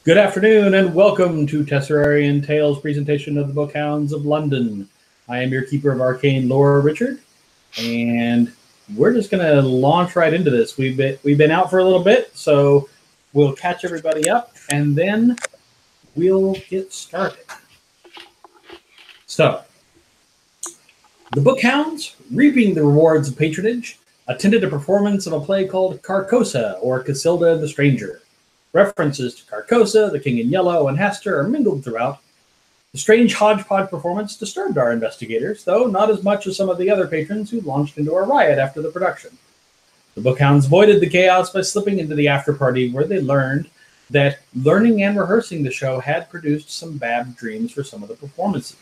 Good afternoon and welcome to Tesserarian Tales presentation of the Bookhounds of London. I am your keeper of arcane lore, Richard, and we're just going to launch right into this. We've been out for a little bit, so we'll catch everybody up and then we'll get started. So, the Bookhounds, reaping the rewards of patronage, attended a performance of a play called Carcosa, or Casilda the Stranger. References to Carcosa, the King in Yellow, and Hester are mingled throughout. The strange hodgepodge performance disturbed our investigators, though not as much as some of the other patrons who launched into a riot after the production. The Bookhounds voided the chaos by slipping into the after-party, where they learned that learning and rehearsing the show had produced some bad dreams for some of the performers.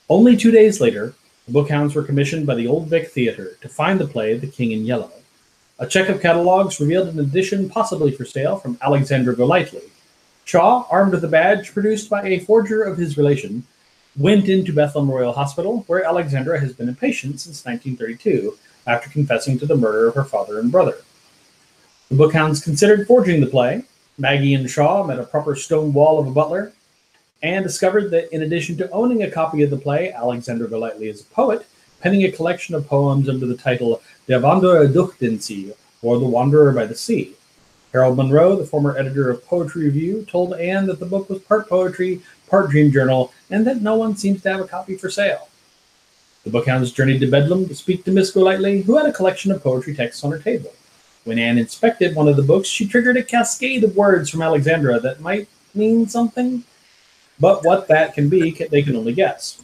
Only 2 days later, the Bookhounds were commissioned by the Old Vic Theatre to find the play The King in Yellow. A check of catalogs revealed an edition possibly for sale from Alexander Golightly. Shaw, armed with a badge produced by a forger of his relation, went into Bethlehem Royal Hospital, where Alexandra has been a patient since 1932, after confessing to the murder of her father and brother. The Bookhounds considered forging the play. Maggie and Shaw met a proper stone wall of a butler, and discovered that in addition to owning a copy of the play, Alexander Golightly is a poet, penning a collection of poems under the title Der Wanderer durch den See, or The Wanderer by the Sea. Harold Monroe, the former editor of Poetry Review, told Anne that the book was part poetry, part dream journal, and that no one seems to have a copy for sale. The Bookhounds journeyed to Bedlam to speak to Miss Golightly, who had a collection of poetry texts on her table. When Anne inspected one of the books, she triggered a cascade of words from Alexandra that might mean something, but what that can be, they can only guess.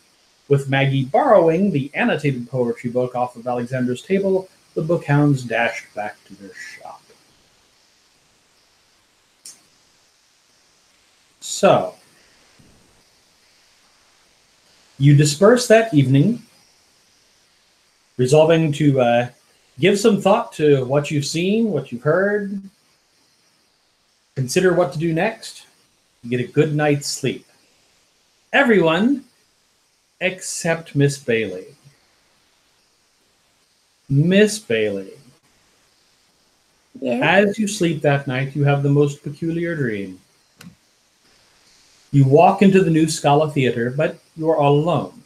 With Maggie borrowing the annotated poetry book off of Alexandra's table, the Bookhounds dashed back to their shop. So, you disperse that evening, resolving to give some thought to what you've seen, what you've heard, consider what to do next, and get a good night's sleep. Everyone except Miss Bailey. Miss Bailey. Yes. As you sleep that night, you have the most peculiar dream. You walk into the new Scala Theatre, but you are all alone.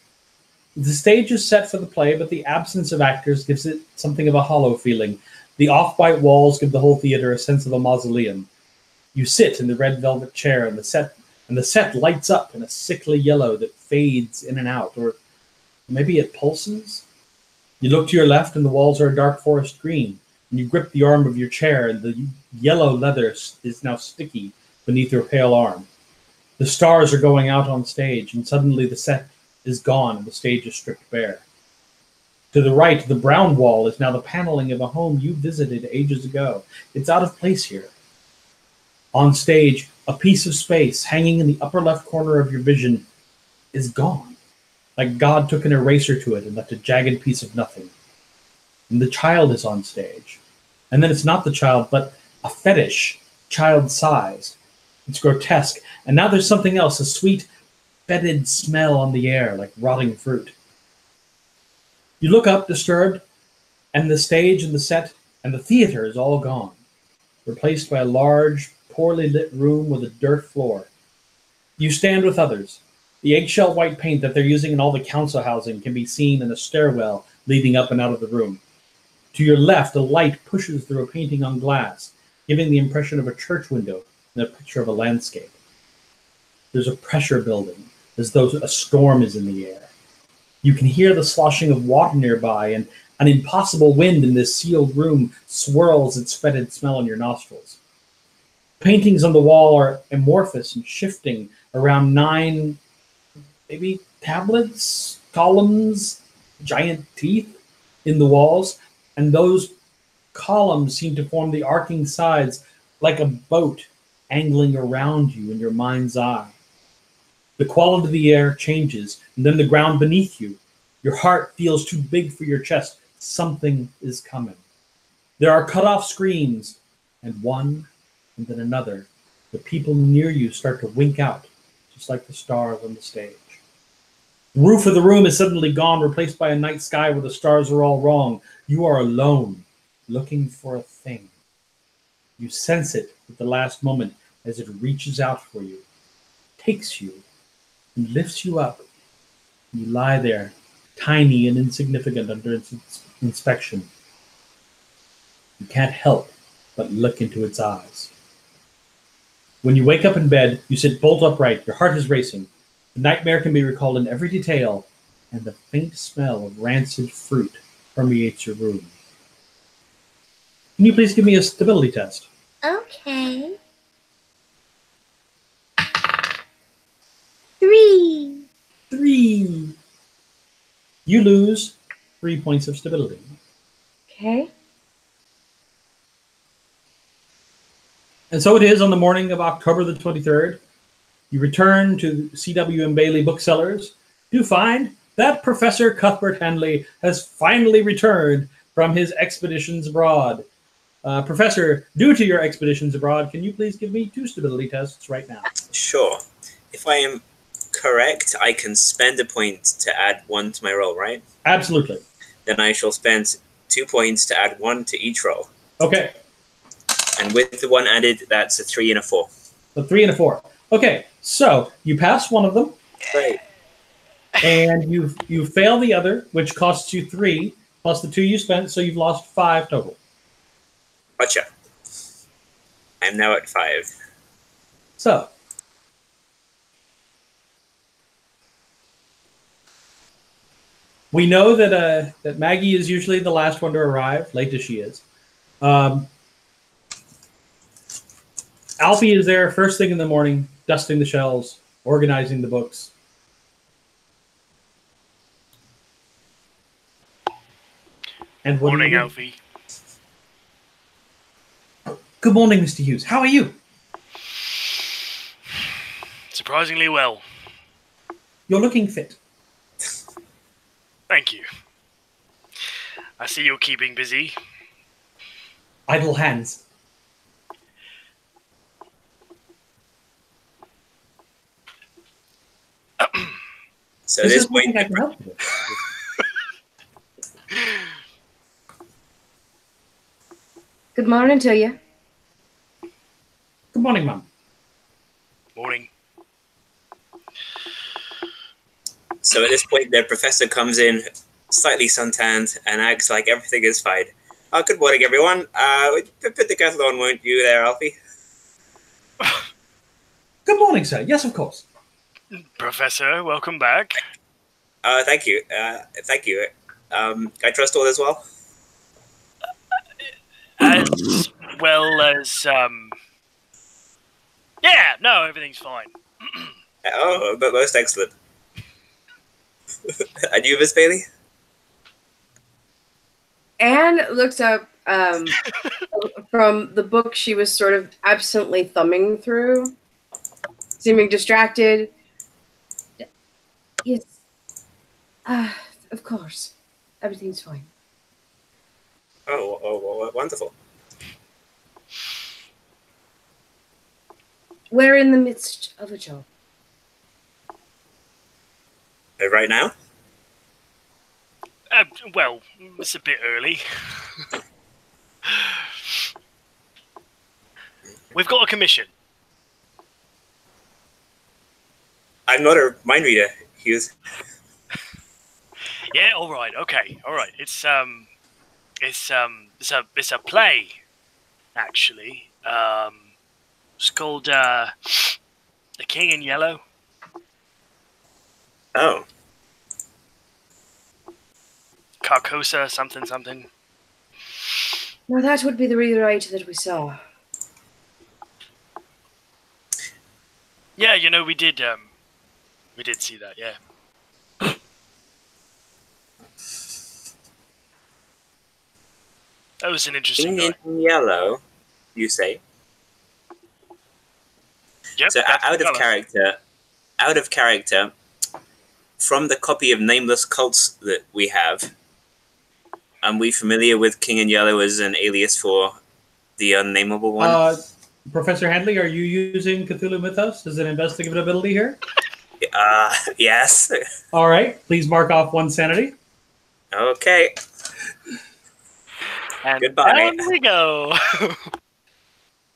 The stage is set for the play, but the absence of actors gives it something of a hollow feeling. The off-white walls give the whole theatre a sense of a mausoleum. You sit in the red velvet chair, and the set lights up in a sickly yellow that fades in and out, or maybe it pulses. You look to your left, and the walls are a dark forest green, and you grip the arm of your chair, and the yellow leather is now sticky beneath your pale arm. The stars are going out on stage, and suddenly the set is gone, and the stage is stripped bare. To the right, the brown wall is now the paneling of a home you visited ages ago. It's out of place here. On stage, a piece of space hanging in the upper left corner of your vision is gone, like God took an eraser to it and left a jagged piece of nothing. And the child is on stage. And then it's not the child, but a fetish, child-sized. It's grotesque. And now there's something else, a sweet, fetid smell on the air, like rotting fruit. You look up, disturbed, and the stage and the set and the theater is all gone, replaced by a large, poorly lit room with a dirt floor. You stand with others. The eggshell white paint that they're using in all the council housing can be seen in a stairwell leading up and out of the room. To your left, a light pushes through a painting on glass, giving the impression of a church window and a picture of a landscape. There's a pressure building, as though a storm is in the air. You can hear the sloshing of water nearby, and an impossible wind in this sealed room swirls its fetid smell in your nostrils. Paintings on the wall are amorphous and shifting around 9, maybe tablets, columns, giant teeth in the walls, and those columns seem to form the arcing sides like a boat angling around you in your mind's eye. The quality of the air changes, and then the ground beneath you. Your heart feels too big for your chest. Something is coming. There are cut-off screams, and one, and then another. The people near you start to wink out, just like the stars on the stage. The roof of the room is suddenly gone, replaced by a night sky where the stars are all wrong. You are alone, looking for a thing. You sense it at the last moment as it reaches out for you, takes you, and lifts you up. You lie there, tiny and insignificant under its inspection. You can't help but look into its eyes. When you wake up in bed, you sit bolt upright, your heart is racing. The nightmare can be recalled in every detail, and the faint smell of rancid fruit permeates your room. Can you please give me a stability test? Okay. 3. 3. You lose 3 points of stability. Okay. And so it is on the morning of October the 23rd. You return to C.W. and Bailey booksellers to find that Professor Cuthbert Handley has finally returned from his expeditions abroad. Professor, due to your expeditions abroad, can you please give me 2 stability tests right now? Sure. If I am correct, I can spend a point to add 1 to my roll, right? Absolutely. Then I shall spend 2 points to add 1 to each roll. Okay. And with the 1 added, that's a 3 and a 4. A 3 and a 4. Okay, so you pass one of them. Great. And you fail the other, which costs you 3, plus the 2 you spent, so you've lost 5 total. Gotcha. I'm now at 5. So, we know that Maggie is usually the last one to arrive, late as she is. Alfie is there first thing in the morning, dusting the shelves, organizing the books. And what Morning, Alfie. Good morning, Mr. Hughes. How are you? Surprisingly well. You're looking fit. Thank you. I see you're keeping busy. Idle hands. So at this point, I can help you with. Good morning to you. Good morning, Mum. Morning. So at this point, the professor comes in, slightly suntanned, and acts like everything is fine. Good morning, everyone. Put the kettle on, won't you there, Alfie? Good morning, sir. Yes, of course. Professor, welcome back. Thank you. Thank you. I trust all is well? As well as, yeah, no, everything's fine. Oh, but most excellent. And you, Miss Bailey? Anne looks up from the book she was sort of absently thumbing through, seeming distracted. Yes. Of course. Everything's fine. Oh, wonderful. We're in the midst of a job. Right now? Well, it's a bit early. We've got a commission. I'm not a mind reader, Hughes. Yeah, all right, okay, all right. It's a play, actually. It's called The King in Yellow. Oh. Carcosa, something. Now that would be the rewrite that we saw. Yeah, you know, we did see that, yeah. That was an interesting King night. in Yellow, you say? Yep, So out of character, from the copy of Nameless Cults that we have, are we familiar with King in Yellow as an alias for the unnameable one? Professor Handley, are you using Cthulhu Mythos as an investigative ability here? Yes. All right. Please mark off 1 sanity. Okay. And Goodbye. down we go.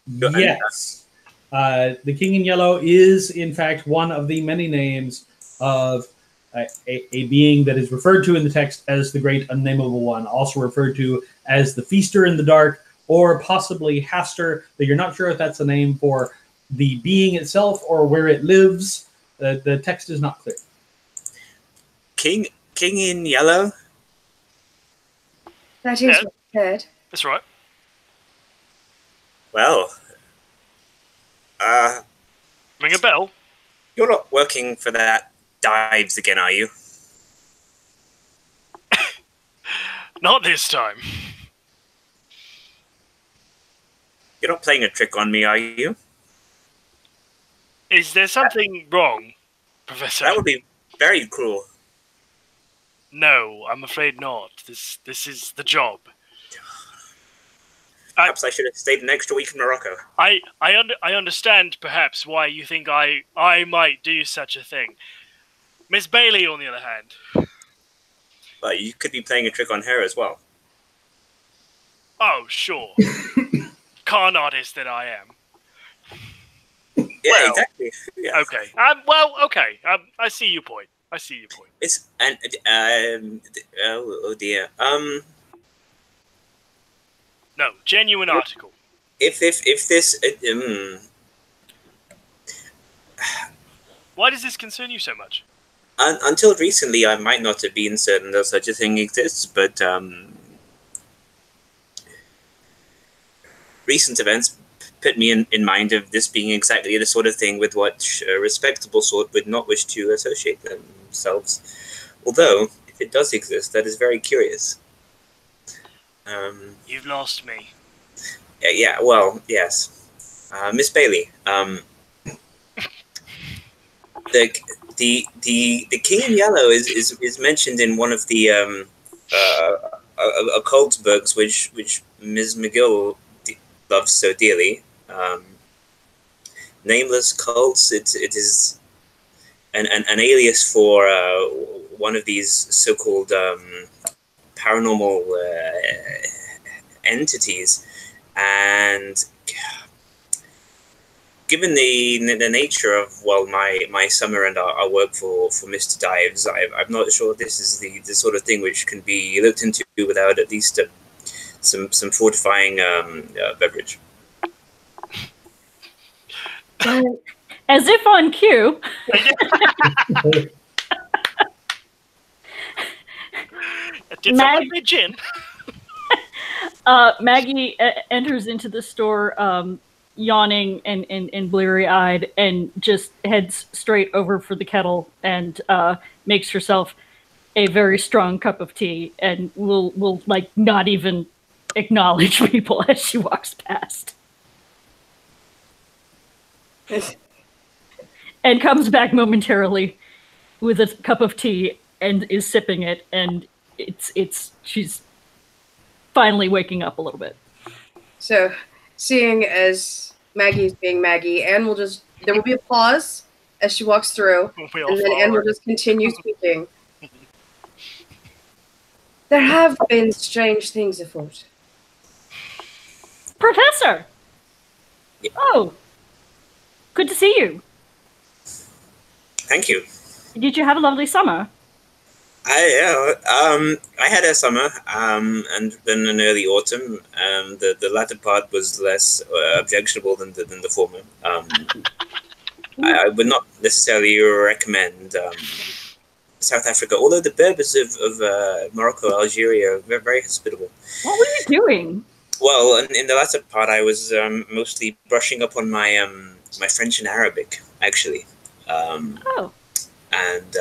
Yes. The King in Yellow is, in fact, one of the many names of a being that is referred to in the text as the Great Unnameable One, also referred to as the Feaster in the Dark, or possibly Haster, but you're not sure if that's a name for the being itself or where it lives. The text is not clear. King in Yellow? That is what I heard. That's right. Well, Ring a bell. you're not working for that Dives again, are you? Not this time. You're not playing a trick on me, are you? Is there something wrong, Professor? That would be very cruel. No, I'm afraid not. This is the job. Perhaps I should have stayed an extra week in Morocco. I understand perhaps why you think I might do such a thing. Miss Bailey, on the other hand. But you could be playing a trick on her as well. Oh, sure. Con artist that I am. Yeah, Well, exactly. Yeah. Okay. Well, okay. I see your point. It's oh dear. No, genuine article. If this Why does this concern you so much? until recently, I might not have been certain that such a thing exists, but recent events put me in mind of this being exactly the sort of thing with what a respectable sort would not wish to associate themselves. Although, if it does exist, that is very curious. You've lost me. Yeah, well, yes. Miss Bailey, the King in Yellow is mentioned in one of the occult books, which Ms. McGill loves so dearly. Nameless Cults. It is an alias for one of these so-called paranormal entities, and given the nature of my summer and our work for Mr. Dives, I'm not sure this is the sort of thing which can be looked into without at least some fortifying beverage. As if on cue. Did someone say gin? Maggie enters into the store yawning and bleary-eyed and just heads straight over for the kettle and makes herself a very strong cup of tea and will like not even acknowledge people as she walks past. And comes back momentarily with a cup of tea and is sipping it, and she's finally waking up a little bit. So, seeing as Maggie is being Maggie, Anne will there will be a pause as she walks through, and then Anne will just continue speaking. There have been strange things afoot. Professor! Oh, good to see you. Thank you. Did you have a lovely summer? I had a summer and then an early autumn. The latter part was less objectionable than the former. I would not necessarily recommend South Africa, although the Berbers of Morocco, Algeria are very, very hospitable. What were you doing? Well, in the latter part, I was mostly brushing up on my my French and Arabic, actually. And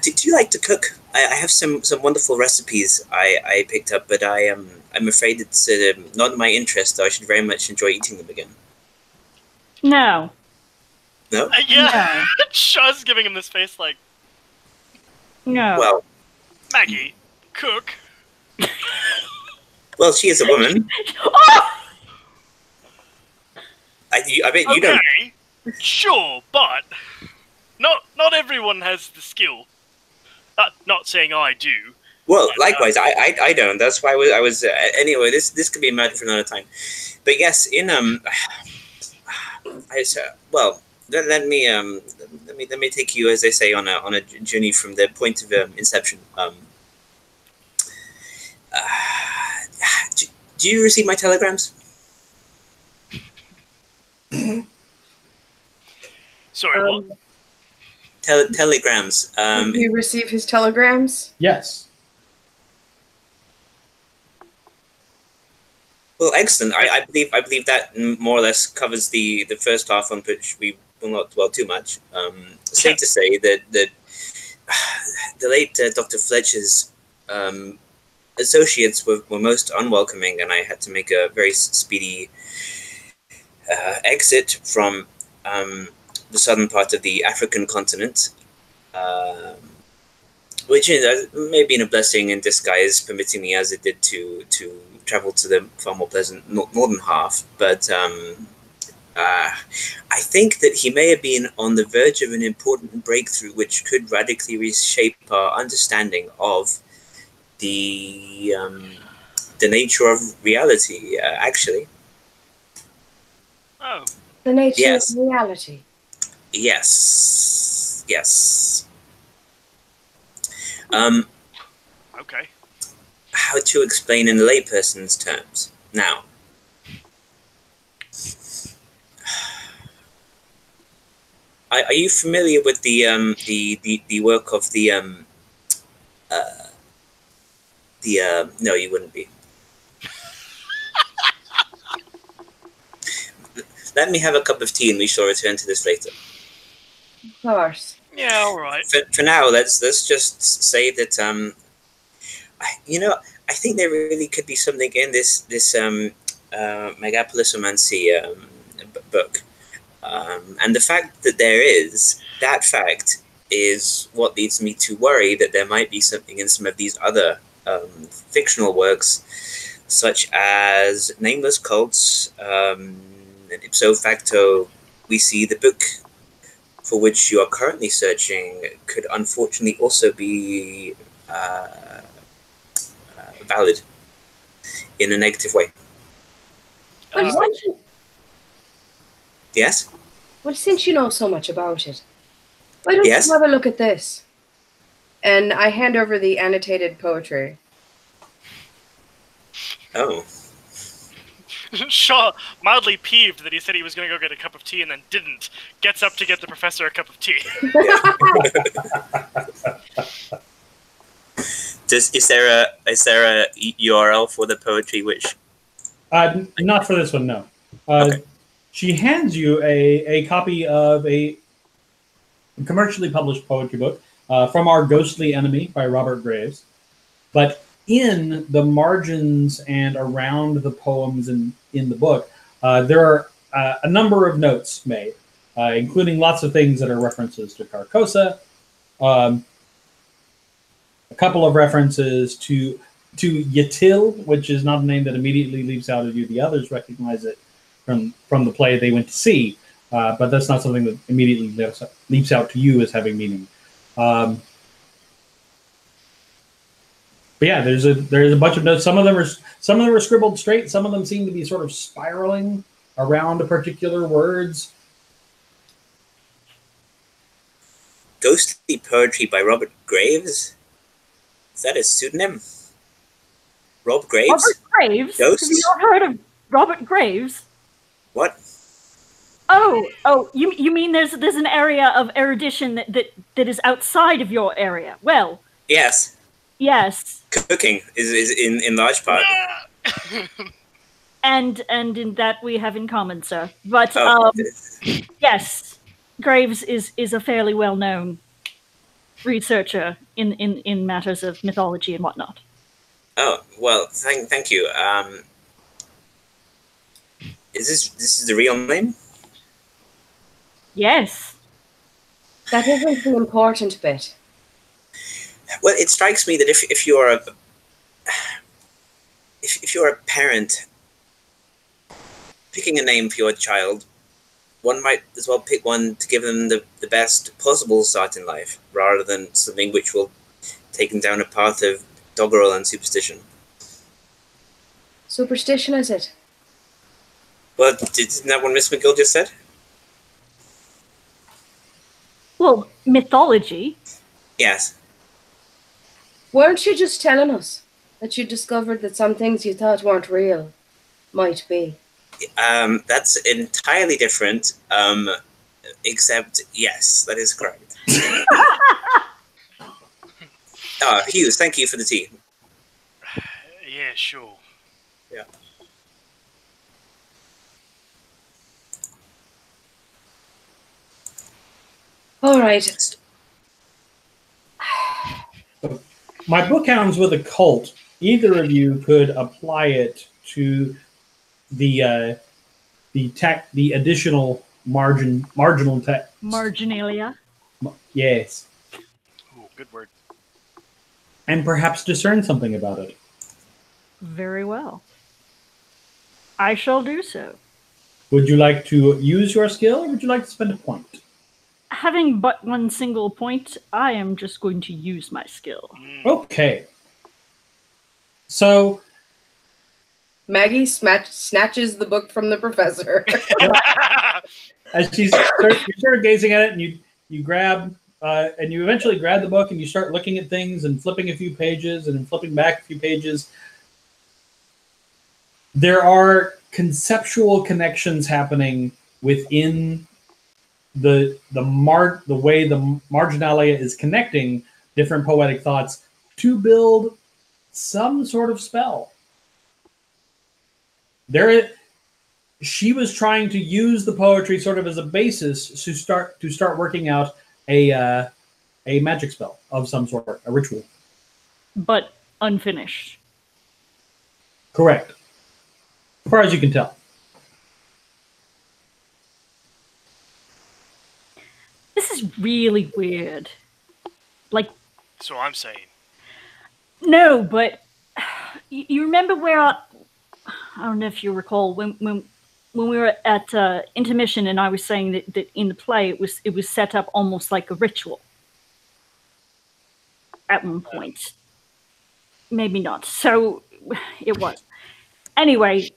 do you like to cook? I have some wonderful recipes I picked up, but I'm afraid it's not in my interest. I should very much enjoy eating them again. No. No? Yeah. Shaw's giving him this face like... No. Well... Maggie, cook. Well, she is a woman. Oh! I bet you don't... Okay, sure, but... Not everyone has the skill. Not saying I do. Well, likewise, I don't. That's why I was anyway. This could be a matter for another time. But yes, in well, let me take you, as they say, on a journey from the point of inception. Do you receive my telegrams? Sorry, what? Telegrams. Did you receive his telegrams? Yes. Well, excellent. I believe that more or less covers the first half, on which we will not dwell too much. Safe to say that the late Dr. Fletcher's associates were most unwelcoming, and I had to make a very speedy exit from the southern part of the African continent, which may have been a blessing in disguise, permitting me, as it did, to travel to the far more pleasant northern half. But I think that he may have been on the verge of an important breakthrough, which could radically reshape our understanding of the nature of reality. Actually, Oh, The nature Yes. of reality. yes. okay. How to explain in layperson's terms? Now, are you familiar with the work of the no, you wouldn't be. Let me have a cup of tea, and we shall return to this later. Of course. Yeah, all right. For now, let's just say that I think there really could be something in this Megapolosomancy book, and the fact that there is, that fact is what leads me to worry that there might be something in some of these other fictional works, such as Nameless Cults, and ipso facto, we see the book for which you are currently searching could unfortunately also be valid in a negative way. Yes? Well, since you know so much about it, why don't Yes? you have a look at this? And I hand over the annotated poetry. Oh. Shaw, mildly peeved that he said he was going to go get a cup of tea and then didn't, gets up to get the professor a cup of tea. Is there a URL for the poetry which? Not for this one, no. Okay. She hands you a copy of a commercially published poetry book from Our Ghostly Enemy by Robert Graves. But in the margins and around the poems in the book, there are a number of notes made, including lots of things that are references to Carcosa, a couple of references to Yatil, which is not a name that immediately leaps out at you. The others recognize it from the play they went to see, but that's not something that immediately leaps out to you as having meaning. But yeah, there's a bunch of notes. Some of them are scribbled straight. Some of them seem to be sort of spiraling around particular words. Ghostly poetry by Robert Graves? Is that his pseudonym? Rob Graves? Robert Graves? Ghosts? Have you not heard of Robert Graves? What? Oh, you mean there's an area of erudition that is outside of your area? Well, Yes. yes. Cooking is in large part. And in that we have in common, sir. But Oh, yes, Graves is a fairly well-known researcher in matters of mythology and whatnot. oh well, thank you. Is this the real name? Yes. That isn't the important bit. Well, it strikes me that if you're a parent picking a name for your child, one might as well pick one to give them the best possible start in life, rather than something which will take them down a path of doggerel and superstition. Superstition, is it? Well, isn't that what Miss McGill just said? Well, mythology. Yes. Weren't you just telling us that you discovered that some things you thought weren't real might be? That's entirely different. Except, yes, that is correct. Hughes, thank you for the tea. Yeah, sure. Yeah. All right. My Bookhounds with a cult. Either of you could apply it to the additional marginal text. Marginalia. Yes, Ooh, good word. and perhaps discern something about it. Very well. I shall do so. Would you like to use your skill, or would you like to spend a point? Having but one single point, I am just going to use my skill. Okay. So Maggie snatches the book from the professor. as you start gazing at it, and you grab and you eventually grab the book, and you start looking at things and flipping a few pages and then flipping back a few pages. There are conceptual connections happening within the way the marginalia is connecting different poetic thoughts to build some sort of spell. She was trying to use the poetry sort of as a basis to start working out a magic spell of some sort, a ritual. But unfinished. Correct. As far as you can tell. This is really weird. Like, That's what I'm saying. no, but you remember where I don't know if you recall when we were at intermission, and I was saying that in the play it was set up almost like a ritual at one point. Maybe not. So it was. Anyway,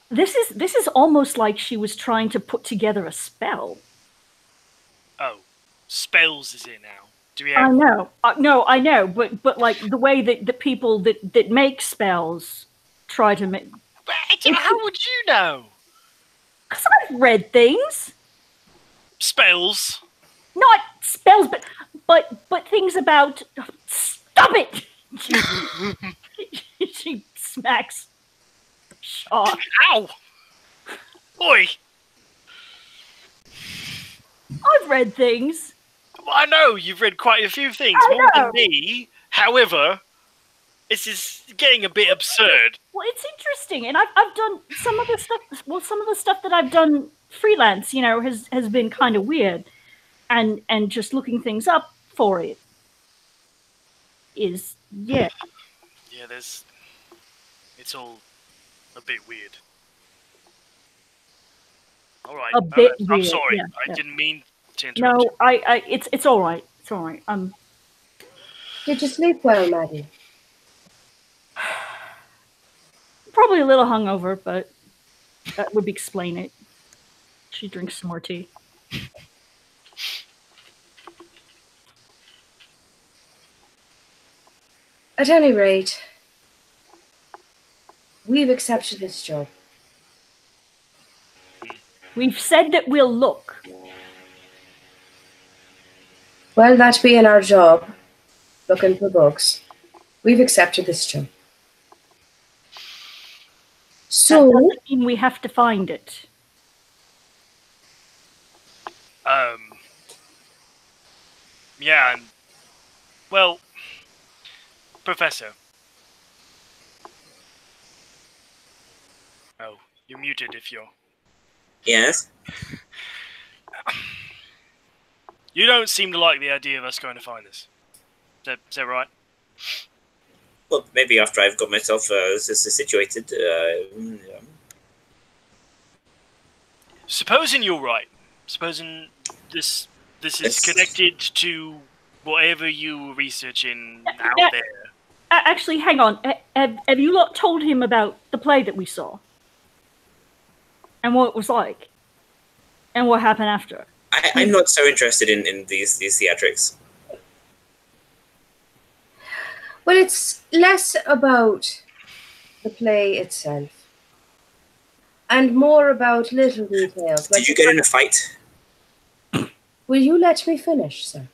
this is almost like she was trying to put together a spell. Oh, spells is it now? Do we I have... know. No, I know, but like the way that the people that make spells try to make. How would you know? Because I've read things. Spells? Not spells, but things about. Stop it! She smacks Shaw. Ow! Oi! I've read things. Well, I know you've read quite a few things, I more know. than me. However, this is getting a bit absurd. Well, it's interesting, and I've done some of the stuff. Well, some of the stuff that I've done freelance, has been kind of weird, and just looking things up for it is Yeah, it's all a bit weird. All right, a bit weird. I'm sorry. Yeah, I didn't mean to interrupt. No, it's all right. It's all right. Did you sleep well, Maggie? Probably a little hungover, but that would explain it. She drinks some more tea. At any rate, we've accepted this job. We've said that we'll look. Well, that being our job, looking for books, we've accepted this job. That So, doesn't mean we have to find it. Yeah, and well, Professor. Oh, you're muted if you're... Yes? You don't seem to like the idea of us going to find this. Is that right? Well, maybe after I've got myself situated. Yeah. Supposing you're right. Supposing this is connected to whatever you were researching out there. Actually, hang on. Have you lot told him about the play that we saw? And what it was like? And what happened after? I'm not so interested in these theatrics. Well, it's less about the play itself and more about little details. Did you get in a fight? Will you let me finish, sir?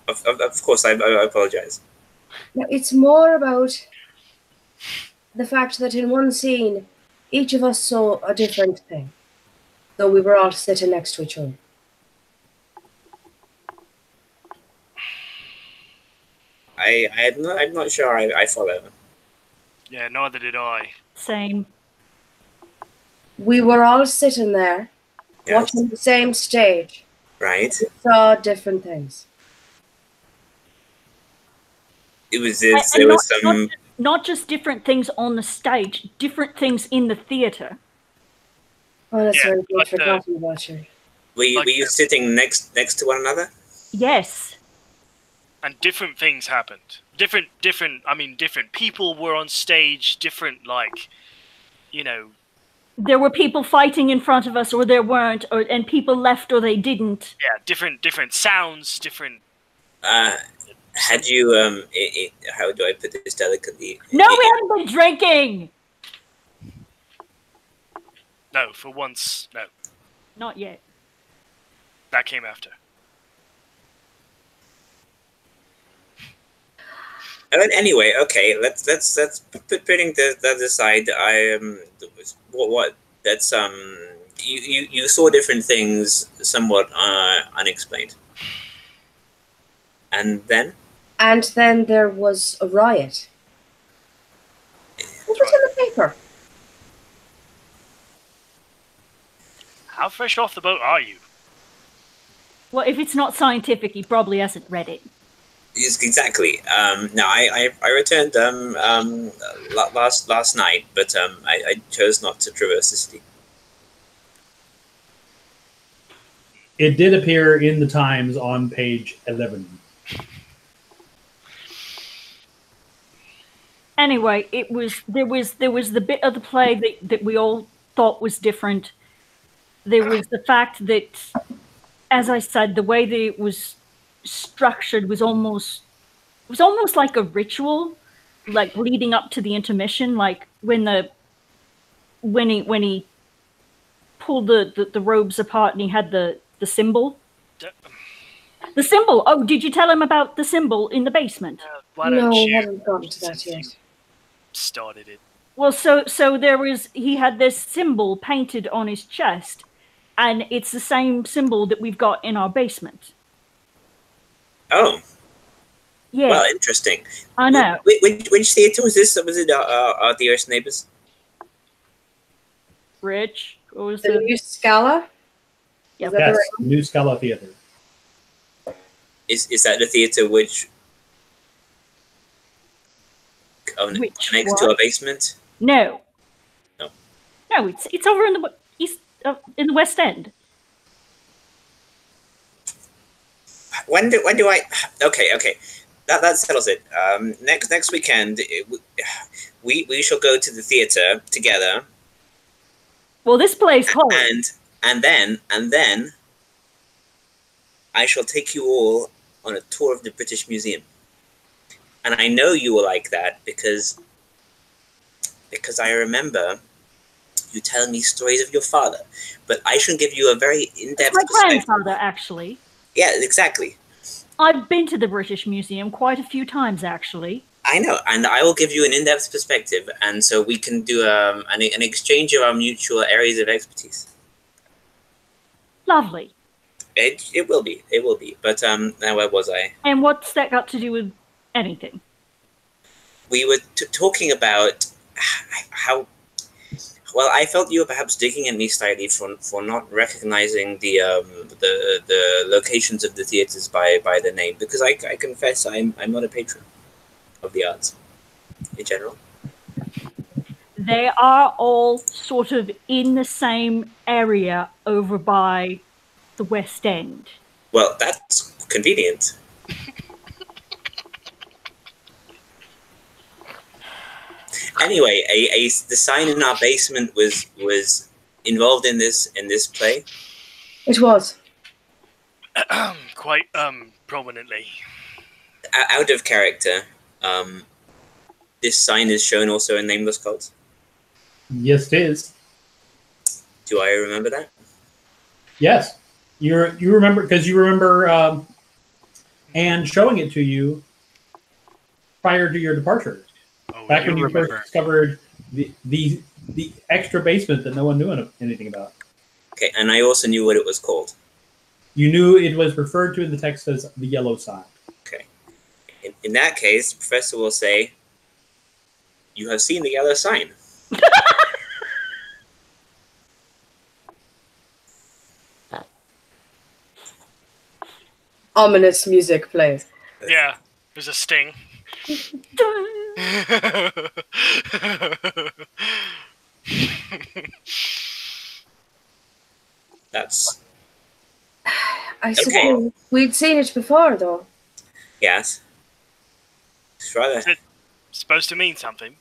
Of course, I apologize. No, it's more about the fact that in one scene, each of us saw a different thing, though we were all sitting next to each other. I'm not sure I follow. Yeah, neither did I. Same. We were all sitting there, Yes. watching the same stage. Right. We saw different things. It was And there was some. not just different things on the stage, different things in the theatre. Oh, that's Yeah, very good. but, Forgotten about you. Were you sitting next to one another? Yes. And different things happened. Different people were on stage, different, There were people fighting in front of us, or there weren't, and people left or they didn't. yeah, different sounds, different... Had you how do I put this delicately? No, we haven't been drinking! No, for once, no. Not yet. That came after. Anyway, okay. Let's putting that aside. What that's you saw different things, somewhat unexplained, and then. And then there was a riot. It was in the paper. How fresh off the boat are you? Well, if it's not scientific, he probably hasn't read it. Yes, exactly. No, I returned last night, but I chose not to traverse the city. It did appear in the Times on page 11. Anyway, there was the bit of the play that we all thought was different. There was the fact that, as I said, the way that it was structured was almost like a ritual, like leading up to the intermission, like when he pulled the robes apart and he had the symbol. The symbol. Oh, did you tell him about the symbol in the basement? No, I haven't gotten to that yet. Started it. Well, so he had this symbol painted on his chest, and it's the same symbol that we've got in our basement. Oh. Yeah. Well, interesting. I know. Which theatre was this? Was it the Earth's Neighbours? Rich, what was The New Scala? Yep. Yes, New Scala Theatre. Is that the theatre which connects to a basement? No. No. No, it's over in the east, in the West End. When do I? Okay. That settles it. Next weekend, we shall go to the theatre together. Well, this place called. And then I shall take you all on a tour of the British Museum. And I know you will like that because I remember you telling me stories of your father. But I shall give you a very in-depth My perspective. grandfather, actually. Yeah, exactly. I've been to the British Museum quite a few times, actually. I know, and I will give you an in-depth perspective, and so we can do an exchange of our mutual areas of expertise. Lovely. It will be. But now where was I? And what's that got to do with anything? We were talking about how. Well, I felt you were perhaps digging at me slightly for not recognizing the locations of the theaters by the name, because I confess I'm not a patron of the arts in general. They are all sort of in the same area over by the West End. Well, that's convenient. Anyway, the sign in our basement was involved in this play. It was. Quite prominently. Out of character, this sign is shown also in Nameless Cults. Yes, it is. Do I remember that? Yes, you remember because you remember Anne showing it to you prior to your departure. Oh, Back when you remember. first discovered the extra basement that no one knew anything about. Okay, and I also knew what it was called. You knew it was referred to in the text as the yellow sign. Okay. In that case, the professor will say, "You have seen the yellow sign." Ominous music plays. Yeah, there's a sting. That's I suppose we'd seen it before, though. yes. It's rather. It's supposed to mean something.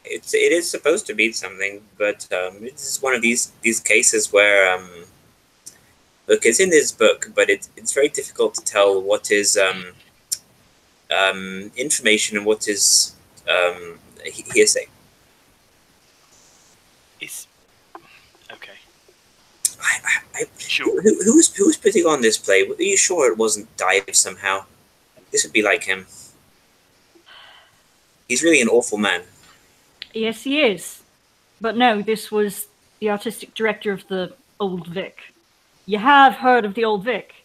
It is supposed to mean something, but it's one of these cases where look, it's in this book, but it's very difficult to tell what is information and what is hearsay. It's okay. Sure. Who was putting on this play? Are you sure it wasn't Dive somehow? This would be like him. He's really an awful man. Yes, he is. But no, this was the artistic director of the Old Vic. You have heard of the Old Vic?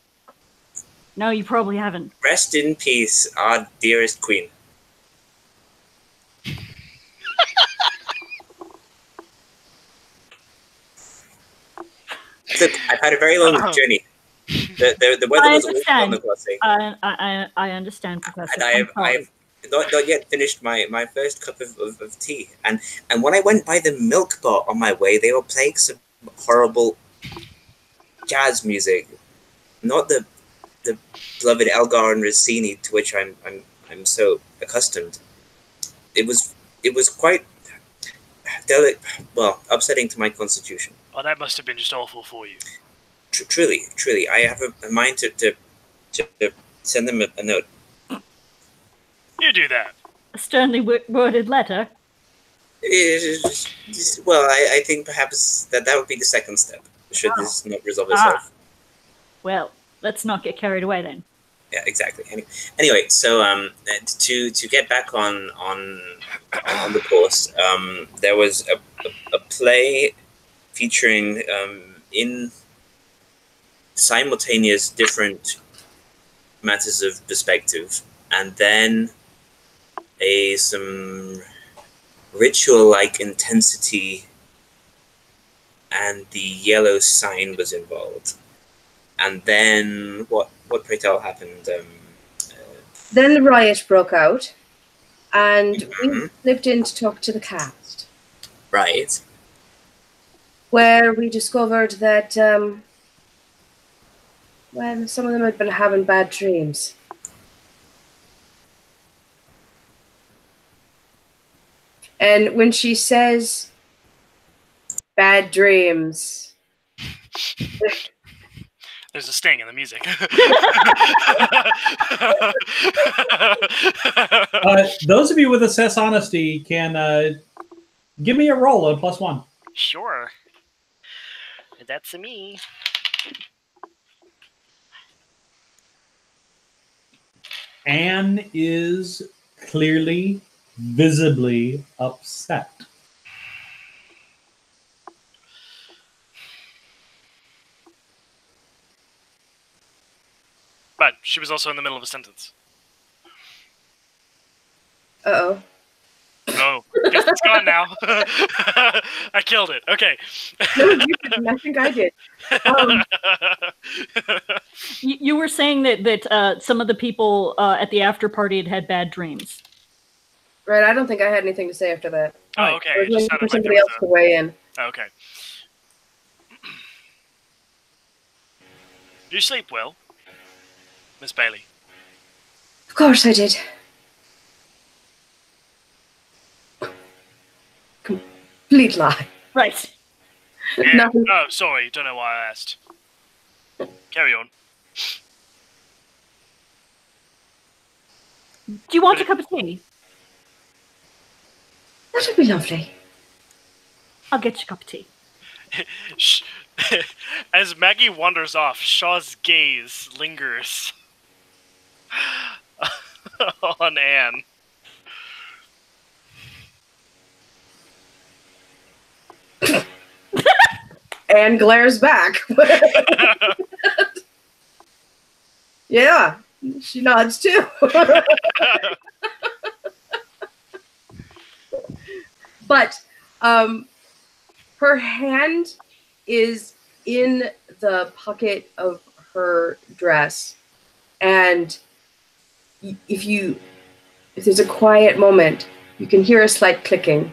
No, you probably haven't. Rest in peace, our dearest queen. Look, I've had a very long journey. The weather was on the glossy. I understand, Professor. And I've not yet finished my first cup of tea. And when I went by the milk bar on my way, they were playing some horrible jazz music. Not the beloved Elgar and Rossini, to which I'm so accustomed. It was quite upsetting to my constitution. Oh, that must have been just awful for you. Truly, I have a mind to send them a note. You do that. A sternly worded letter? Well, I think perhaps that would be the second step, should this not resolve itself. Well, let's not get carried away then. Yeah, exactly. Anyway, so to get back on the course, there was a play featuring in simultaneous different matters of perspective, and then some ritual-like intensity, and the yellow sign was involved. And then what pray tell happened? Then the riot broke out, and we slipped in to talk to the cast. Right. Where we discovered that, some of them had been having bad dreams. And when she says bad dreams, there's a sting in the music. Those of you with assess honesty can give me a roll of +1. Sure. That's a me. Anne is clearly, visibly upset. But she was also in the middle of a sentence. Uh-oh. Oh, guess it's gone now. I killed it. Okay. No, you didn't. I think I did. You were saying that some of the people at the after party had bad dreams. Right, I don't think I had anything to say after that. Oh, okay. I was waiting for somebody else to weigh in. Okay. Do you sleep well, Miss Bailey? Of course I did. Complete lie. Right. Yeah. Nothing. Oh, sorry. Don't know why I asked. Carry on. Do you want a cup of tea? That would be lovely. I'll get you a cup of tea. As Maggie wanders off, Shaw's gaze lingers on Anne. Anne glares back. Yeah, she nods too. But her hand is in the pocket of her dress, and if there's a quiet moment, you can hear a slight clicking.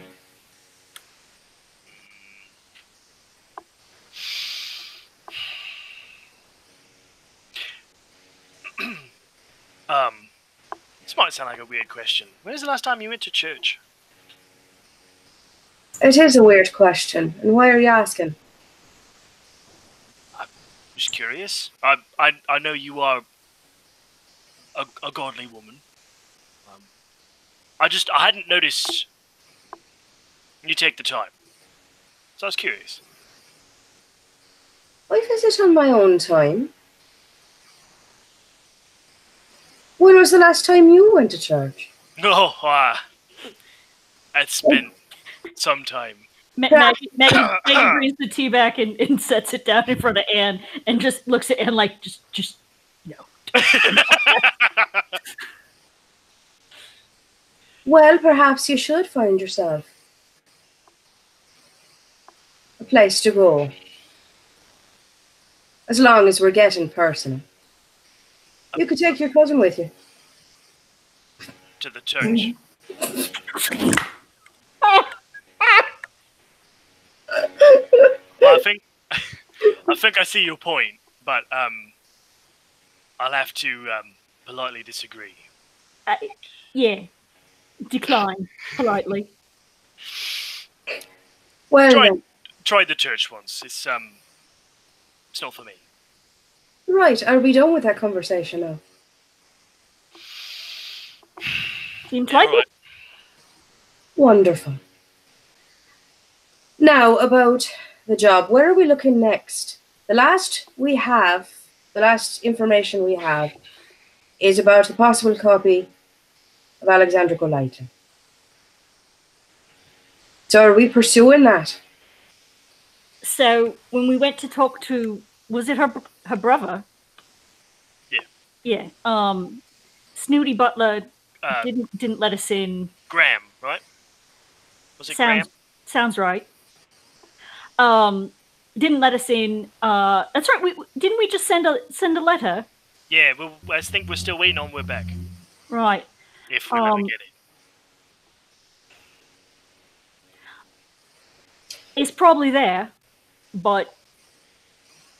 This might sound like a weird question. When's the last time you went to church? It is a weird question, and why are you asking? I'm just curious. I know you are a godly woman. I hadn't noticed you take the time, so I was curious. I visit on my own time. When was the last time you went to church? Oh, it's been some time. Maggie brings the tea back and sets it down in front of Anne and just looks at Anne like, just no. Well, perhaps you should find yourself a place to go. As long as we're getting personal. You could take your cousin with you. To the church. Well, I think I see your point, but I'll have to politely disagree. Yeah. Decline politely. Well, Tried the church once. It's not for me. right. Are we done with that conversation now? Seems like it. Wonderful. Now, about the job. Where are we looking next? The last information we have is about a possible copy of Alexandra Golightly. So are we pursuing that? So when we went to talk to, was it her brother? Yeah. Yeah. Snooty Butler didn't let us in. Graham, right? Was it Graham? Sounds right. Didn't let us in. That's right. Didn't we just send a letter? Yeah. Well, I think we're still waiting on we're back. Right. If we ever get it. It's probably there, but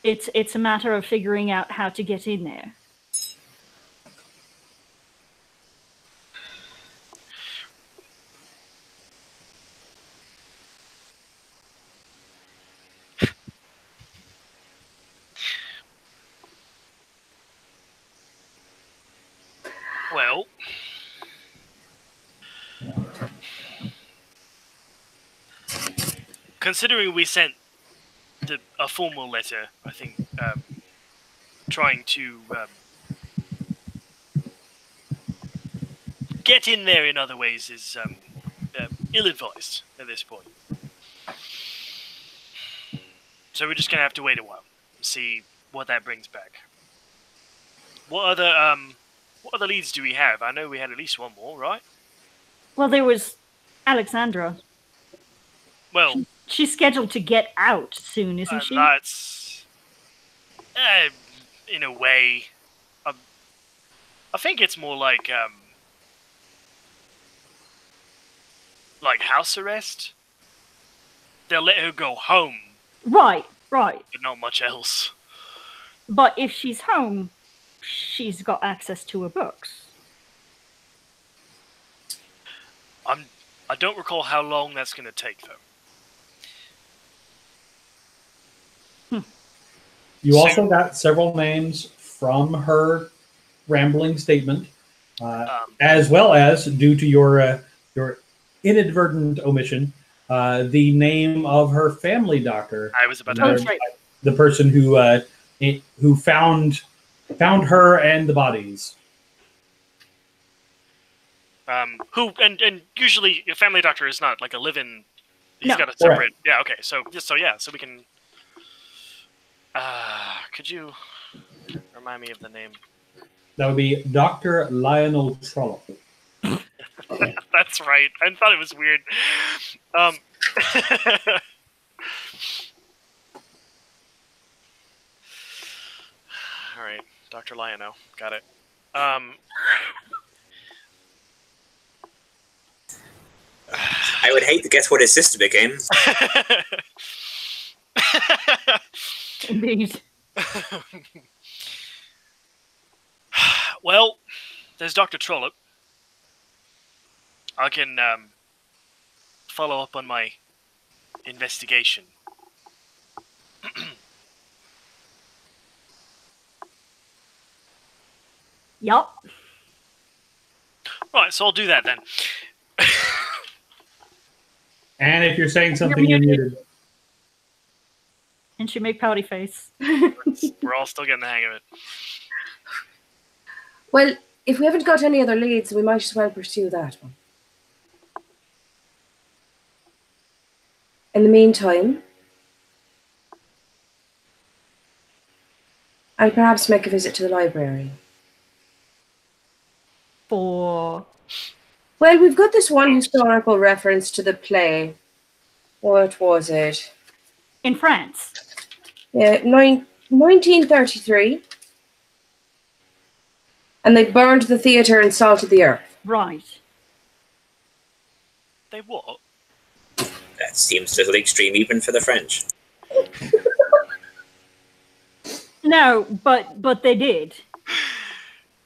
it's a matter of figuring out how to get in there. Well, considering we sent a formal letter, I think trying to get in there in other ways is ill-advised at this point. So we're just gonna have to wait a while and see what that brings back. What other leads do we have? I know we had at least one more, right? Well, there was Alexandra. Well, she's scheduled to get out soon, isn't she? That's in a way. I think it's more like house arrest. They'll let her go home. Right. But not much else. But if she's home, she's got access to her books. I I don't recall how long that's going to take, though. You also got several names from her rambling statement, as well as, due to your inadvertent omission, the name of her family doctor. I was about to the person who found her and the bodies. And usually a family doctor is not like a live-in. He's got a Right. separate. Yeah. Okay. So we can. Could you remind me of the name? That would be Dr. Lionel Trollope. That's right. I thought it was weird. All right, Dr. Lionel. Got it. I would hate to guess what his sister became. Indeed. Well, there's Dr. Trollope. I can follow up on my investigation. Yup. Right, so I'll do that then. And if you're saying something, you're muted. And she make pouty face. We're all still getting the hang of it. Well, if we haven't got any other leads, we might as well pursue that one. In the meantime, I'll perhaps make a visit to the library. For... Well, we've got this one historical reference to the play. What was it? In France. Yeah, 1933. And they burned the theatre and salted the earth. Right. They what? That seems a little extreme even for the French. No, but they did.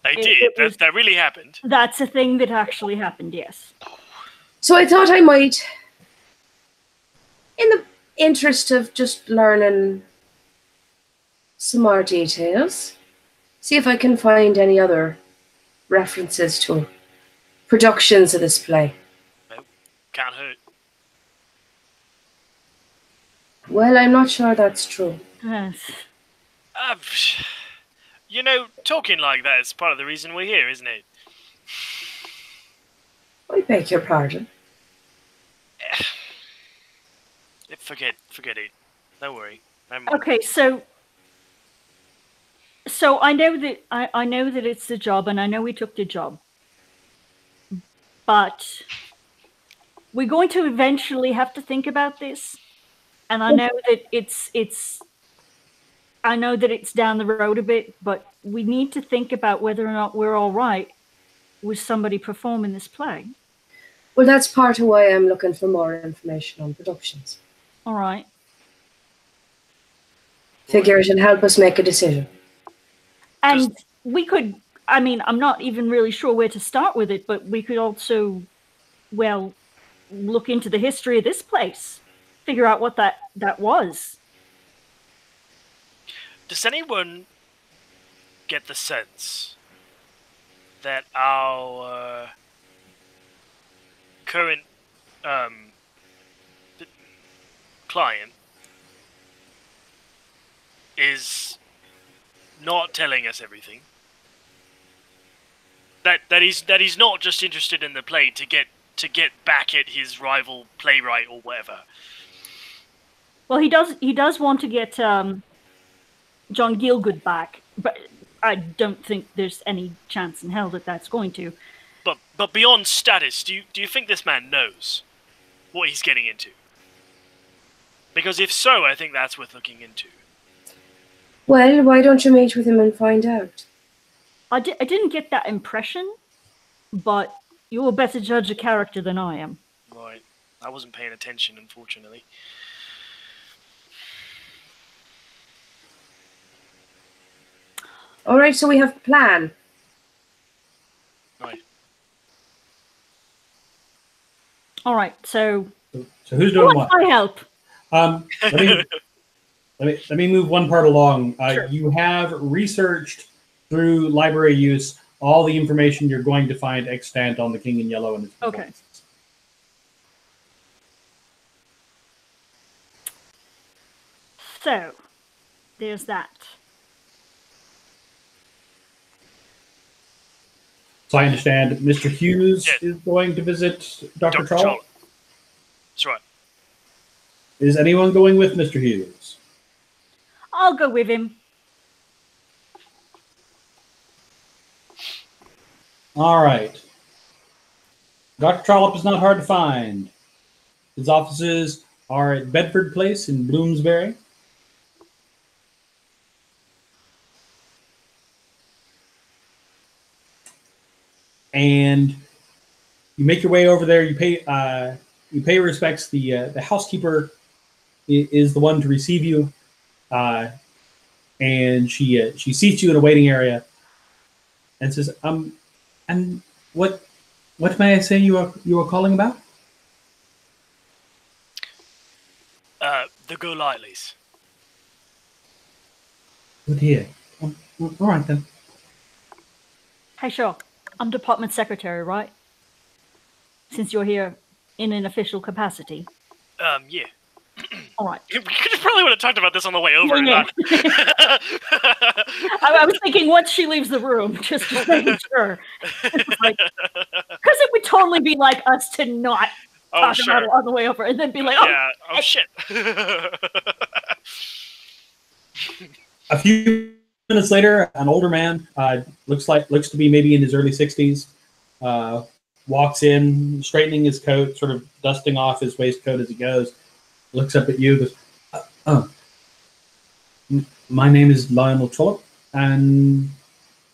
They did. That really happened. That's a thing that actually happened, yes. So I thought I might, in the interest of just learning some more details, see if I can find any other references to productions of this play. Nope. Can't hurt. Well, I'm not sure that's true. Yes. You know, talking like that is part of the reason we're here, isn't it? I beg your pardon. Forget it. Don't worry. Okay, so I know that I know that it's the job, and I know we took the job, but we're going to eventually have to think about this, and I know that I know that it's down the road a bit, but we need to think about whether or not we're all right with somebody performing this play. Well, that's part of why I'm looking for more information on productions. All right. Figure it'll help us make a decision. And we could, I mean, I'm not even really sure where to start with it, but we could also, well, look into the history of this place, figure out what that was. Does anyone get the sense that our current client is not telling us everything? That he's not just interested in the play to get back at his rival playwright or whatever. Well, he does want to get John Gielgud back, but I don't think there's any chance in hell that that's going to. But beyond status, do you think this man knows what he's getting into? Because if so, I think that's worth looking into. Well, why don't you meet with him and find out? I didn't get that impression, but you're a better judge of character than I am. Right. I wasn't paying attention, unfortunately. All right, so we have a plan. Right. All right. So who's who doing wants what? my help? Let me move one part along. Sure. You have researched through library use all the information you're going to find extant on the King in Yellow and his performances. So there's that. So I understand Mr. Hughes is going to visit Dr. Trollop. That's right. Is anyone going with Mr. Hughes? I'll go with him. All right. Dr. Trollop is not hard to find. His offices are at Bedford Place in Bloomsbury. And you make your way over there. You pay respects. The housekeeper is the one to receive you, and she seats you in a waiting area, and says, and what may I say you are calling about? The Golightleys. Good here. All right then. Hey, sure. I'm department secretary, right? Since you're here in an official capacity. Yeah. All right. You probably would have talked about this on the way over. Yeah. I was thinking once she leaves the room, just making sure. Because it would totally be like us to not talk about it on the way over and then be like, oh shit. A few minutes later, an older man, looks to be maybe in his early 60s, walks in, straightening his coat, sort of dusting off his waistcoat as he goes, looks up at you, goes, my name is Lionel Trollop, and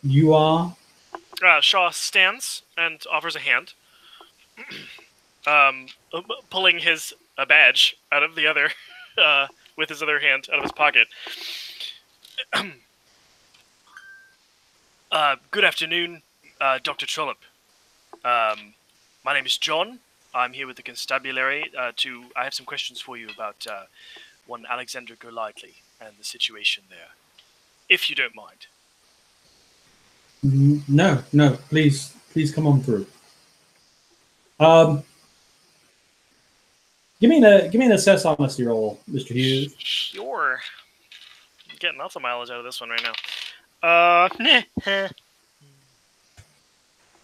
you are? Shaw stands and offers a hand, pulling his badge out of the other, with his other hand out of his pocket. Good afternoon, Dr. Trollop. My name is John. I'm here with the constabulary. I have some questions for you about one Alexander Golightly and the situation there, if you don't mind. No. Please come on through. Give me an assess honesty roll, Mr. Hughes. Sure. I'm getting lots of mileage out of this one right now.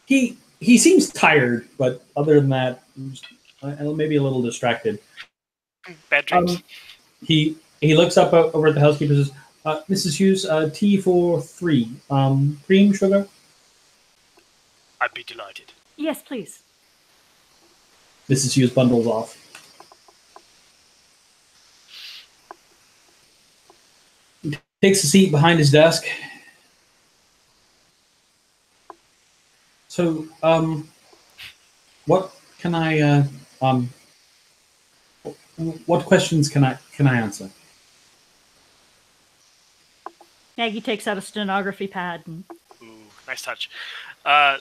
He seems tired, but other than that, maybe a little distracted. Bad dreams. He looks up over at the housekeeper and says, Mrs. Hughes, tea for 3. Cream, sugar? I'd be delighted. Yes, please. Mrs. Hughes bundles off. He takes a seat behind his desk. So, what can I, what questions can I answer? Maggie takes out a stenography pad. Ooh, nice touch.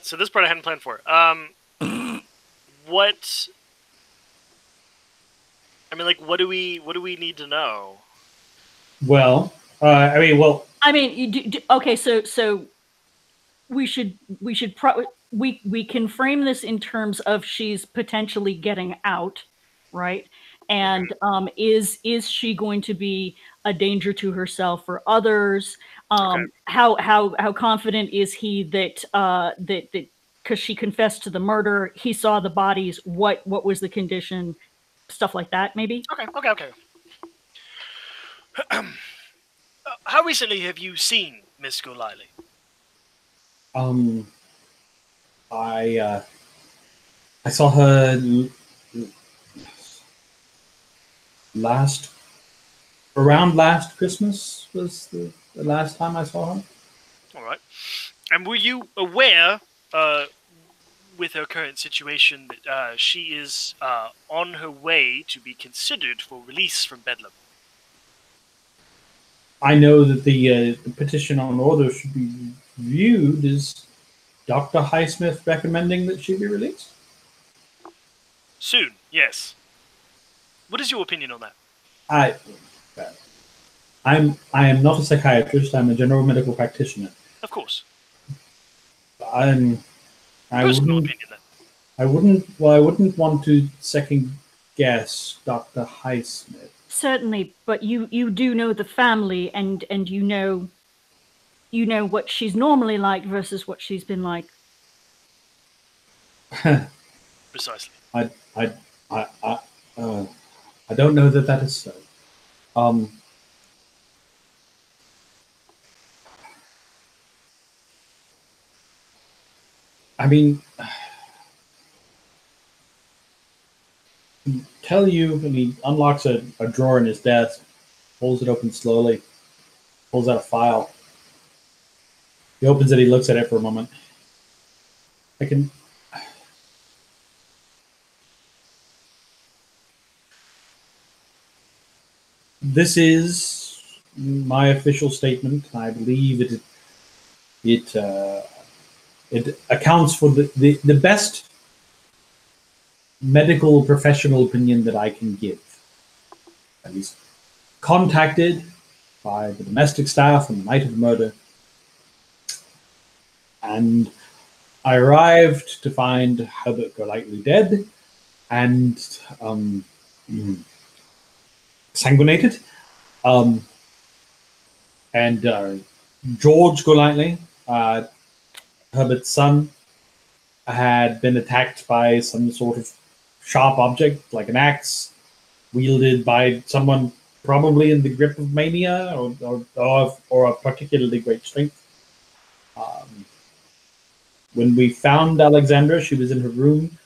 So this part I hadn't planned for. What do we need to know? Well, okay. So we can frame this in terms of she's potentially getting out, right? And is she going to be a danger to herself or others? How confident is he that because she confessed to the murder, he saw the bodies? What was the condition? Stuff like that, maybe. Okay. How recently have you seen Miss Golightly? I saw her around last Christmas was the last time I saw her. All right. And were you aware, with her current situation, that she is on her way to be considered for release from Bedlam? I know that the petition on order should be viewed as Dr. Highsmith recommending that she be released. Soon, yes. What is your opinion on that? I am not a psychiatrist. I'm a general medical practitioner. Of course. I Personal wouldn't opinion, then. I wouldn't want to second guess Dr. Highsmith. Certainly, but you do know the family, and you know what she's normally like versus what she's been like. Precisely. I I I I, I don't know that is so. I mean, tell you, and he unlocks a drawer in his desk, pulls it open slowly, pulls out a file. He opens it, he looks at it for a moment. I can. This is my official statement. I believe it accounts for the best medical professional opinion that I can give. I was contacted by the domestic staff on the night of the murder, and I arrived to find Herbert Golightly dead and sanguinated. And George Golightly, Herbert's son, had been attacked by some sort of sharp object, like an axe, wielded by someone probably in the grip of mania or a particularly great strength. When we found Alexandra, she was in her room.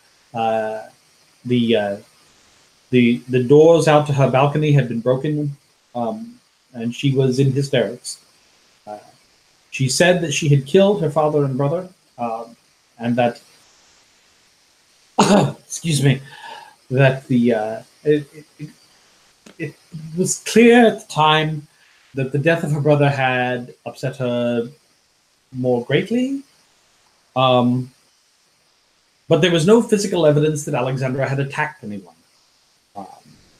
The doors out to her balcony had been broken, and she was in hysterics. She said that she had killed her father and brother, and that excuse me, that it was clear at the time that the death of her brother had upset her more greatly. But there was no physical evidence that Alexandra had attacked anyone.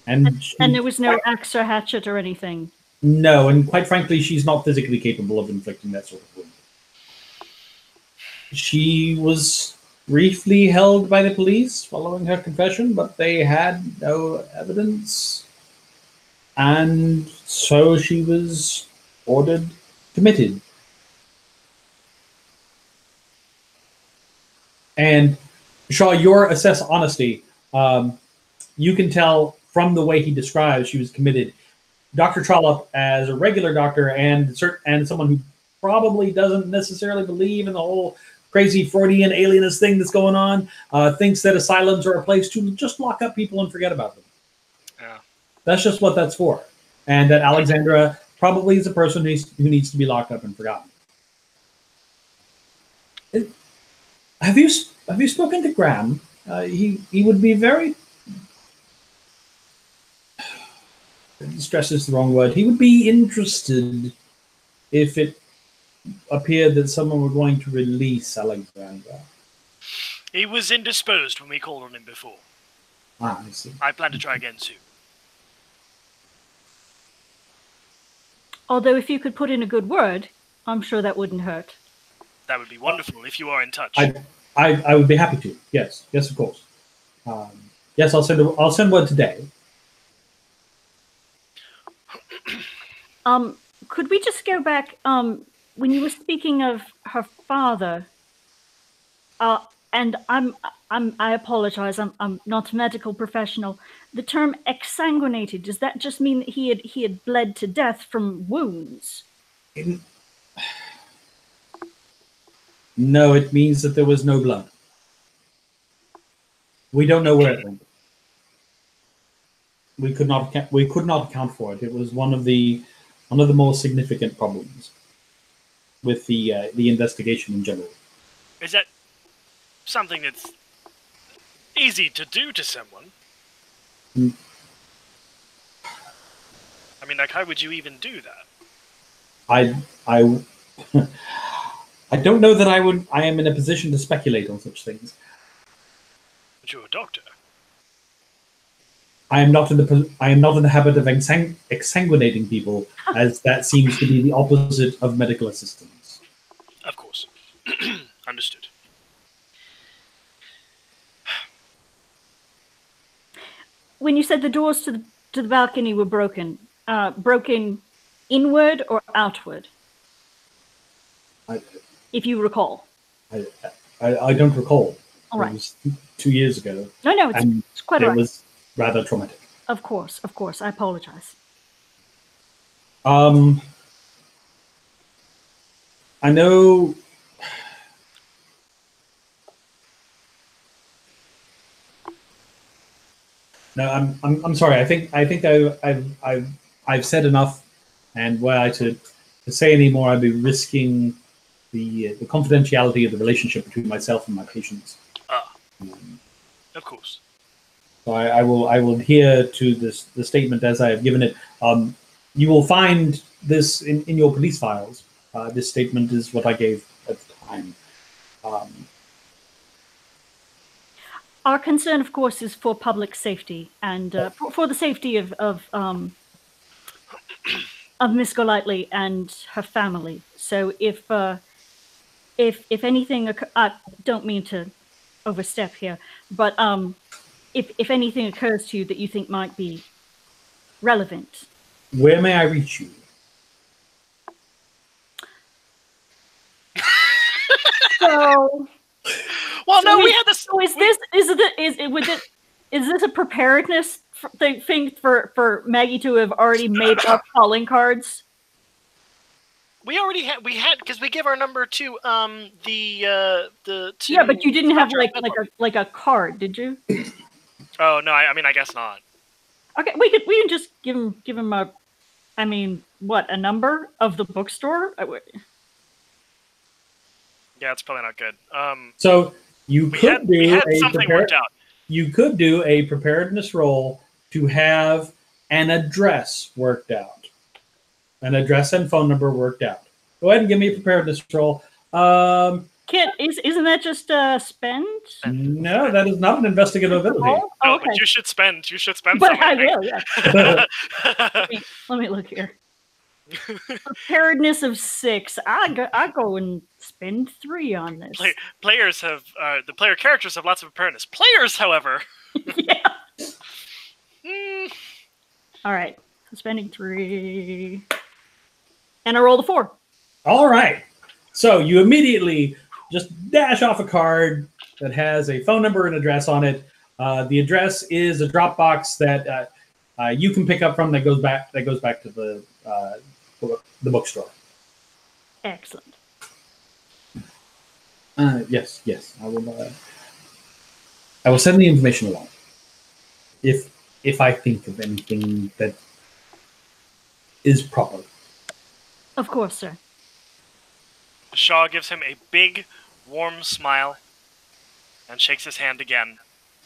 And there was no axe or hatchet or anything. No, and quite frankly, she's not physically capable of inflicting that sort of wound. She was briefly held by the police following her confession, but they had no evidence. And so she was ordered committed. And Shaw, your assess honesty, you can tell from the way he describes she was committed. Dr. Trollope, as a regular doctor and someone who probably doesn't necessarily believe in the whole crazy Freudian alienist thing that's going on, thinks that asylums are a place to just lock up people and forget about them. Yeah. That's just what that's for. And that Alexandra probably is a person who needs to be locked up and forgotten. Have you spoken to Graham? He would be very... Stress is the wrong word. He would be interested if it appeared that someone were going to release Alexandra. He was indisposed when we called on him before. I see. I plan to try again soon. Although if you could put in a good word, I'm sure that wouldn't hurt. That would be wonderful if you are in touch. I would be happy to. Yes, of course. Yes, I'll send word today. Could we just go back, when you were speaking of her father, and I apologize, I'm not a medical professional. The term exsanguinated, does that just mean that he had bled to death from wounds? No, it means that there was no blood. We don't know where it went. We could not account for it. It was one of the more significant problems with the investigation in general. Is that something that's easy to do to someone? I mean, like, how would you even do that? I I don't know that I am in a position to speculate on such things. But you're a doctor. I am not in the habit of exsanguinating people, as that seems to be the opposite of medical assistance. Of course. Understood. When you said the doors to the balcony were broken, broken inward or outward? If you recall. I don't recall. All right. It was 2 years ago. No, it's quite all right. It was rather traumatic. Of course. I apologize. I know. No, I'm sorry. I think I've said enough, and were I to say any more, I'd be risking the confidentiality of the relationship between myself and my patients. Of course. So I will adhere to the statement as I have given it. You will find this in your police files. This statement is what I gave at the time. Our concern, of course, is for public safety and for the safety of Miss Golightly and her family. So if anything, I don't mean to overstep here, but if anything occurs to you that you think might be relevant. Where may I reach you? So, well, no, we had this. So is this a preparedness thing for Maggie to have already made up calling cards? We already had because we give our number to the yeah, but you didn't have like a card, did you? Oh no, I mean I guess not. Okay, we can just give him a, I mean, what, a number of the bookstore? Yeah, it's probably not good. So you could do a preparedness roll to have an address worked out, an address and phone number worked out. Go ahead and give me a preparedness roll. Isn't that just spend? No, that is not an investigative ability. Oh, no, okay. But you should spend. You should spend. But I will. Yeah. let me look here. Preparedness of 6. I go and spend 3 on this. Players have the player characters have lots of preparedness. Players, however, yeah. All right, so spending 3, and I roll the 4. All right, so you immediately just dash off a card that has a phone number and address on it. The address is a Dropbox that you can pick up from that goes back to the bookstore. Excellent. Yes. I will send the information along. If I think of anything that is proper. Of course, sir. Shaw gives him a big, warm smile and shakes his hand again,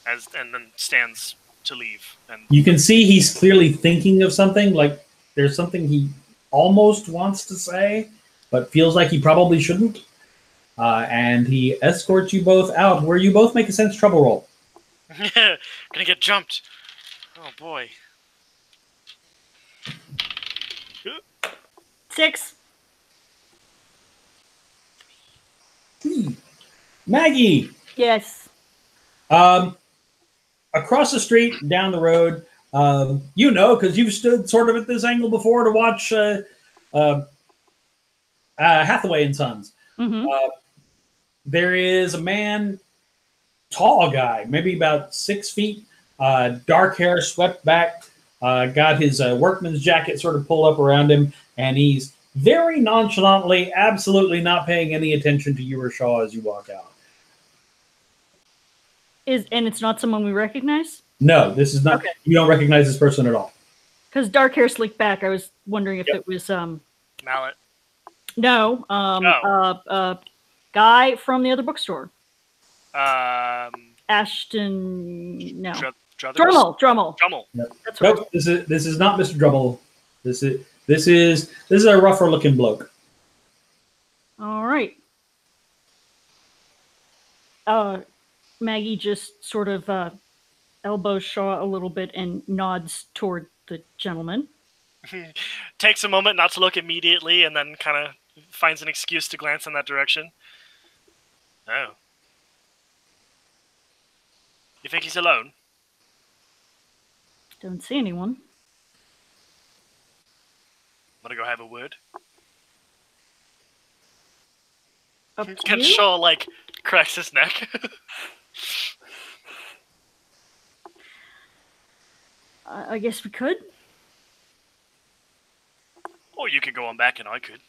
and then stands to leave. And you can see he's clearly thinking of something. Like there's something he almost wants to say, but feels like he probably shouldn't. And he escorts you both out, where you both make a sense trouble roll. Gonna get jumped. Oh boy. 6. Maggie. Yes. Across the street, down the road, because you've stood sort of at this angle before to watch Hathaway and Sons. Mm-hmm. There is a man, tall guy, maybe about 6 feet, dark hair swept back, got his workman's jacket sort of pulled up around him, and he's very nonchalantly, absolutely not paying any attention to you or Shaw as you walk out. And it's not someone we recognize? No, this is not. Okay. You don't recognize this person at all. Because dark hair slicked back, I was wondering if it was Mallet. No, guy from the other bookstore. Ashton. No. Drummel. Yep. That's right. Nope, this is not Mr. Drummel. This is a rougher looking bloke. All right. Maggie just sort of elbows Shaw a little bit and nods toward the gentleman. Takes a moment not to look immediately, and then kind of finds an excuse to glance in that direction. Oh. You think he's alone? Don't see anyone. Want to go have a word? Up to Can you? Shaw, like, cracks his neck? I guess we could. Or you could go on back and I could.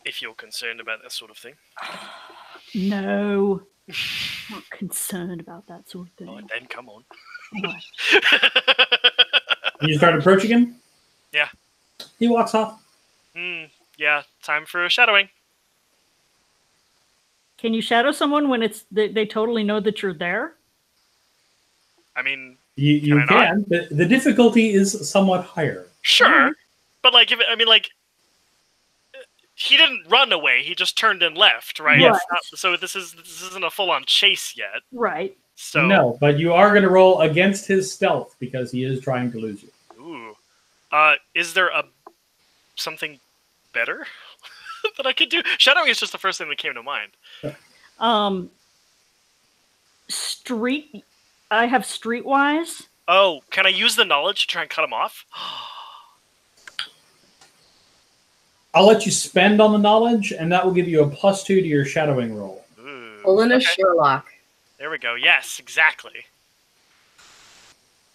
If you're concerned about that sort of thing. No. Not concerned about that sort of thing. Oh, then come on. What? You start approaching him? Yeah. He walks off. Yeah, time for shadowing. Can you shadow someone when they totally know that you're there? I mean, You can. The difficulty is somewhat higher. sure. Alright. But, like, he didn't run away. He just turned and left, right? Yes. So this isn't a full-on chase yet. Right. So No, but you are going to roll against his stealth because he is trying to lose you. Ooh. Is there something better that I could do? Shadowing is just the first thing that came to mind. I have streetwise. Oh, can I use the knowledge to try and cut him off? I'll let you spend on the knowledge, and that will give you a +2 to your shadowing roll. Ooh. Pulling a Okay. Sherlock. There we go. Yes, exactly.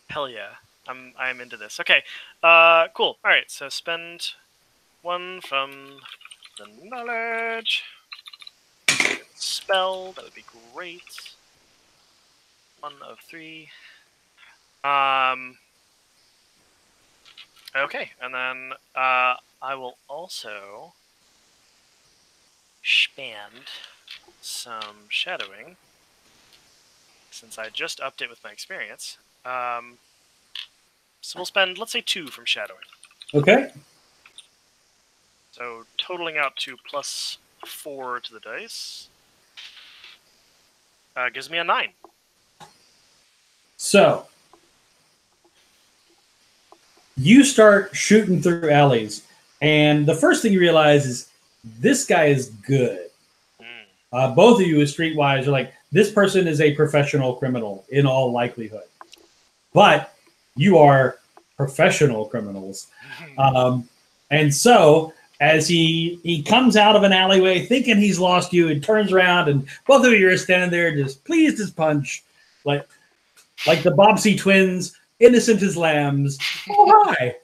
Hell yeah. I'm into this. Okay. Cool. All right. So spend 1 from the knowledge. Spell. That would be great. 1 of 3. Okay, and then I will also spend some shadowing, since I just upped it with my experience. So we'll spend, let's say, 2 from shadowing. Okay. So totaling out to +4 to the dice. Gives me a 9. So, you start shooting through alleys, and the first thing you realize is this guy is good. Both of you, as streetwise, are like, this person is a professional criminal in all likelihood. But you are professional criminals. And so, as he comes out of an alleyway thinking he's lost you, and turns around, and both of you are standing there just pleased as punch, like the Bobbsey twins, innocent as lambs. Oh, hi.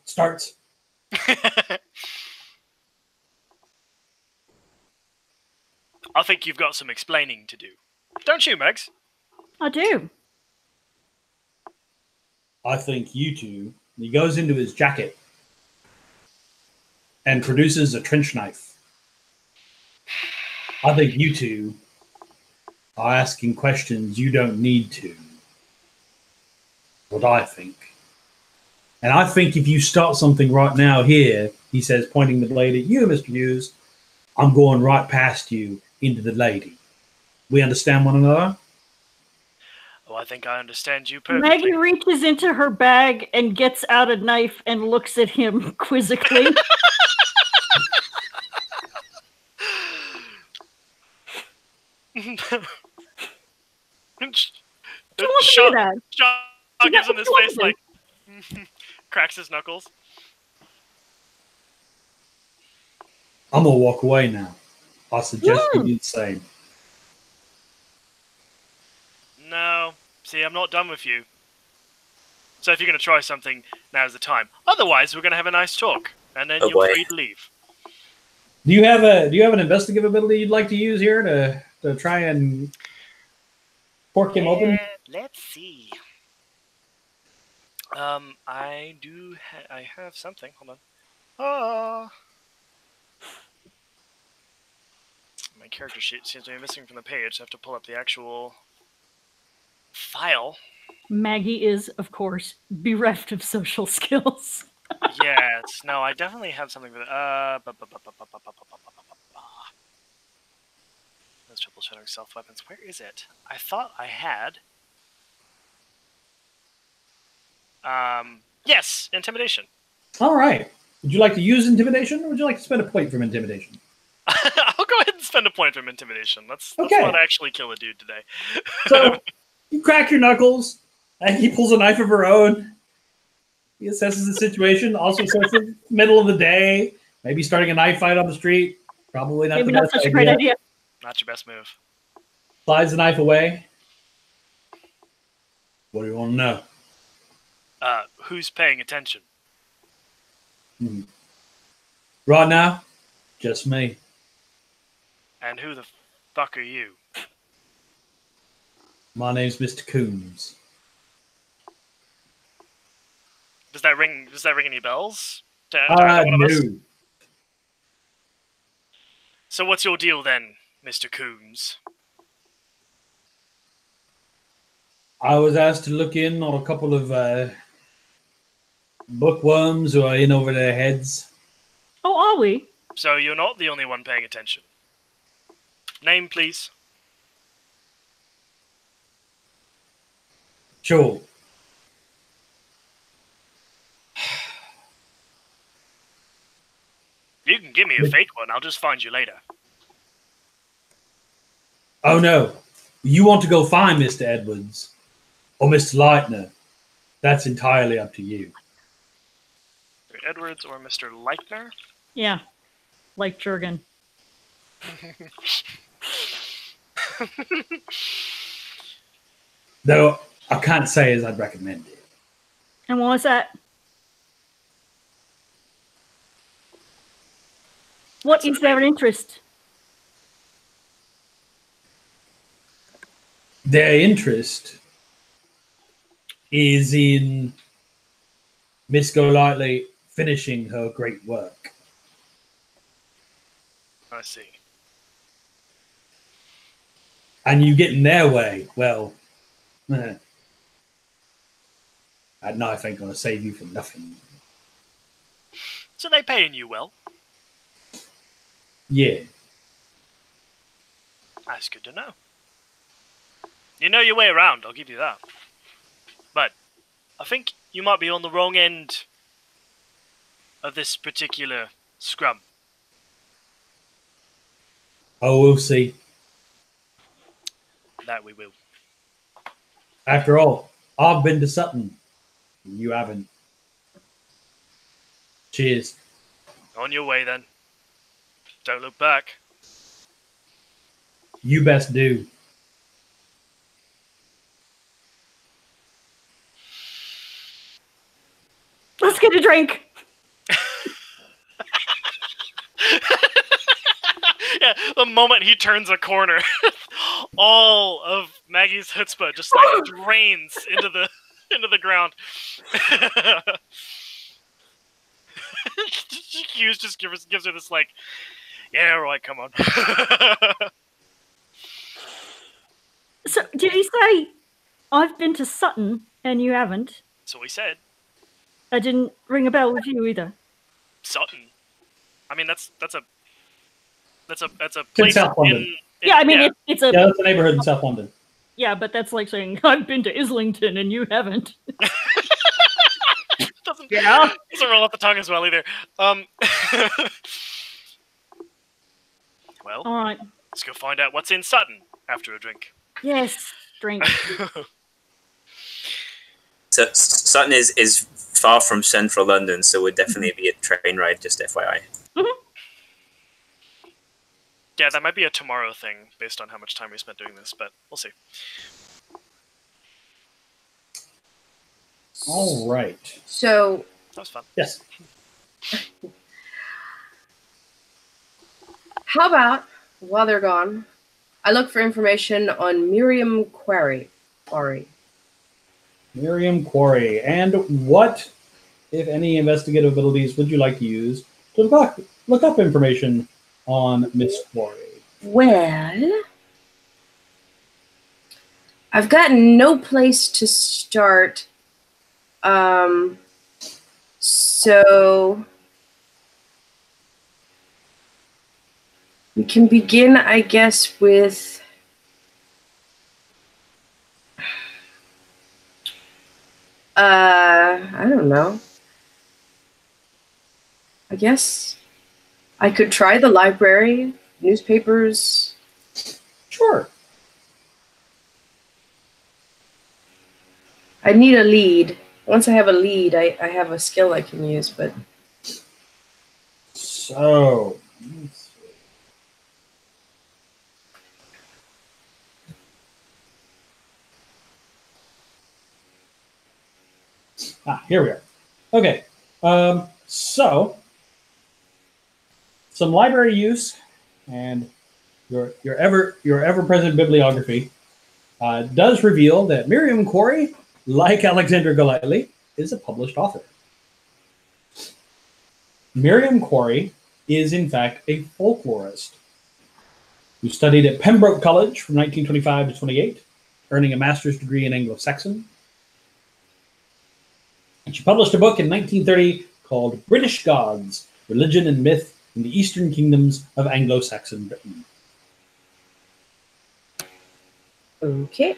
Starts. I think you've got some explaining to do. Don't you, Megs? I do. I think you two. He goes into his jacket and produces a trench knife. I think you two are asking questions you don't need to. What I think. And I think if you start something right now here, he says, pointing the blade at you, Mr. Hughes, I'm going right past you into the lady. We understand one another? Oh, I think I understand you perfectly. Maggie reaches into her bag and gets out a knife and looks at him quizzically. Don't look at me that. Shaw gives him this face like cracks his knuckles. I'm going to walk away now. I suggest you do the same. No. See, I'm not done with you. So if you're going to try something, now's the time. Otherwise, we're going to have a nice talk, and then you're free to leave. Do you have an investigative ability you'd like to use here to try and fork him open? Let's see. I do. I have something. Hold on. My character sheet seems to be missing from the page. So I have to pull up the actual file. Maggie is, of course, bereft of social skills. Yes. No, I definitely have something for that. Let's triple shattering stealth weapons. Where is it? I thought I had. Yes, intimidation. All right. Would you like to use intimidation, or would you like to spend a point from intimidation? I'll go ahead and spend a point from intimidation. Let's Okay. not actually kill a dude today. So you crack your knuckles, and he pulls a knife of her own. He assesses the situation. Also says it's middle of the day, maybe starting a knife fight on the street. Probably not Maybe the not best such a great idea. Not your best move. Slides the knife away. What do you want to know? Who's paying attention? Right now, just me. And who the fuck are you? My name's Mr. Coombs. Does that ring any bells? To either one of us? No. So what's your deal then, Mr. Coombs? I was asked to look in on a couple of bookworms who are in over their heads. Oh, are we? So you're not the only one paying attention. Name, please. Sure. You can give me a fake one. I'll just find you later. Oh no. You want to go find Mr. Edwards or Mr. Leitner. That's entirely up to you. Mr. Edwards or Mr. Leitner? Yeah. Like Jurgen. Though I can't say as I'd recommend it. And what was that? What is their interest? Their interest is in Miss Golightly finishing her great work. I see. And you get in their way, well, that knife ain't going to save you from nothing. So they paying you well? Yeah. That's good to know. You know your way around, I'll give you that. But I think you might be on the wrong end of this particular scrum. Oh, we'll see. That we will. After all, I've been to Sutton. You haven't. Cheers. On your way then. Don't look back. You best do. Let's get a drink. Yeah, the moment he turns a corner, all of Maggie's chutzpah just like drains into the ground. Hughes just gives her this like, yeah, right, come on. So, did he say, I've been to Sutton and you haven't? So he said. I didn't ring a bell with you either. Sutton. I mean, that's a place South London. Yeah, I mean, it's a... Yeah, that's a neighborhood in South London. Yeah, but that's like saying, I've been to Islington and you haven't. doesn't roll off the tongue as well either. Well, All right. let's go find out what's in Sutton after a drink. Yes, drink. So Sutton is far from central London, so it would definitely be a train ride, just FYI. Mm-hmm. Yeah, that might be a tomorrow thing based on how much time we spent doing this, but we'll see. All right. So That was fun. Yes. how about, while they're gone, I look for information on Miriam Quarry. Miriam Quarry. And what, if any, investigative abilities would you like to use to look up information on Miss Quarry? Well, I've got no place to start. So We can begin, I guess, with I don't know. I guess I could try the library, newspapers. Sure. I need a lead. Once I have a lead, I have a skill I can use, but So, here we are. Okay. So, some library use and your ever present bibliography does reveal that Miriam Corey, like Alexandra Golightly, is a published author. Miriam Corey is in fact a folklorist who studied at Pembroke College from 1925 to 28, earning a master's degree in Anglo-Saxon. And she published a book in 1930 called British Gods, Religion and Myth in the Eastern Kingdoms of Anglo-Saxon Britain. okay.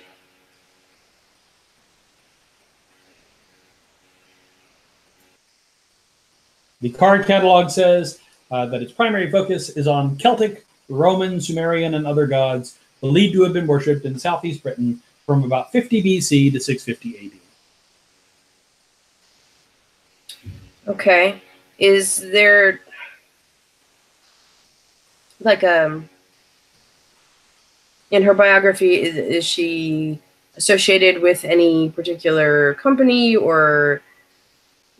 The card catalog says that its primary focus is on Celtic, Roman, Sumerian, and other gods believed to have been worshipped in southeast Britain from about 50 BC to 650 AD. Okay. Is there like in her biography, is she associated with any particular company, or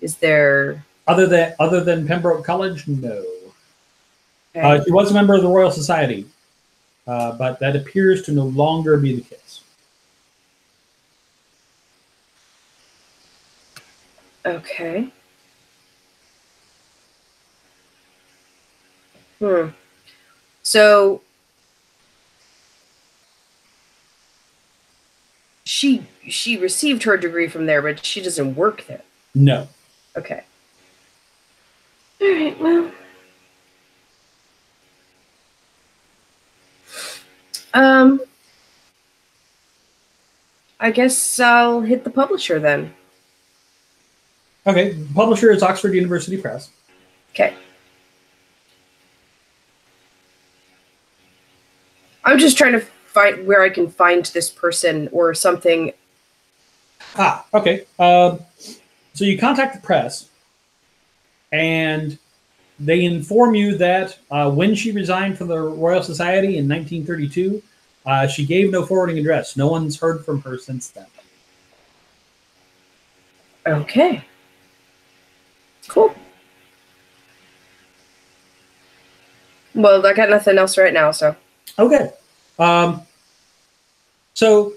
is there Other than Pembroke College, no. okay. She was a member of the Royal Society, but that appears to no longer be the case. Okay. So she received her degree from there, but she doesn't work there. No. Okay. All right. Well, I guess I'll hit the publisher then. Okay. The publisher is Oxford University Press. Okay. I'm just trying to find where I can find this person or something. Okay. So you contact the press, and they inform you that when she resigned from the Royal Society in 1932, she gave no forwarding address. No one's heard from her since then. Okay. Cool. Well, I got nothing else right now, so. Okay. So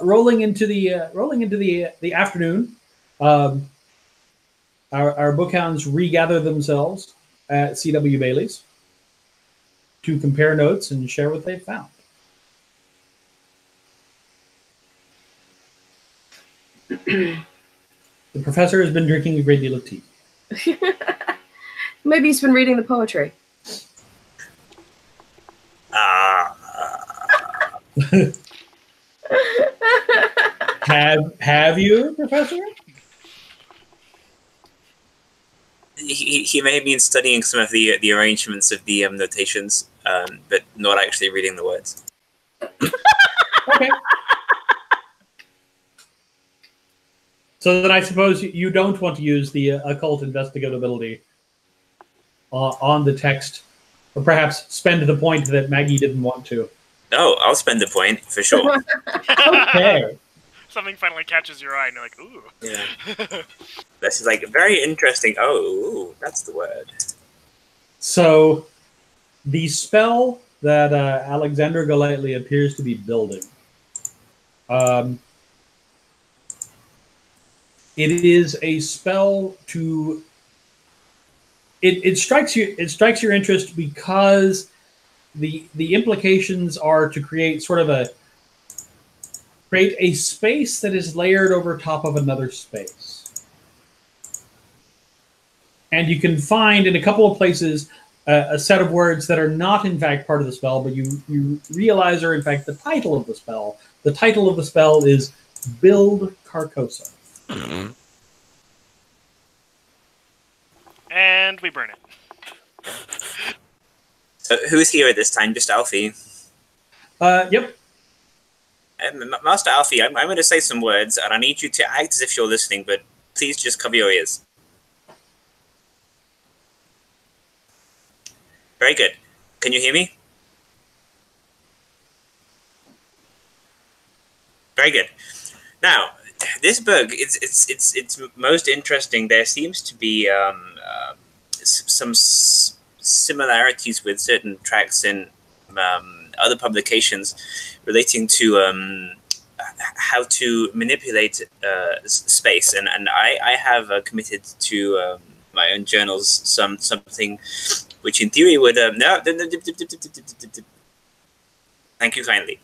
rolling into the afternoon, our bookhounds regather themselves at C.W. Bailey's to compare notes and share what they've found. The professor has been drinking a great deal of tea. Maybe he's been reading the poetry. Have you, Professor? He may have been studying some of the arrangements of the notations, but not actually reading the words. Okay. So then I suppose you don't want to use the occult investigatability on the text, or perhaps spend the point that Maggie didn't want to. No, I'll spend a point for sure. Okay. Something finally catches your eye, and you're like, ooh. Yeah. This is like very interesting. Oh, ooh, that's the word. So the spell that Alexandra Golightly appears to be building, it is a spell to. It strikes your interest because the implications are to create a space that is layered over top of another space. And you can find in a couple of places a set of words that are not in fact part of the spell, but you realize are in fact the title of the spell. The title of the spell is Build Carcosa. And we burn it. So who's here at this time? Just Alfie. Yep. Master Alfie, I'm going to say some words, and I need you to act as if you're listening, but please just cover your ears. Very good. Can you hear me? Very good. Now, this book, it's most interesting. There seems to be some similarities with certain tracks in other publications relating to how to manipulate space, and I have committed to my own journals something which in theory would thank you kindly.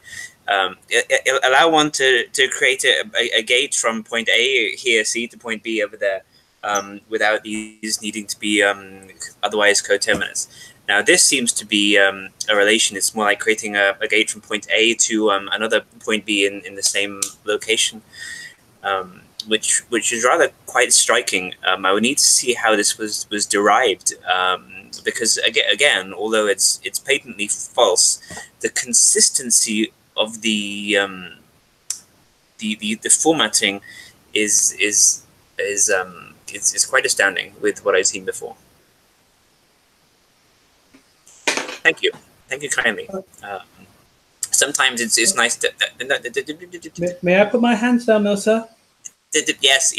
Allow one to create a gate from point A here, C, to point B over there, without these needing to be otherwise coterminous. Now, this seems to be a relation. It's more like creating a gate from point A to another point B in the same location, which is rather quite striking. I would need to see how this was derived, because again, although it's patently false, the consistency of the formatting is quite astounding with what I've seen before. Thank you kindly. Sometimes it's nice to. May I put my hands down now, sir? Yes.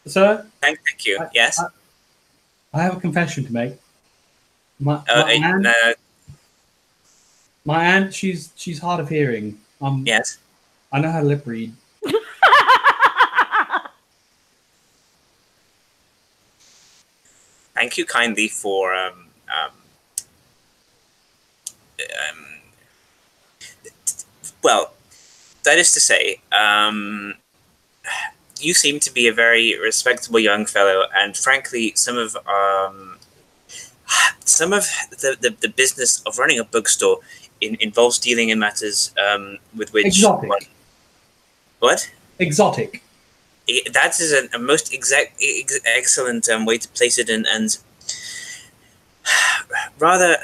Sir? Thank you. Yes. I have a confession to make. My aunt, she's hard of hearing. Yes. I know how to lip read. Thank you kindly for well, that is to say, you seem to be a very respectable young fellow, and frankly, some of the business of running a bookstore involves dealing in matters with which exotic. What? Exotic. That is a most excellent way to place it, and rather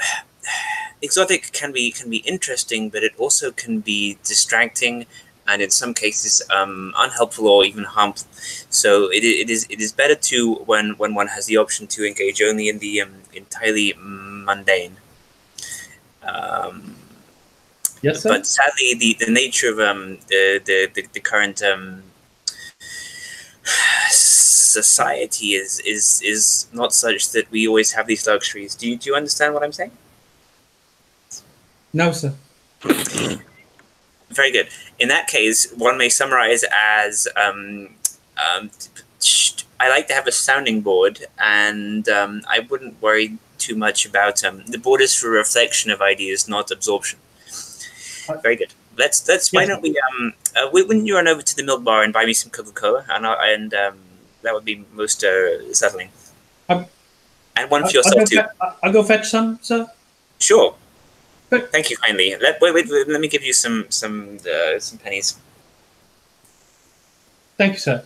exotic can be interesting, but it also can be distracting, and in some cases unhelpful or even harmful. So it is better to when one has the option to engage only in the entirely mundane. Yes, sir. But sadly, the nature of the current society is not such that we always have these luxuries. Do you understand what I'm saying? No, sir. Very good. In that case, one may summarize as I like to have a sounding board, and I wouldn't worry too much about the board is for reflection of ideas, not absorption. Very good. Let's. Why don't we? Wouldn't you run over to the milk bar and buy me some Coca-Cola, and that would be most settling. And one for yourself too. I'll go fetch some, sir. Sure. Good. Thank you kindly. Wait. Let me give you some pennies. Thank you, sir.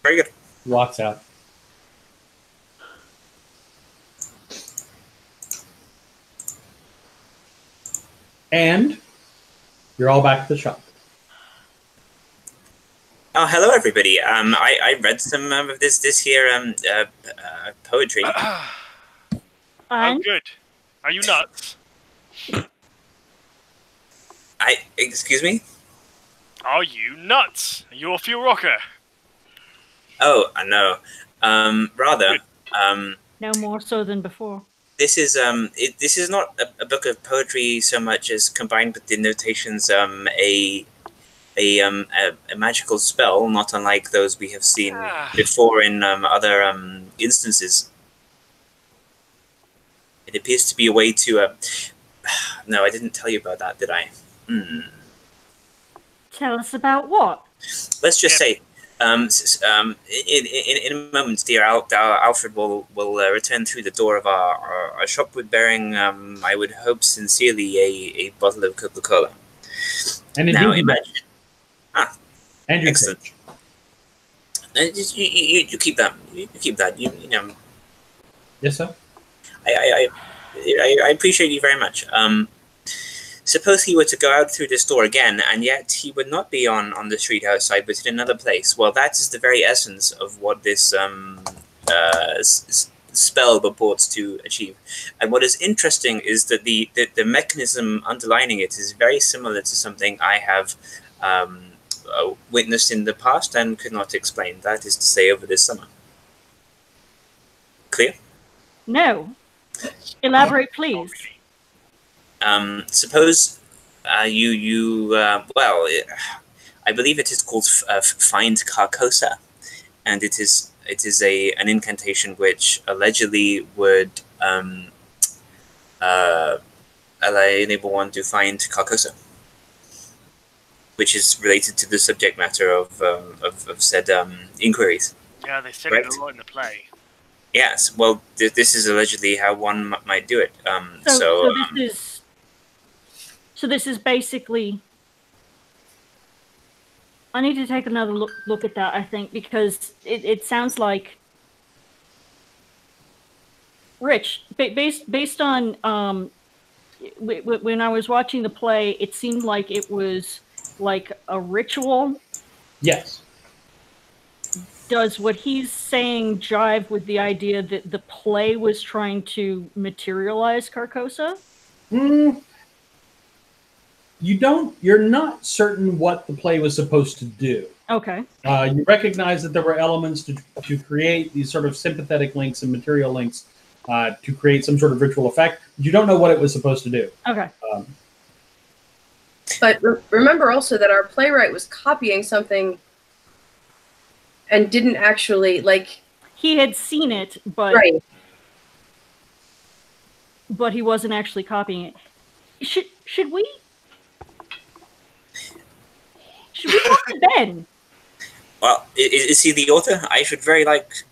Very good. Walks out. And you're all back at the shop. Oh, hello, everybody. I read some of this here poetry. Oh, good. Are you nuts? Excuse me? Are you nuts? Are you off your rocker? Oh, no. Rather, No more so than before. this is this is not a book of poetry so much as combined with the notations a magical spell, not unlike those we have seen before in other instances. It appears to be a way to. No, I didn't tell you about that, did I? Tell us about what? Let's just say In a moment, dear Alfred will return through the door of our shop with bearing, I would hope sincerely, a bottle of Coca-Cola. And Now indeed, imagine. and your Excellent. change. You keep that. You keep that. You know. Yes, sir. I appreciate you very much. Suppose he were to go out through this door again, and yet he would not be on the street outside, but in another place. Well, that is the very essence of what this spell purports to achieve. And what is interesting is that the mechanism underlining it is very similar to something I have witnessed in the past and could not explain. That is to say, over this summer. Clear? No. Elaborate, please. Suppose well, I believe it is called Find Carcosa, and it is an incantation which allegedly would enable one to find Carcosa, which is related to the subject matter of said inquiries. Yeah, they said Right. it a lot in the play. Yes, well, this is allegedly how one might do it. So this is basically. I need to take another look at that, I think, because it sounds like Rich, based on when I was watching the play, it seemed like it was like a ritual. Yes. Does what he's saying jive with the idea that the play was trying to materialize Carcosa? You're not certain what the play was supposed to do. Okay. You recognize that there were elements to create these sort of sympathetic links and material links to create some sort of ritual effect. You don't know what it was supposed to do. Okay. But remember also that our playwright was copying something and didn't actually, like... He had seen it, but... Right. But he wasn't actually copying it. Should we... Should we talk to Ben? Well, is he the author? I should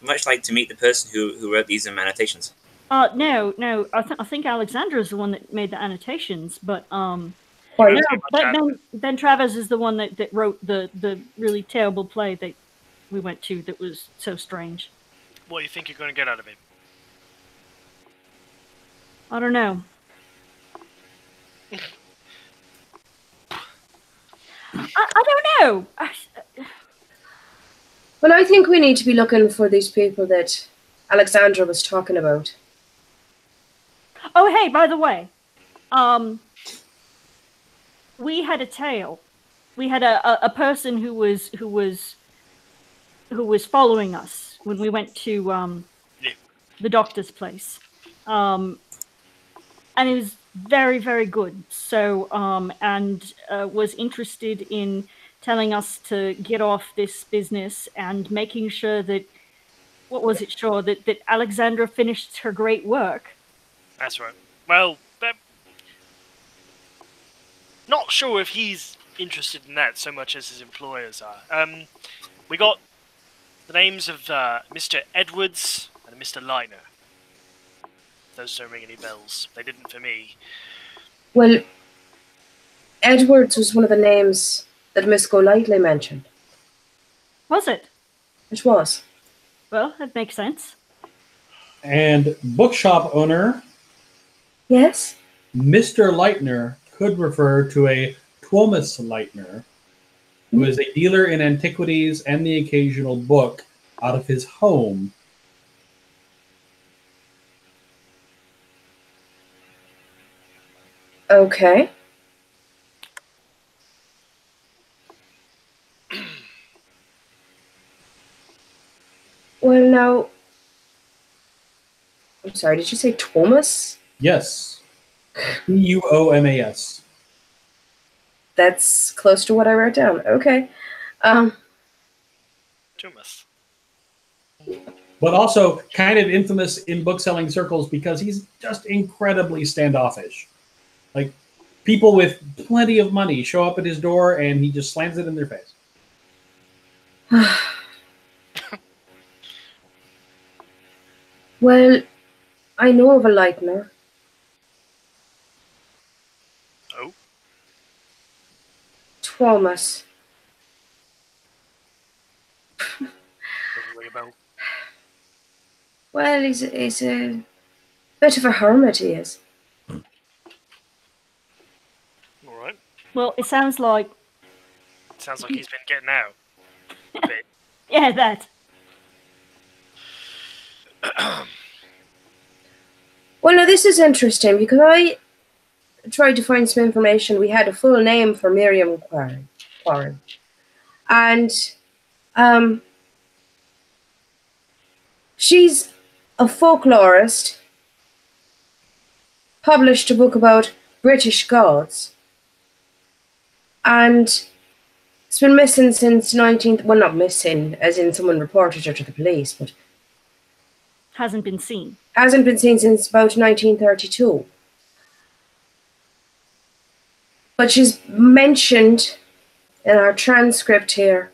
much like to meet the person who wrote these annotations. No. I think Alexandra is the one that made the annotations, but Ben Travis is the one that wrote the really terrible play that we went to that was so strange. What do you think you're going to get out of him? I don't know. I don't know. Well, I think we need to be looking for these people that Alexandra was talking about. Oh, hey, by the way, we had a tale. We had a person who was following us when we went to the doctor's place, and it was very, very good. So, was interested in telling us to get off this business and making sure that, that Alexandra finished her great work. That's right. Well, not sure if he's interested in that so much as his employers are. We got the names of Mr. Edwards and Mr. Liner. Those don't ring any bells. They didn't for me. Well, Edwards was one of the names that Miss Golightly mentioned. Was it? It was. Well, that makes sense. And bookshop owner, Yes? Mr. Leitner, could refer to a Thomas Leitner, who is a dealer in antiquities and the occasional book out of his home. Okay. Well, now... I'm sorry, did you say Thomas? Yes. Tuomas. That's close to what I wrote down. Okay. Thomas. But also kind of infamous in bookselling circles because he's just incredibly standoffish. Like, people with plenty of money show up at his door and he just slams it in their face. Well, I know of a lightener. Oh, Thomas. doesn't ring a bell. Well, he's a bit of a hermit, he is. All right. Well, it sounds like Sounds like he's been getting out a bit. yeah, that. Well, now this is interesting because I tried to find some information. We had a full name for Miriam Quarren. And um, she's a folklorist, published a book about British gods, and it's been missing since 19th. Well, not missing, as in someone reported her to the police, but Hasn't been seen. hasn't been seen since about 1932. But she's mentioned in our transcript here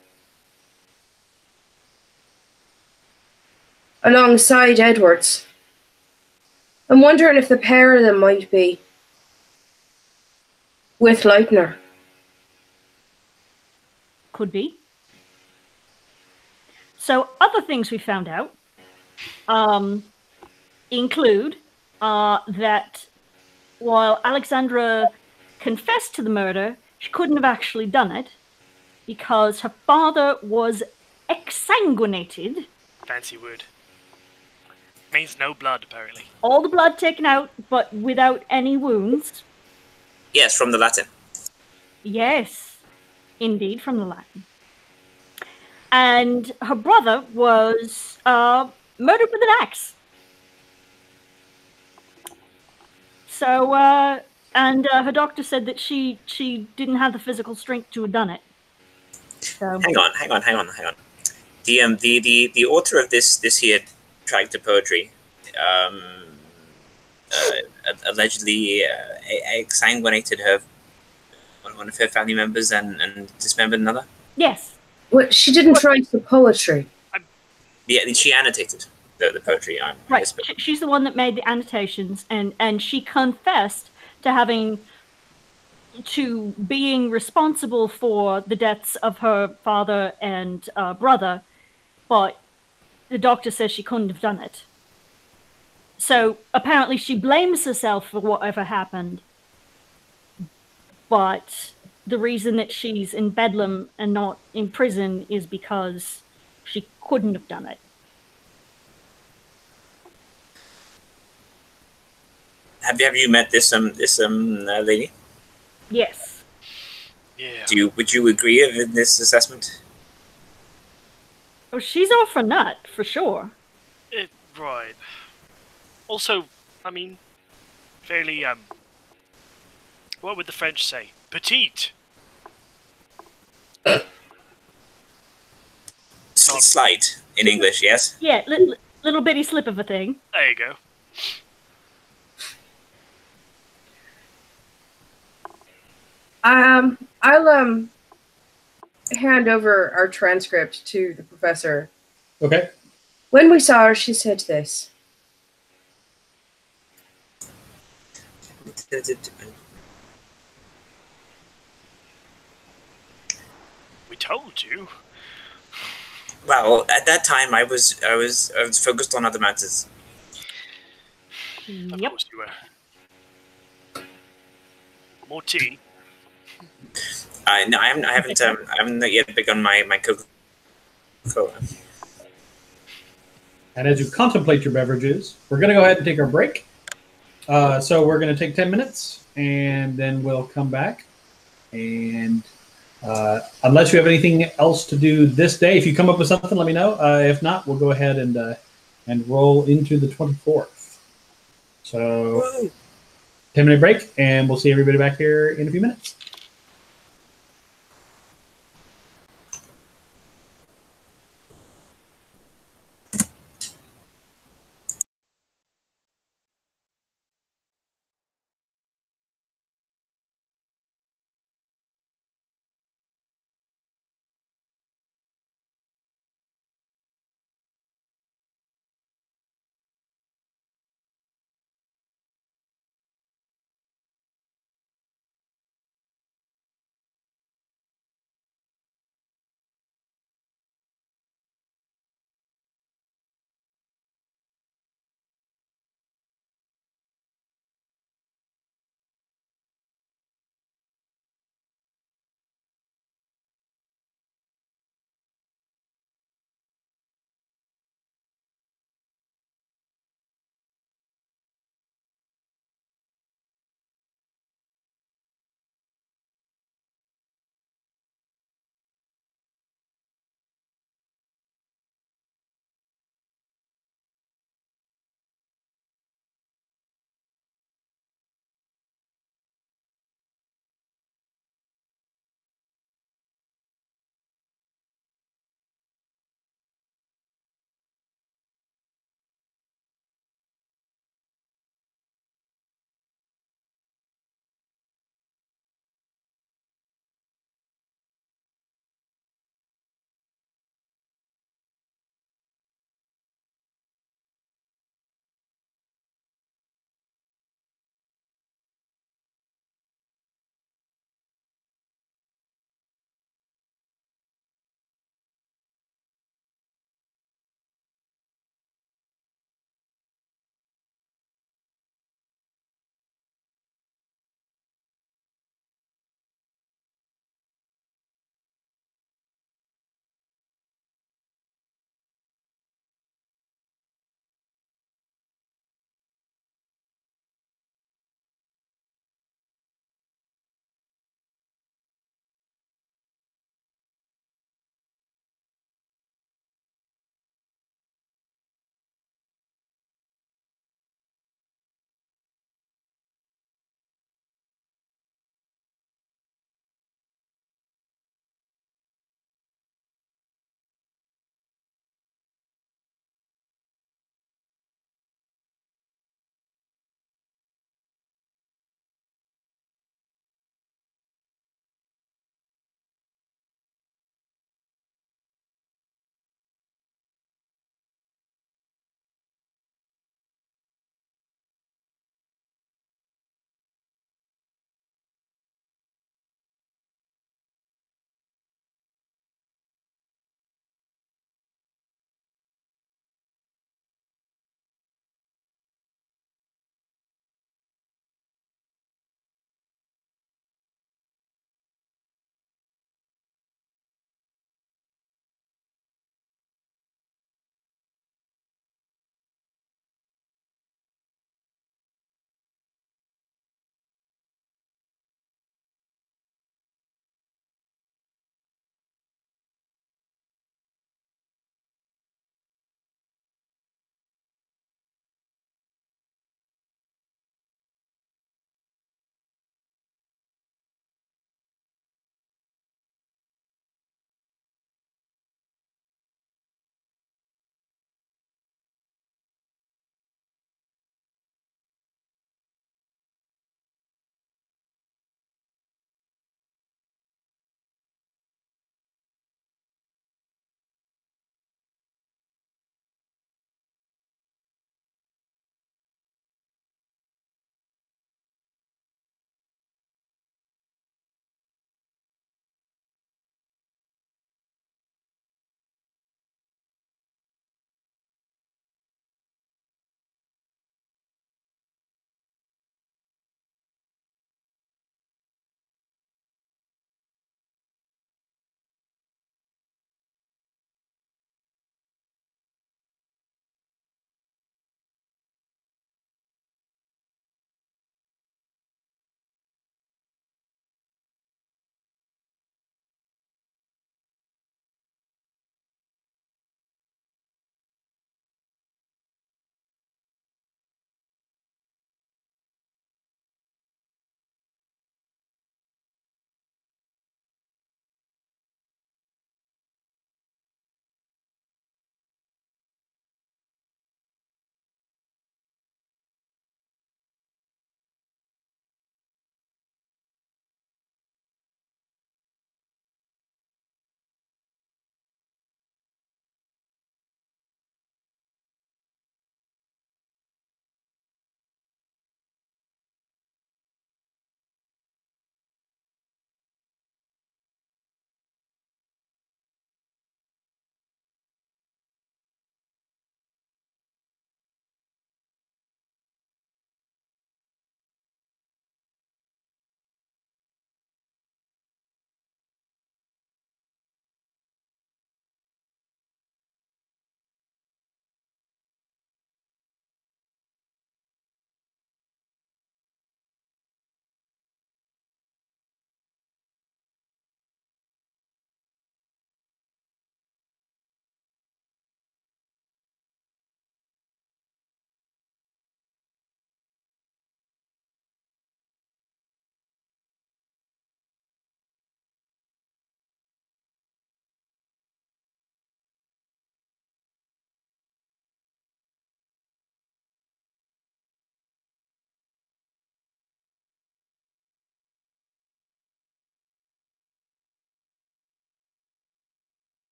alongside Edwards. I'm wondering if the pair of them might be with Leitner. Could be. So other things we found out include that while Alexandra confessed to the murder, she couldn't have actually done it because her father was exsanguinated. Fancy word. Means no blood, apparently. All the blood taken out, but without any wounds. Yes, from the Latin. Yes, indeed, from the Latin. And her brother was murdered with an axe. So, and her doctor said that she didn't have the physical strength to have done it. So, Hang on. The author of this here tract of poetry, allegedly exsanguinated one of her family members and dismembered another. yes. Well, she didn't write the poetry. Yeah, she annotated the poetry. Right. She's the one that made the annotations, and she confessed to being responsible for the deaths of her father and brother, but the doctor says she couldn't have done it. So apparently she blames herself for whatever happened, but the reason that she's in Bedlam and not in prison is because she couldn't have done it. Have you met this lady? Yes. Yeah. Would you agree with this assessment? Oh, she's off a nut, for sure. Right. Also, I mean, fairly, what would the French say? Petite. Slight in English, yes. Yeah, little bitty slip of a thing. There you go. I'll hand over our transcript to the professor. Okay. When we saw her, she said this. We told you. Well, at that time, I was focused on other matters. Of Yep. course you were. More tea. No, I haven't yet begun my Coca-Cola. And as you contemplate your beverages, we're going to go ahead and take our break. So we're going to take 10 minutes, and then we'll come back. And unless you have anything else to do this day, if you come up with something, let me know. If not, we'll go ahead and roll into the 24th. So 10-minute break, and we'll see everybody back here in a few minutes.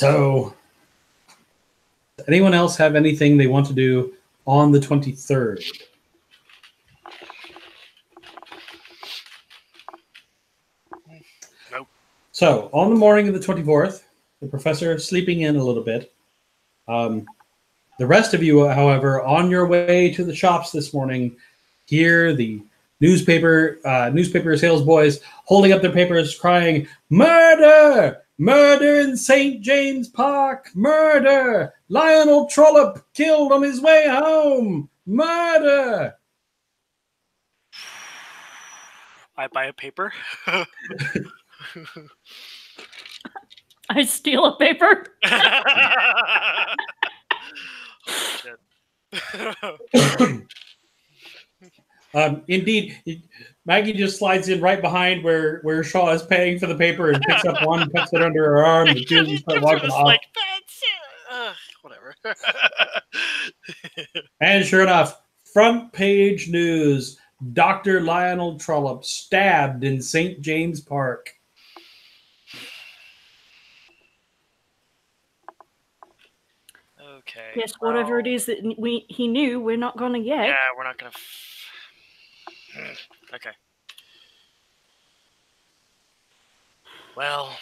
So, does anyone else have anything they want to do on the 23rd? Nope. So, on the morning of the 24th, the professor sleeping in a little bit. The rest of you, however, on your way to the shops this morning, hear the newspaper sales boys holding up their papers, crying, "Murder! Murder in St. James Park! Murder! Lionel Trollope killed on his way home! Murder!" I buy a paper. I steal a paper. Indeed, Maggie just slides in right behind where Shaw is paying for the paper and picks up one, puts it under her arm, and the two of you start walking off. Like, whatever. And sure enough, front page news: Dr. Lionel Trollope stabbed in St. James Park. Okay. Guess whatever it is that he knew, we're not going to get. Yeah, we're not gonna. Okay. Well,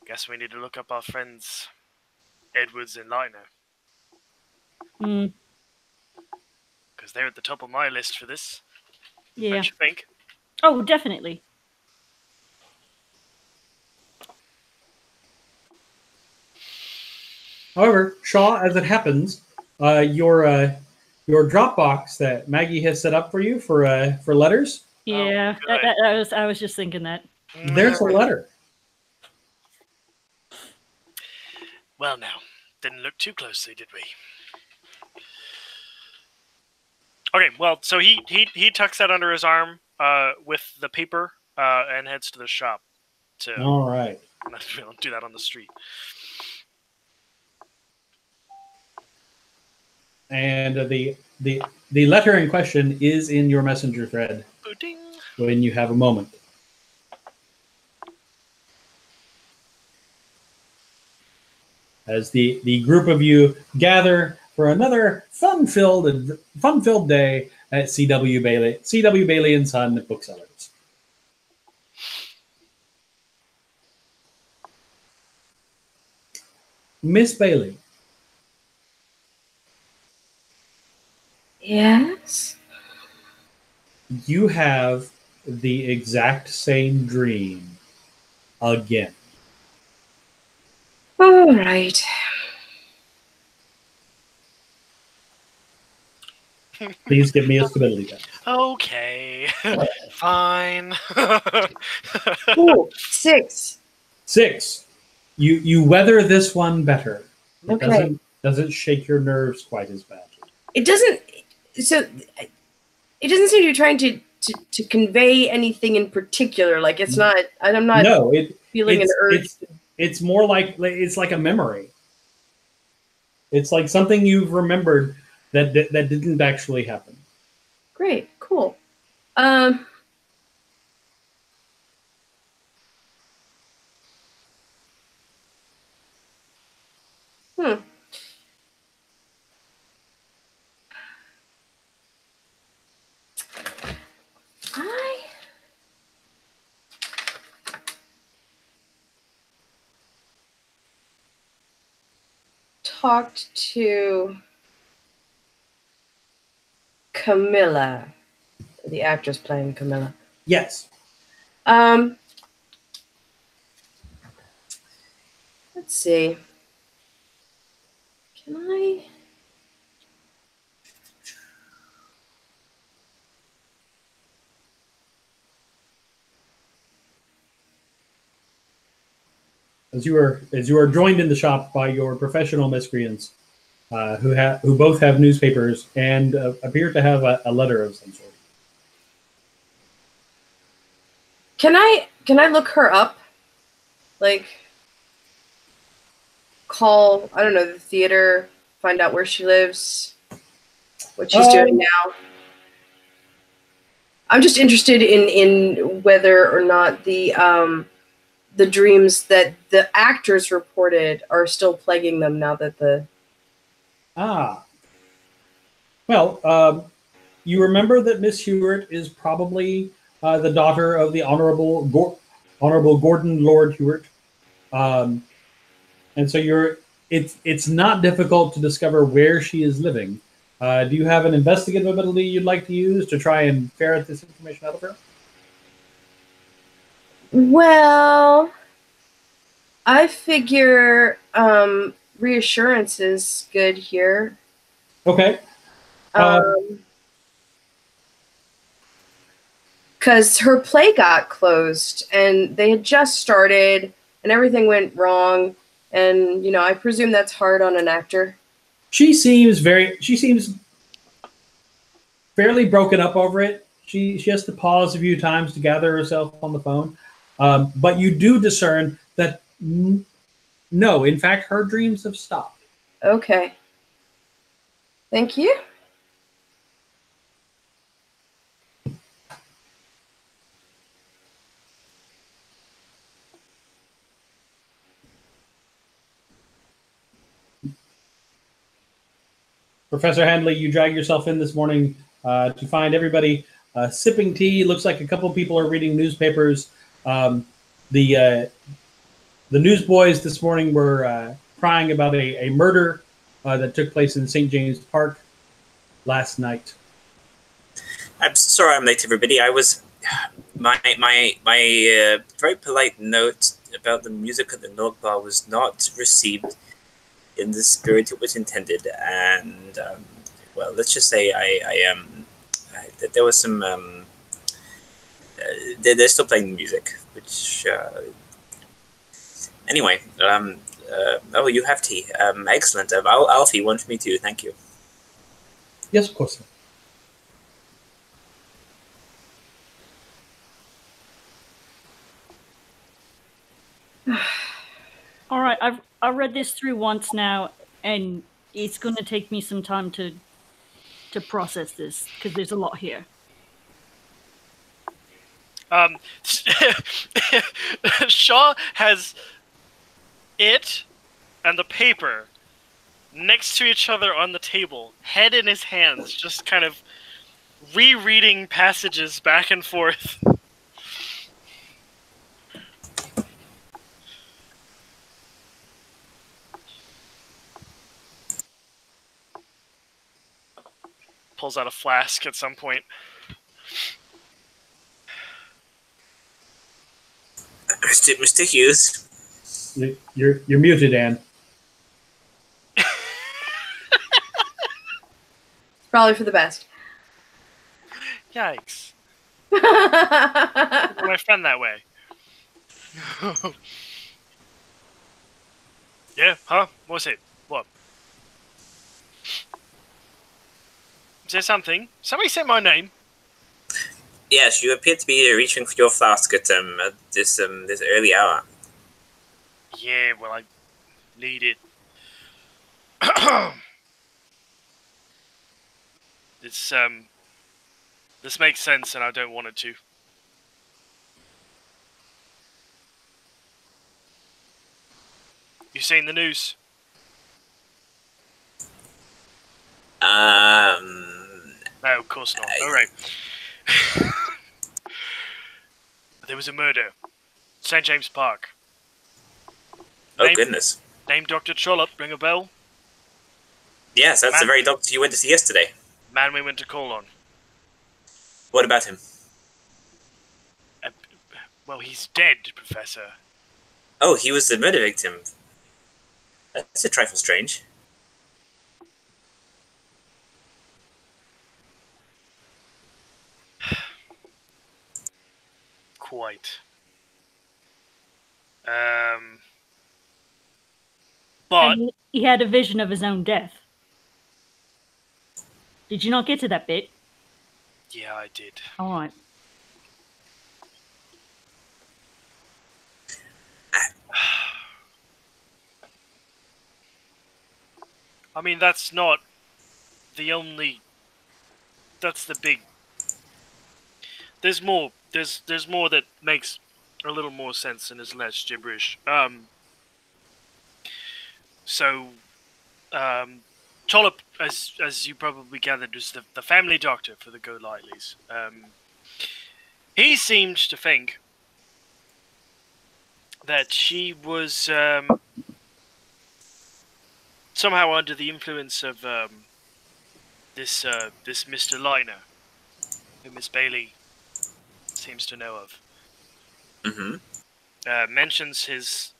guess we need to look up our friends Edwards and Liner, Mm, because they're at the top of my list for this. yeah. Don't you think? Oh, definitely. However, Shaw, as it happens, your Dropbox that Maggie has set up for you for letters, Yeah, good. I was just thinking that. there's a letter. Well, now, didn't look too closely, did we? Okay, well, so he tucks that under his arm with the paper and heads to the shop. All right. We don't do that on the street. And the letter in question is in your messenger thread Ding. when you have a moment. As the group of you gather for another fun-filled day at C.W. Bailey and Son Booksellers. Miss Bailey. Yes? You have the exact same dream again. All right. Please give me a stability test. Okay, fine. Ooh, 6. 6. You weather this one better. It Okay. doesn't shake your nerves quite as badly. It doesn't. So, it doesn't seem to be trying to convey anything in particular. Like it's not. I'm not No, feeling an urge. It's more like it's like a memory. It's like something you've remembered that didn't actually happen. Great, cool. I talked to Camilla, the actress playing Camilla. Yes. Let's see. Can I? As you are joined in the shop by your professional miscreants, who both have newspapers and appear to have a letter of some sort. Can I look her up? Like, call, I don't know, the theater, find out where she lives, what she's doing now. I'm just interested in whether or not the the dreams that the actors reported are still plaguing them now that the... Well, you remember that Miss Hewart is probably the daughter of the Honorable Gordon Lord Hewart, and so it's not difficult to discover where she is living. Do you have an investigative ability you'd like to use to try and ferret this information out of her? Well, I figure reassurance is good here. Okay. Because her play got closed, and they had just started, and everything went wrong. And I presume that's hard on an actor. She seems fairly broken up over it. She has to pause a few times to gather herself on the phone. But you do discern that no, in fact, her dreams have stopped. Okay. Thank you. Professor Handley, you drag yourself in this morning to find everybody sipping tea. Looks like a couple of people are reading newspapers. The newsboys this morning were crying about a murder that took place in St. James Park last night. I'm sorry I'm late, everybody. I was my very polite note about the music at the North Bar was not received in the spirit it was intended, and well, let's just say there was some they're still playing the music, which anyway. Oh, you have tea. Excellent. Alfie wanted me to. Thank you. Yes, of course, sir. All right, I've read this through once now, and it's going to take me some time to process this because there's a lot here. Shaw has it and the paper next to each other on the table, head in his hands, just kind of rereading passages back and forth. Pulls out a flask at some point. Mr. Hughes. You're muted, Anne. It's probably for the best. Yikes. My friend that way. Yeah, huh? What's it? What? Is there something? Somebody say my name. Yes, you appear to be reaching for your flask at this early hour. Yeah, well, I need it. This makes sense, and I don't want it to. You seen the news? No, of course not. All right. There was a murder. St. James Park. Oh, goodness. Named Dr. Trollope. Ring a bell? Yes, that's the very doctor you went to see yesterday. Man we went to call on. What about him? Well, he's dead, Professor. Oh, he was the murder victim. That's a trifle strange. Quite. But And he had a vision of his own death. Did you not get to that bit? yeah, I did. All right. I mean, that's not the only. That's the big. There's more. There's more that makes a little more sense and is less gibberish. Chollop, as you probably gathered, was the family doctor for the Golightleys. He seemed to think that she was somehow under the influence of this Mr. Liner, who Miss Bailey seems to know of. Mm-hmm. Mentions his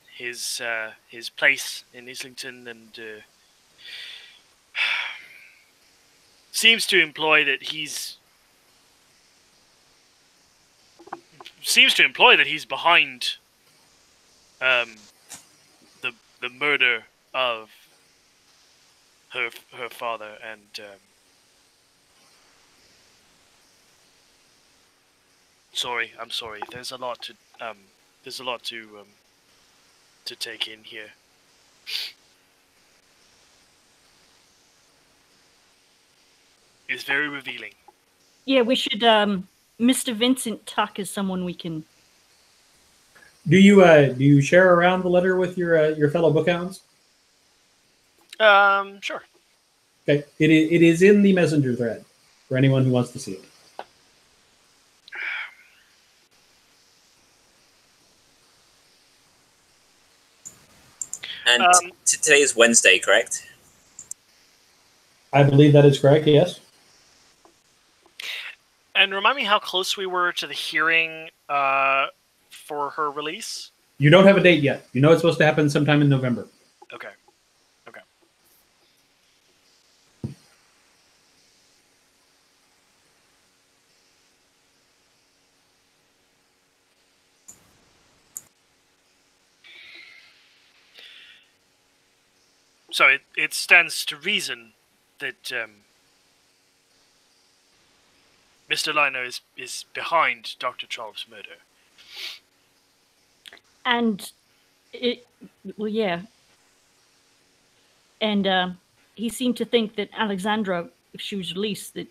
place in Islington and seems to imply that he's behind the murder of her father and I'm sorry. There's a lot to take in here. It's very revealing. Yeah, we should. Mr. Vincent Tuck is someone we can. Do you share around the letter with your fellow bookhounds? Sure. Okay, it is in the messenger thread for anyone who wants to see it. And today is Wednesday, correct? I believe that is correct. Yes. And remind me how close we were to the hearing for her release. You don't have a date yet. You know it's supposed to happen sometime in November. Okay. Okay. So it stands to reason that Mr. Lino is behind Dr. Trollop's murder. And yeah. And he seemed to think that Alexandra, if she was released, that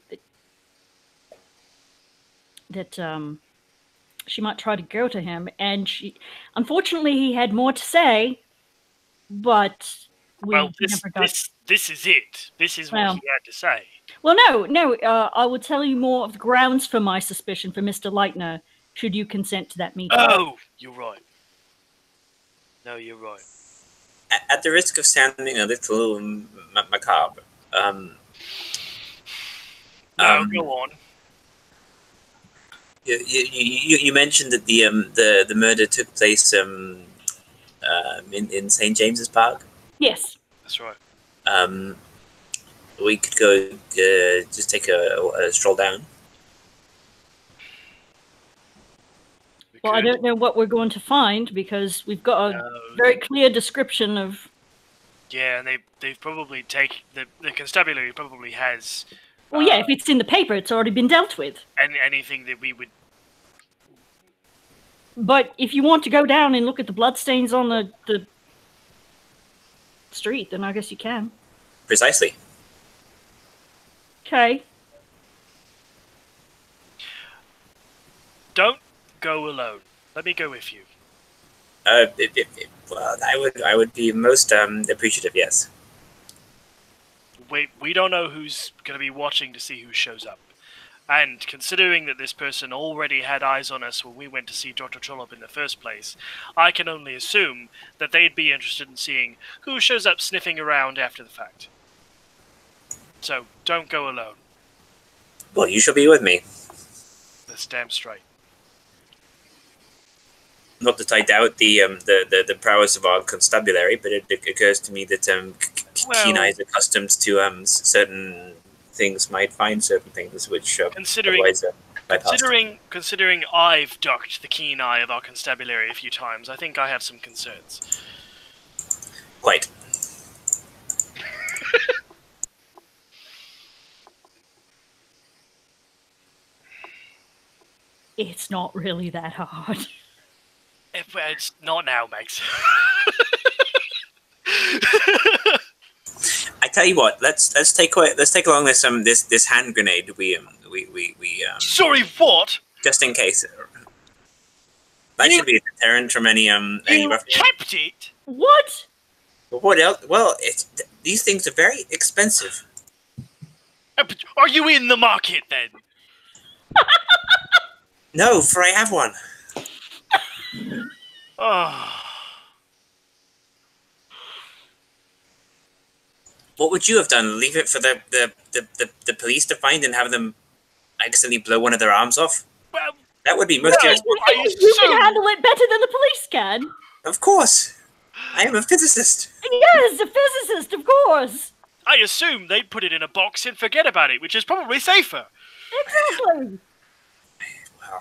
she might try to go to him. And unfortunately, he had more to say, but this is it. This is what he had to say. Well, no. I will tell you more of the grounds for my suspicion for Mr. Leitner, should you consent to that meeting. Oh, you're right. No, you're right. At the risk of sounding a little macabre, go on. You mentioned that the murder took place in St. James's Park. Yes, that's right. We could go just take a stroll down. Well, I don't know what we're going to find because we've got a very clear description of. Yeah, and they've probably taken the constabulary probably has. Well, yeah, if it's in the paper, it's already been dealt with. And anything that we would. But if you want to go down and look at the bloodstains on the street, then I guess you can. Precisely. Okay. Don't go alone. Let me go with you. Well, I would be most appreciative. Yes. We don't know who's going to be watching to see who shows up, and considering that this person already had eyes on us when we went to see Dr. Trollop in the first place, I can only assume that they'd be interested in seeing who shows up sniffing around after the fact. So don't go alone. Well, you shall be with me. That's damn straight. Not that I doubt the prowess of our constabulary, but it occurs to me that Keen Eye is accustomed to certain things, might find certain things which considering I've ducked the keen eye of our constabulary a few times, I think I have some concerns. Quite. It's not really that hard. It's not now, Max. I tell you what, let's take along this hand grenade we Sorry, what? just in case. That should be a deterrent from any You ruffian. kept it? What? But what else? Well, these things are very expensive. But are you in the market then? No, for I have one. Oh. What would you have done? Leave it for the police to find and have them accidentally blow one of their arms off? Well, That would be most no, irresponsible. You can handle it better than the police can. Of course. I am a physicist. Yes, a physicist, of course. I assume they'd put it in a box and forget about it, which is probably safer. Exactly. Well,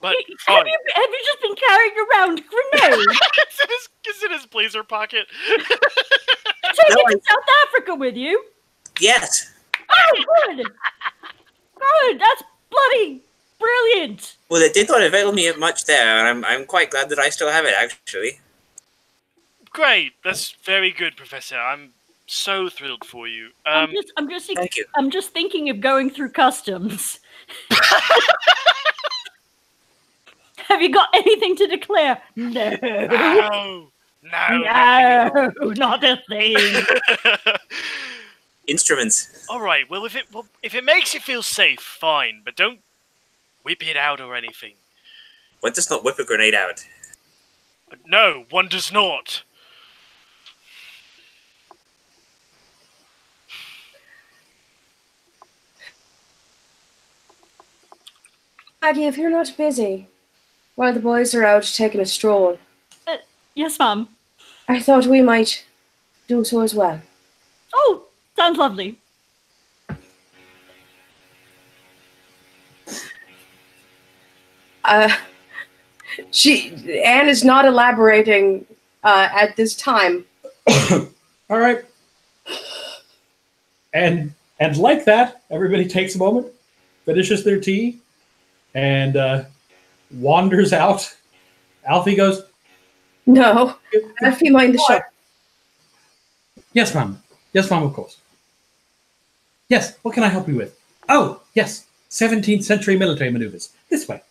But Have you just been carrying around grenades? it's in his blazer pocket. Take it to South Africa with you? yes. Oh, good. Good, that's bloody brilliant. Well, it did not avail me of much there, and I'm quite glad that I still have it, actually. Great, that's very good, Professor. I'm so thrilled for you. I'm Thank you. just thinking of going through customs. Have you got anything to declare? No. No, Not a thing. Instruments. All right. Well, if it makes you feel safe, fine. But don't whip it out or anything. One does not whip a grenade out. No, one does not. Maggie, if you're not busy, while the boys are out taking a stroll, Yes, Mum. I thought we might do so as well. Oh, sounds lovely. Anne is not elaborating at this time. All right. And like that, everybody takes a moment, finishes their tea, and wanders out. Alfie goes, No, Alfie, mind the shop. Yes, ma'am. Yes, ma'am, of course. Yes, what can I help you with? Oh, yes, 17th century military maneuvers. This way.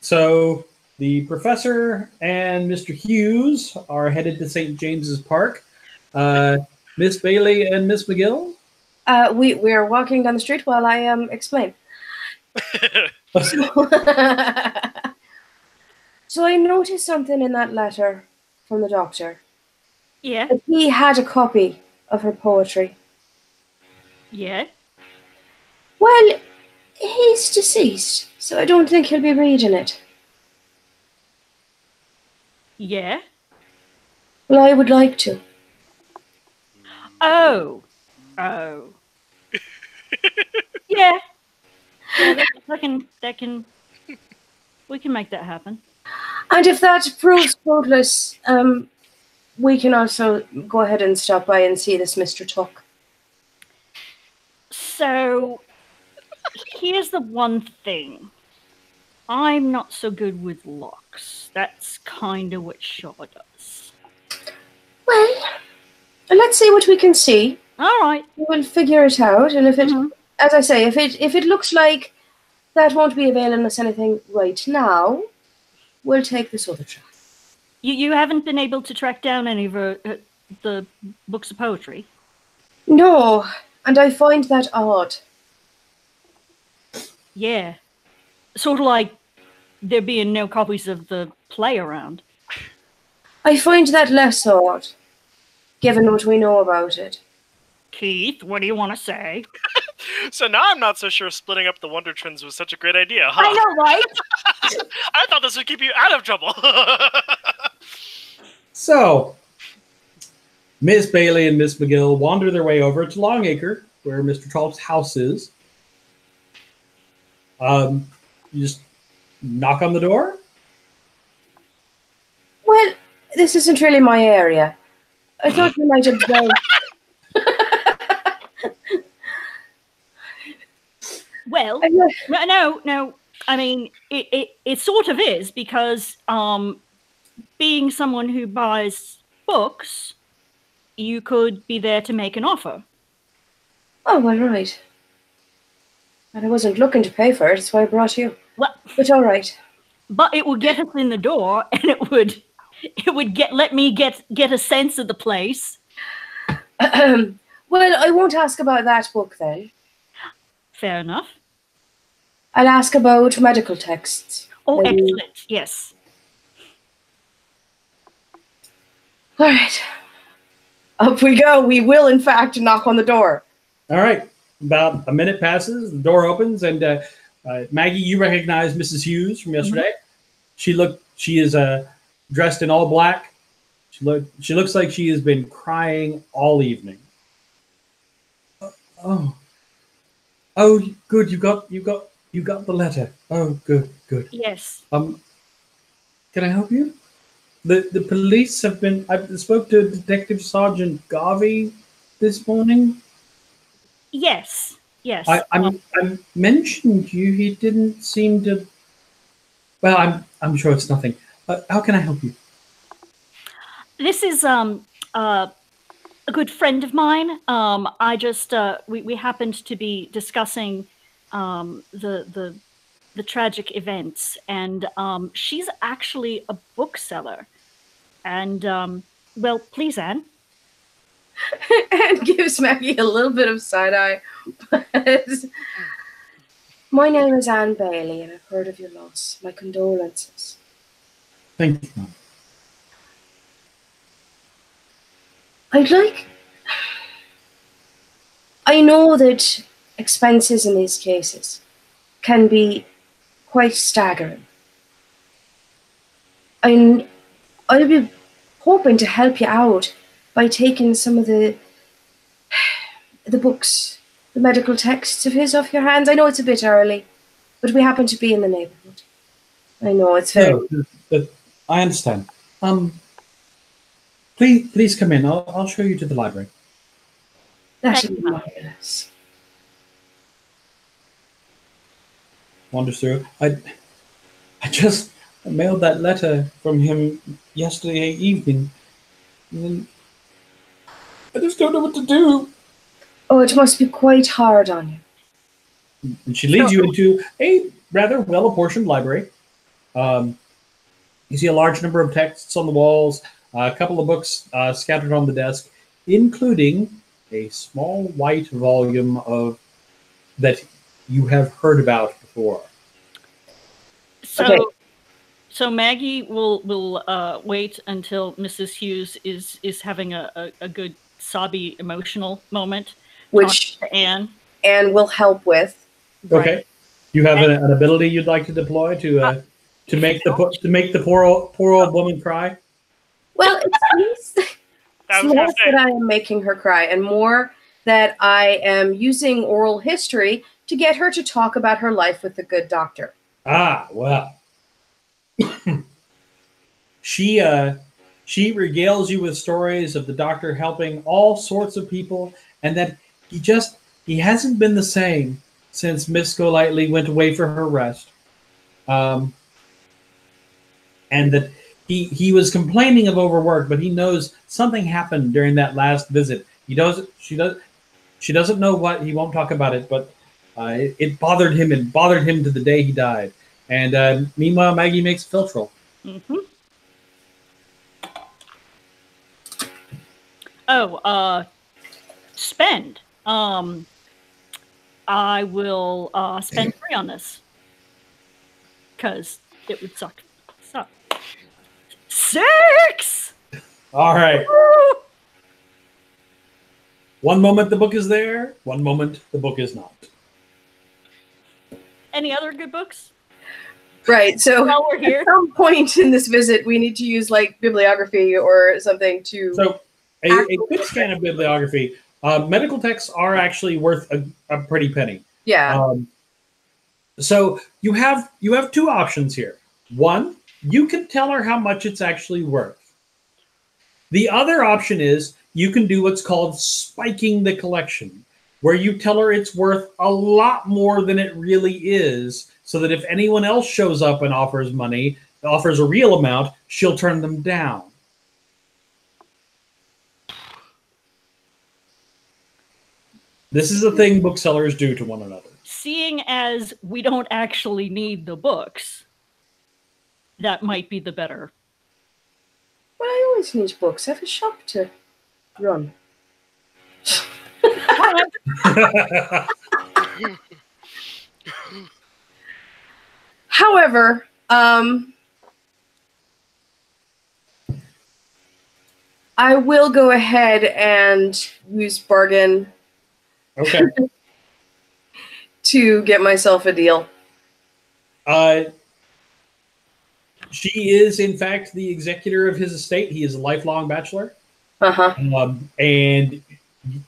So the professor and Mr. Hughes are headed to St. James's Park. Miss Bailey and Miss McGill? We are walking down the street while I explain. So I noticed something in that letter from the doctor. yeah, That he had a copy of her poetry. yeah. Well, he's deceased, so I don't think he'll be reading it. Yeah. Well, I would like to. Oh. Yeah. We can make that happen. And if that proves fruitless, we can also go ahead and stop by and see this Mr. Tuck. So here's the one thing. I'm not so good with locks. That's kind of what Shaw does. Well, let's see what we can see. All right. We'll figure it out, and if it, Mhm. as I say, if it looks like that won't be availing us anything right now, we'll take this other track. You haven't been able to track down any of the books of poetry? No, and I find that odd. Yeah. Sort of like there being no copies of the play around. I find that less odd, given what we know about it. Keith, what do you want to say? So now I'm not so sure splitting up the Wonder Twins was such a great idea, huh? I know, right? I thought this would keep you out of trouble. So, Miss Bailey and Miss McGill wander their way over to Longacre, where Mr. Trollop's house is. You just knock on the door. Well, this isn't really my area. I thought you might observe. Well, no. I mean, it sort of is because being someone who buys books, you could be there to make an offer. Oh, well, right. And I wasn't looking to pay for it, that's why I brought you. Well, But all right. but it would get us in the door, and it would let me get a sense of the place. Well, I won't ask about that book then. Fair enough. I'll ask about medical texts. Oh, Maybe- excellent. Yes. All right. Up we go. We will, in fact, knock on the door. All right. About a minute passes. The door opens, and Maggie, you recognize Mrs. Hughes from yesterday. She is dressed in all black. She looks like she has been crying all evening. Oh, good. You got the letter. Oh, good. Yes. Can I help you? The police have been. I spoke to Detective Sergeant Garvey this morning. Yes. I mentioned you. He didn't seem to. Well, I'm sure it's nothing. How can I help you? This is a good friend of mine. I just we happened to be discussing the tragic events, and she's actually a bookseller. And well, please, Anne. And gives Maggie a little bit of side eye. But my name is Anne Bailey, and I've heard of your loss. My condolences. Thank you. I know that expenses in these cases can be quite staggering. And I'll be hoping to help you out by taking some of the books, the medical texts of his off your hands. I know it's a bit early, but we happen to be in the neighborhood. I know it's very... No, but I understand. Please come in. I'll show you to the library. That would be marvelous. Wanders through. I just mailed that letter from him yesterday evening. And then I just don't know what to do. Oh, it must be quite hard on you. And she leads you into a rather well-apportioned library. You see a large number of texts on the walls, a couple of books scattered on the desk, including a small white volume of that you have heard about before. So Maggie will wait until Mrs. Hughes is having a good sobby emotional moment, which to Anne will help with. Okay, right. You have an ability you'd like to deploy to make the poor old woman cry. Well, it's less that I am making her cry, and more that I am using oral history to get her to talk about her life with the good doctor. Ah, well. She regales you with stories of the doctor helping all sorts of people, and that he hasn't been the same since Miss Golightly went away for her rest. And that he was complaining of overwork, but he knows something happened during that last visit. She doesn't know what. He won't talk about it, but it bothered him and bothered him to the day he died. And meanwhile, Maggie makes filtrol. Mm-hmm. Oh, spend. I will spend 3 on this because it would suck. 6. All right. One moment the book is there. One moment the book is not. Any other good books? Right. So while we're here, at some point in this visit, we need to use like bibliography or something to. So a quick scan of bibliography. Medical texts are actually worth a pretty penny. Yeah. So you have 2 options here. One, you can tell her how much it's actually worth. The other option is you can do what's called spiking the collection, where you tell her it's worth a lot more than it really is, so that if anyone else shows up and offers a real amount, she'll turn them down. This is a thing booksellers do to one another. Seeing as we don't actually need the books, that might be the better. But I always need books. I have a shop to run. However, I will go ahead and use bargain Okay. to get myself a deal. She is, in fact, the executor of his estate. He is a lifelong bachelor. Uh-huh. And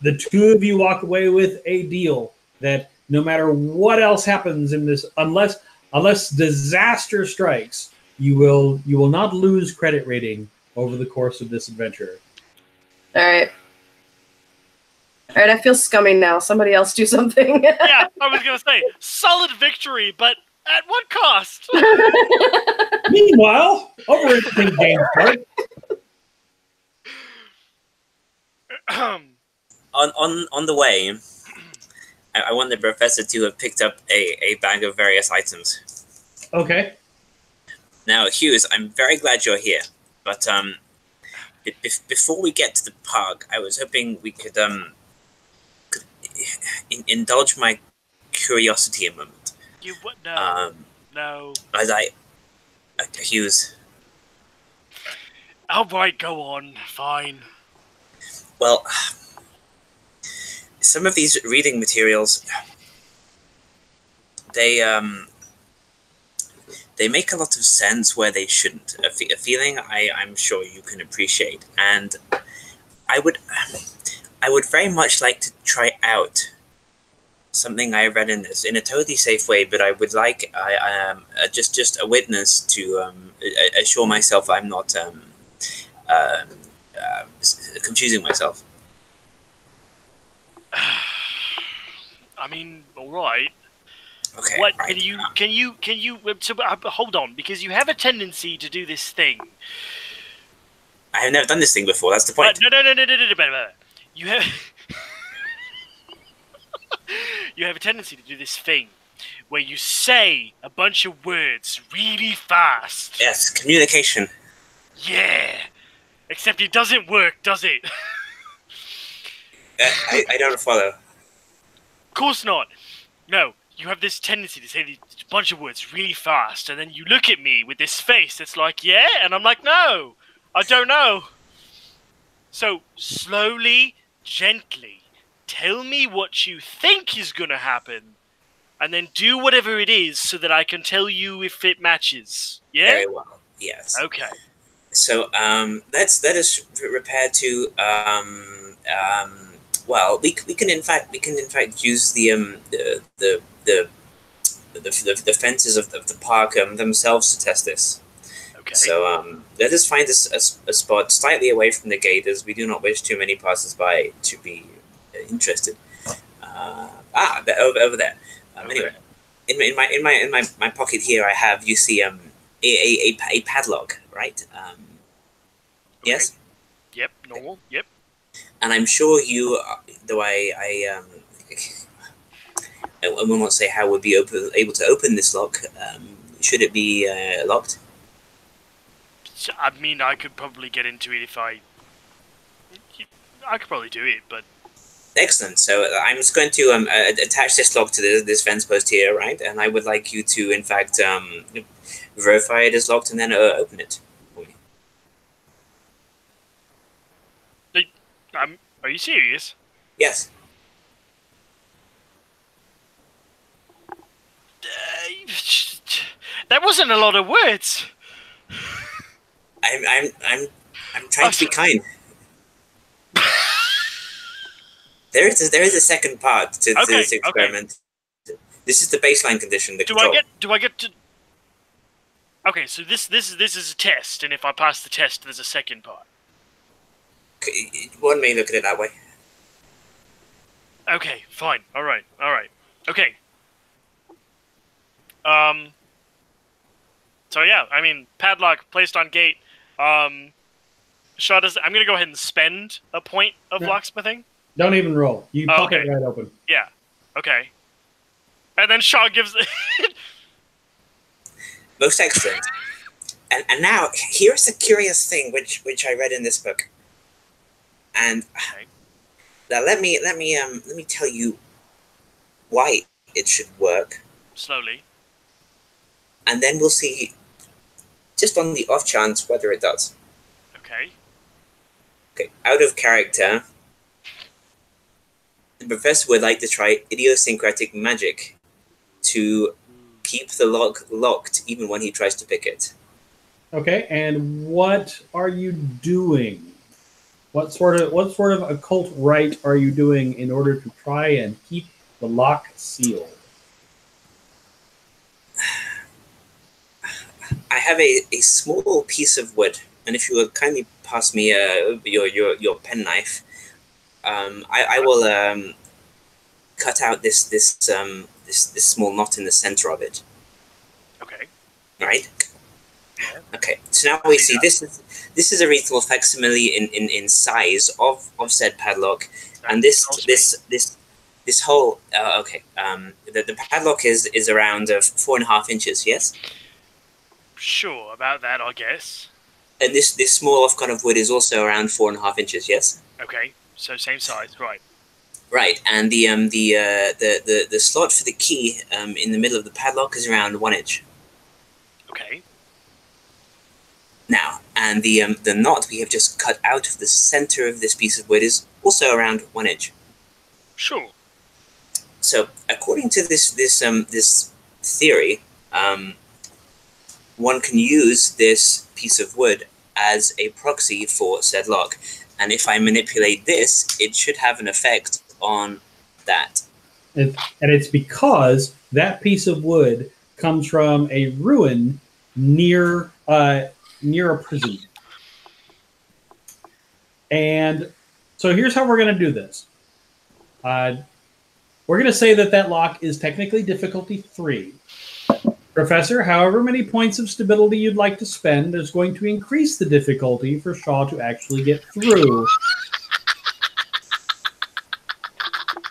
the two of you walk away with a deal that no matter what else happens in this, unless disaster strikes, you will not lose credit rating over the course of this adventure. All right. All right, I feel scummy now. Somebody else do something. Yeah, I was going to say, solid victory, but at what cost? Meanwhile, over at King James Park, on the way, I want the professor to have picked up a bag of various items. okay. Now, Hughes, I'm very glad you're here, but before we get to the park, I was hoping we could indulge my curiosity a moment. You what? No. No. As Hughes. All right, go on. Fine. Well, some of these reading materials, they make a lot of sense where they shouldn't. A feeling I'm sure you can appreciate, and I would very much like to try out something I read in this in a totally safe way. But I would like just a witness to assure myself I'm not confusing myself. I mean, all right. Okay. What right. can you so, hold on, because you have a tendency to do this thing. I have never done this thing before. That's the point. No. You have you have a tendency to do this thing where you say a bunch of words really fast. Yes, communication. Yeah. Except it doesn't work, does it? I don't follow. Of course not. No, you have this tendency to say these bunch of words really fast, and then you look at me with this face that's like, yeah? And I'm like, no, I don't know. So, slowly, gently, tell me what you think is going to happen, and then do whatever it is so that I can tell you if it matches. Yeah? Very well, yes. Okay. So, let us repair to, well, we can in fact use the fences of the park themselves to test this. Okay. So let us find a spot slightly away from the gate, as we do not wish too many passers-by to be interested. Over there. Anyway, in my pocket here, I have, you see, a padlock, right? Okay. Yes. Yep. Normal. Yep. And I'm sure you, though I will not say how we'll be able to open this lock. Should it be locked? I mean, I could probably get into it if I could probably do it, but... Excellent. So I'm just going to attach this lock to this fence post here, right? And I would like you to, in fact, verify it is locked and then open it for me. Are you serious? Yes. That wasn't a lot of words. I'm trying to be kind. There is a second part to this experiment. Okay. This is the baseline condition. The control. Do I get to? Okay, so this is a test, and if I pass the test, there's a second part. One may look at it that way. Okay, fine. All right. Okay. So yeah, I mean, padlock placed on gate. Shaw does. I'm gonna go ahead and spend a point of locksmithing. Don't even roll. You pop Okay. it right open. Yeah. Okay. And then Shaw gives it. Most excellent. And now here's a curious thing which I read in this book. And Okay. now let me tell you why it should work, Slowly. and then we'll see, just on the off chance, whether it does. Okay. Okay, out of character. The professor would like to try idiosyncratic magic to keep the lock locked even when he tries to pick it. Okay, and what are you doing? What sort of occult rite are you doing in order to try and keep the lock sealed? I have a small piece of wood, and if you will kindly pass me your penknife, I will cut out this small knot in the center of it. Okay. Right. Yeah. Okay. So now we see this is a reasonable facsimile in size of said padlock, and this whole okay. The padlock is around 4.5 inches. Yes. Sure about that, I guess. And this small kind of wood is also around 4.5 inches. Yes. Okay. So same size, right? Right, and the slot for the key in the middle of the padlock is around 1 inch. Okay. Now, and the knot we have just cut out of the center of this piece of wood is also around 1 inch. Sure. So, according to this theory, one can use this piece of wood as a proxy for said lock, and if I manipulate this, it should have an effect on that. And it's because that piece of wood comes from a ruin near a prison. And so here's how we're going to do this. We're going to say that lock is technically difficulty 3. Professor, however many points of stability you'd like to spend is going to increase the difficulty for Shaw to actually get through.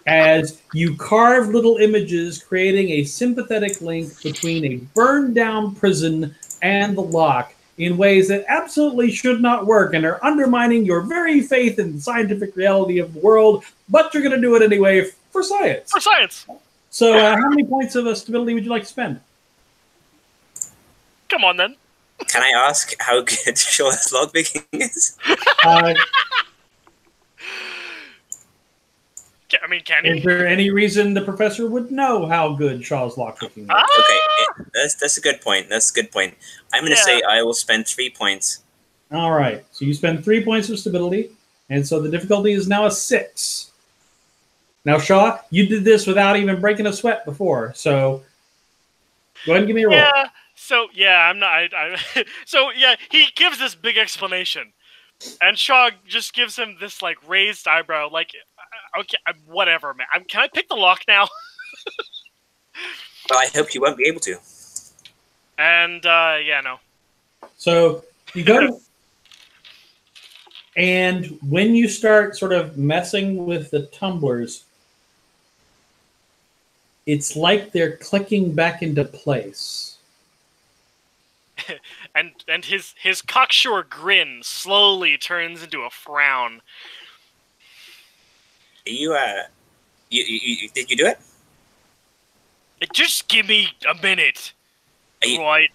As you carve little images, creating a sympathetic link between a burned down prison and the lock in ways that absolutely should not work and are undermining your very faith in the scientific reality of the world, but you're going to do it anyway for science. For science! So how many points of stability would you like to spend? Come on, then. Can I ask how good Shaw's lockpicking is? I mean, can Is he? there any reason the professor would know how good Shaw's lockpicking is? Okay, that's a good point. That's a good point. I'm going to say I will spend 3 points. All right. So you spend 3 points of stability, and so the difficulty is now a 6. Now, Shaw, you did this without even breaking a sweat before, so go ahead and give me a roll. Yeah. So I'm not. So he gives this big explanation, and Shaw just gives him this like raised eyebrow, like, okay, whatever, man. Can I pick the lock now? Well, I hope you won't be able to. And no. So you go, and when you start sort of messing with the tumblers, it's like they're clicking back into place. and his cocksure grin slowly turns into a frown. You did you do it? Just give me a minute, You, right?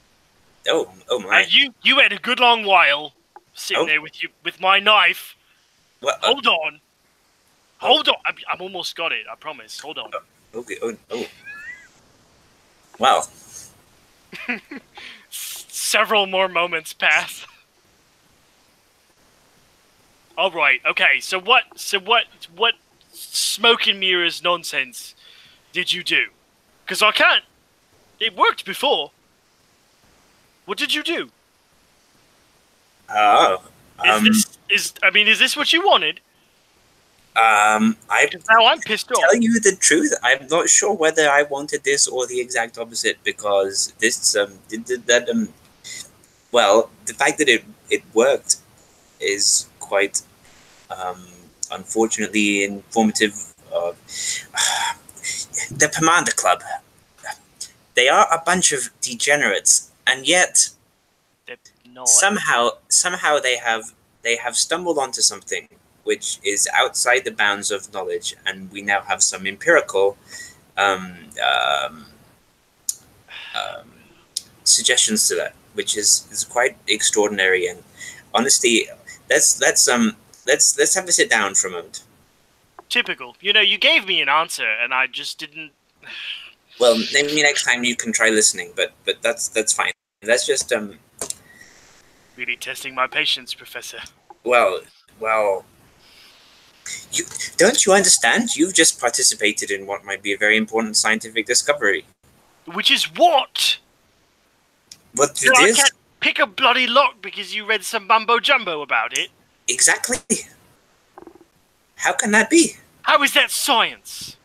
oh my! You had a good long while sitting there with my knife. What? Hold on. I'm almost got it. I promise. Hold on. Okay. Oh. Wow. Several more moments pass. All right. Okay. So what smoke and mirrors nonsense did you do? Because I can't. It worked before. What did you do? Oh. Is this what you wanted? Now I'm pissed off. Tell you the truth, I'm not sure whether I wanted this or the exact opposite, because this well, the fact that it worked is quite unfortunately informative. The Commander Club. They are a bunch of degenerates, and yet somehow they have stumbled onto something which is outside the bounds of knowledge, and we now have some empirical suggestions to that, which is quite extraordinary. And honestly, let's have a sit down for a moment. Typical. You know, you gave me an answer, and I just didn't. Well, maybe next time you can try listening, but that's fine. Let's just Really testing my patience, Professor. Well, don't you understand? You've just participated in what might be a very important scientific discovery. Which is what? What So it I is? can't pick a bloody lock because you read some mumbo jumbo about it. Exactly. How can that be? How is that science?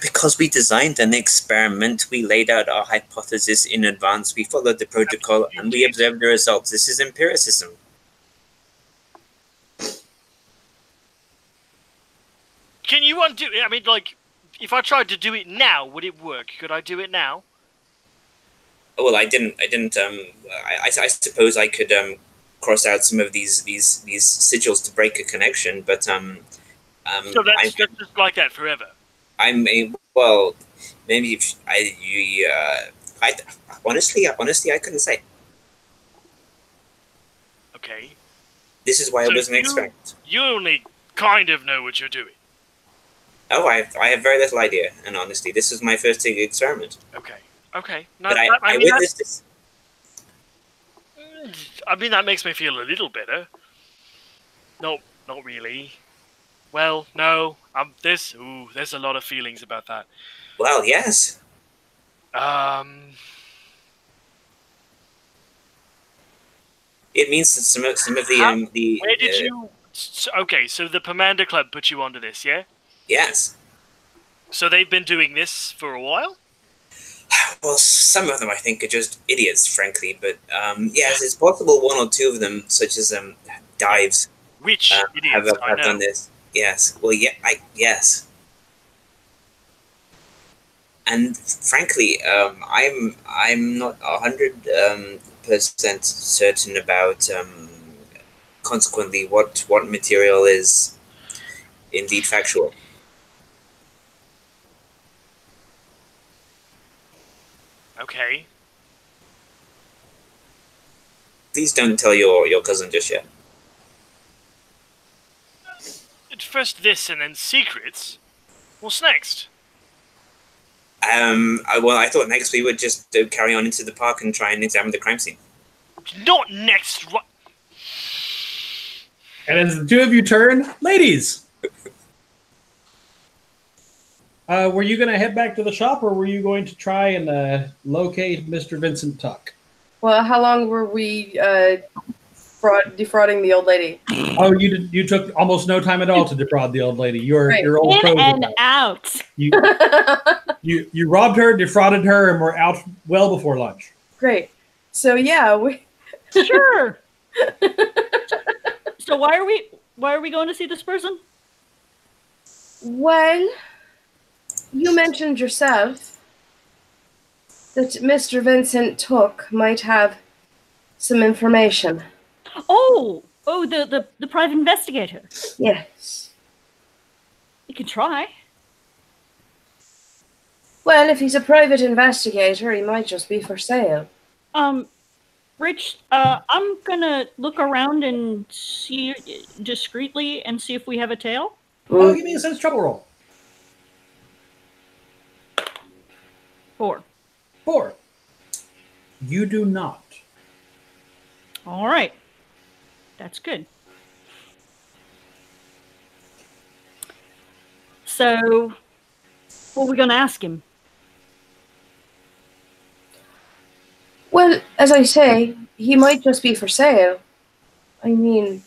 Because we designed an experiment, we laid out our hypothesis in advance, we followed the protocol, and we observed the results. This is empiricism. Can you undo it? I mean, like, if I tried to do it now, would it work? Could I do it now? Well, I didn't. I suppose I could cross out some of these sigils to break a connection, but So that's just like that forever. Well, maybe if honestly, I couldn't say. Okay. This is why So it was an experiment. You only kind of know what you're doing. Oh, I have very little idea, and honestly, this is my first experiment. Okay. No, But I witnessed this. I mean, that makes me feel a little better. No, not really. Well, no. There's a lot of feelings about that. Well, yes. It means that some of the Where did you? Okay, so the Commander Club put you onto this, yeah? Yes. So they've been doing this for a while? Well, some of them I think are just idiots, frankly. But yes, it's possible one or two of them, such as Dives, Which idiots? have done this. Yes. Well, yeah. Yes. And frankly, I'm not 100% certain about consequently what material is indeed factual. Okay. Please don't tell your cousin just yet. At first this and then secrets? What's next? I thought next we would just carry on into the park and try and examine the crime scene. Not next. And as the two of you turn, ladies, were you going to head back to the shop, or were you going to try and locate Mr. Vincent Tuck? Well, how long were we defrauding the old lady? Oh, you took almost no time at all to defraud the old lady. You're old In pros and at out. You robbed her, defrauded her, and were out well before lunch. Great. So yeah, we Sure. So why are we going to see this person? Well, you mentioned yourself that Mr. Vincent Tuck might have some information. Oh, the private investigator. Yes. You can try. Well, if he's a private investigator, he might just be for sale. Rich, I'm gonna look around and see discreetly and see if we have a tail. Oh, give me a sense trouble roll. 4. 4. You do not. All right. That's good. So, what are we gonna ask him? Well, as I say, he might just be for sale. I mean,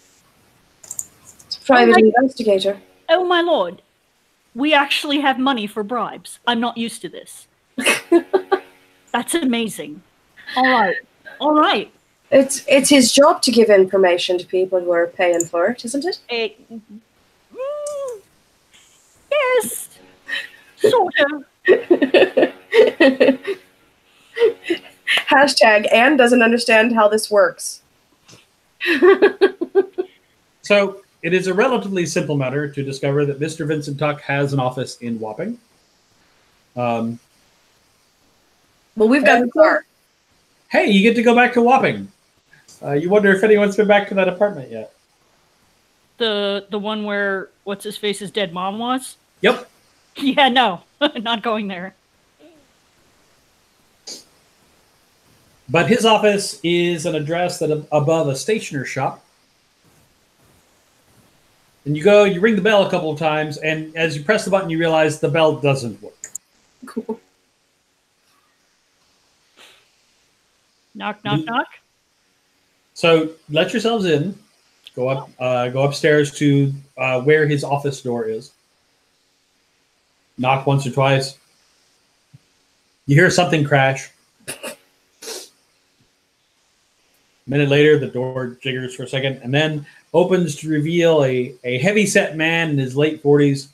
it's a private investigator. Oh my lord. We actually have money for bribes. I'm not used to this. That's amazing. All right. It's his job to give information to people who are paying for it, isn't it? Yes, sort of. Hashtag Anne doesn't understand how this works. So it is a relatively simple matter to discover that Mr. Vincent Tuck has an office in Wapping. Well, we've got the car. Hey, you get to go back to Wapping. You wonder if anyone's been back to that apartment yet. The one where what's his face's dead mom was? Yep. Yeah, no, not going there. But his office is an address that above a stationer's shop. And you go, you ring the bell a couple of times, and as you press the button, you realize the bell doesn't work. Cool. Knock, knock, knock. So let yourselves in. Go upstairs to where his office door is. Knock once or twice. You hear something crash. A minute later, the door jiggers for a second and then opens to reveal a heavy-set man in his late 40s.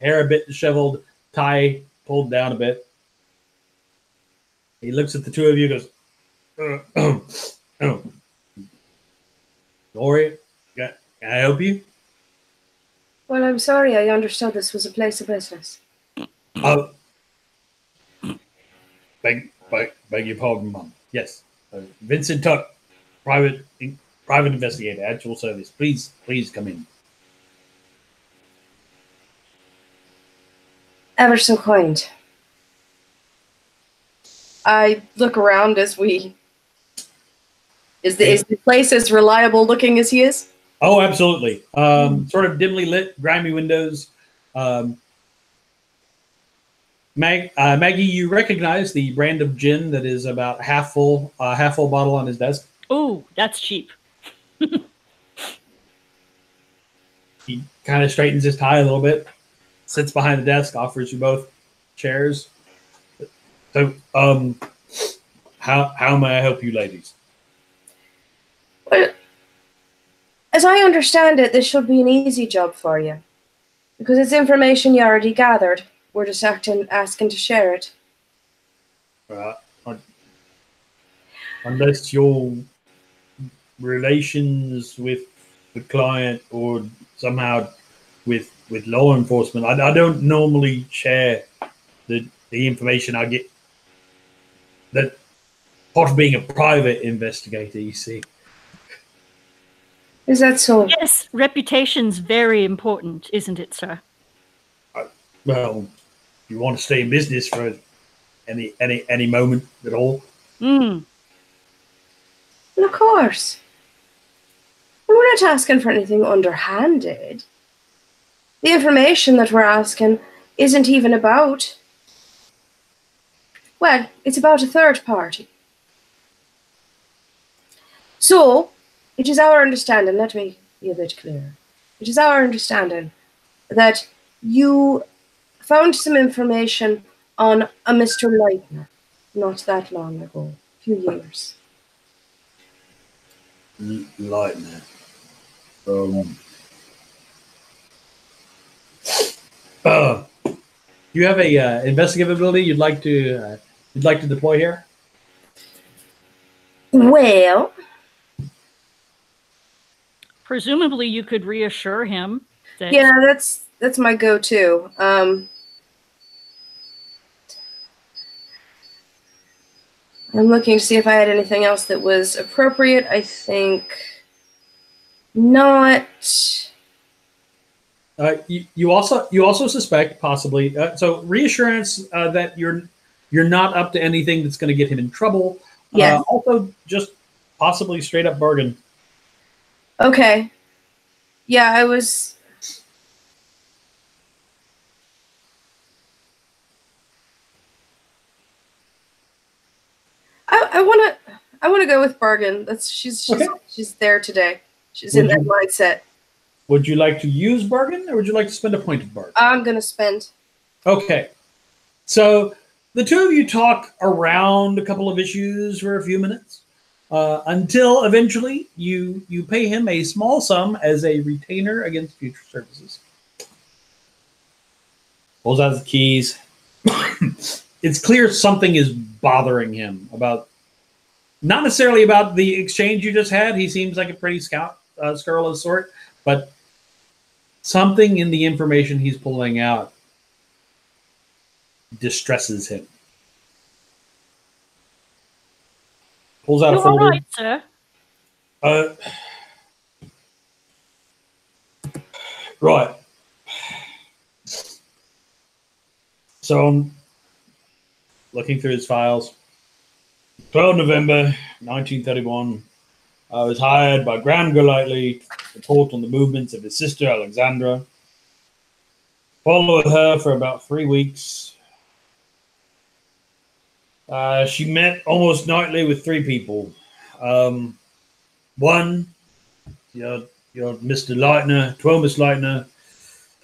Hair a bit disheveled, tie pulled down a bit. He looks at the two of you and goes, Lori, can I help you? Well, I'm sorry. I understood this was a place of business. Beg your pardon, Mum. Yes. Vincent Tuck, private investigator, actual service. Please come in. Ever so kind. I look around as we... Is the place as reliable looking as he is? Oh, absolutely. Sort of dimly lit, grimy windows. Maggie, you recognize the brand of gin that is about half full bottle on his desk. Oh, that's cheap. He kind of straightens his tie a little bit, sits behind the desk, offers you both chairs. So, how may I help you, ladies? Well, as I understand it, this should be an easy job for you. Because it's information you already gathered. We're just asking to share it. Unless your relations with the client or somehow with law enforcement, I don't normally share the information I get. That part of being a private investigator, you see. Is that so? Yes, reputation's very important, isn't it, sir? Well, you want to stay in business for any moment at all. Well, of course. And we're not asking for anything underhanded. The information that we're asking isn't even about... Well, it's about a third party. So, it is our understanding, let me be a bit clearer. It is our understanding that you found some information on a Mr. Leitner not that long ago, a few years. Leitner. You have a investigative ability you'd like to deploy here? Well, presumably you could reassure him that... Yeah, that's my go-to. I'm looking to see if I had anything else that was appropriate. I think not. You also suspect possibly so reassurance that you're not up to anything that's going to get him in trouble. Yeah. Also, just possibly straight up bargain. Okay. Yeah, I was. I wanna go with bargain. She's there today. She's in that mindset. Would you like to use bargain, or would you like to spend a point of bargain? I'm gonna spend. Okay. So the two of you talk around a couple of issues for a few minutes. until eventually you pay him a small sum as a retainer against future services. Pulls out his keys. It's clear something is bothering him about, not necessarily about the exchange you just had. He seems like a pretty scurrilous sort, but something in the information he's pulling out distresses him. Pulls out a You're all folder. right, sir. Right. So I'm looking through his files. 12 November 1931. I was hired by Graham Golightly to report on the movements of his sister Alexandra. Followed her for about 3 weeks. She met almost nightly with 3 people. One, your Mr. Leitner, Thomas Leitner,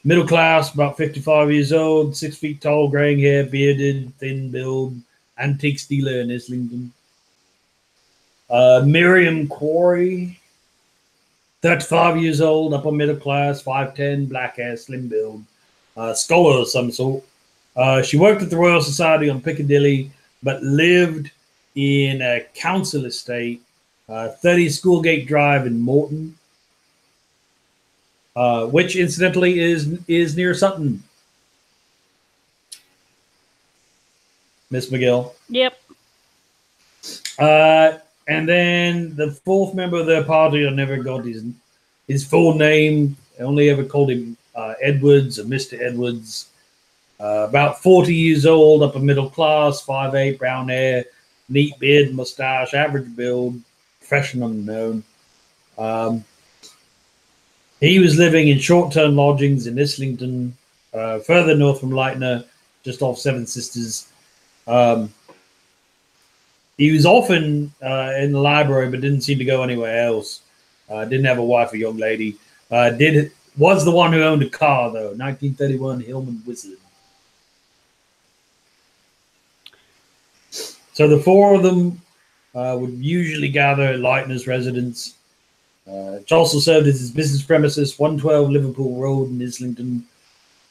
middle class, about 55 years old, 6 feet tall, graying hair, bearded, thin build, antique dealer in Islington. Miriam Quarry, 35 years old, upper middle class, 5'10", black hair, slim build, scholar of some sort. She worked at the Royal Society on Piccadilly, but lived in a council estate, 30 Schoolgate Drive in Morton, which incidentally is near Sutton. Miss McGill. Yep. And then the 4th member of their party, I never got his full name. I only ever called him Edwards or Mr. Edwards. About 40 years old, upper middle class, 5'8", brown hair, neat beard, mustache, average build, profession unknown. He was living in short-term lodgings in Islington, further north from Leitner, just off Seven Sisters. He was often in the library, but didn't seem to go anywhere else. Didn't have a wife or young lady. Was the one who owned a car, though. 1931 Hillman Wizard. So the 4 of them would usually gather at Leitner's residence. It also served as his business premises, 112 Liverpool Road in Islington.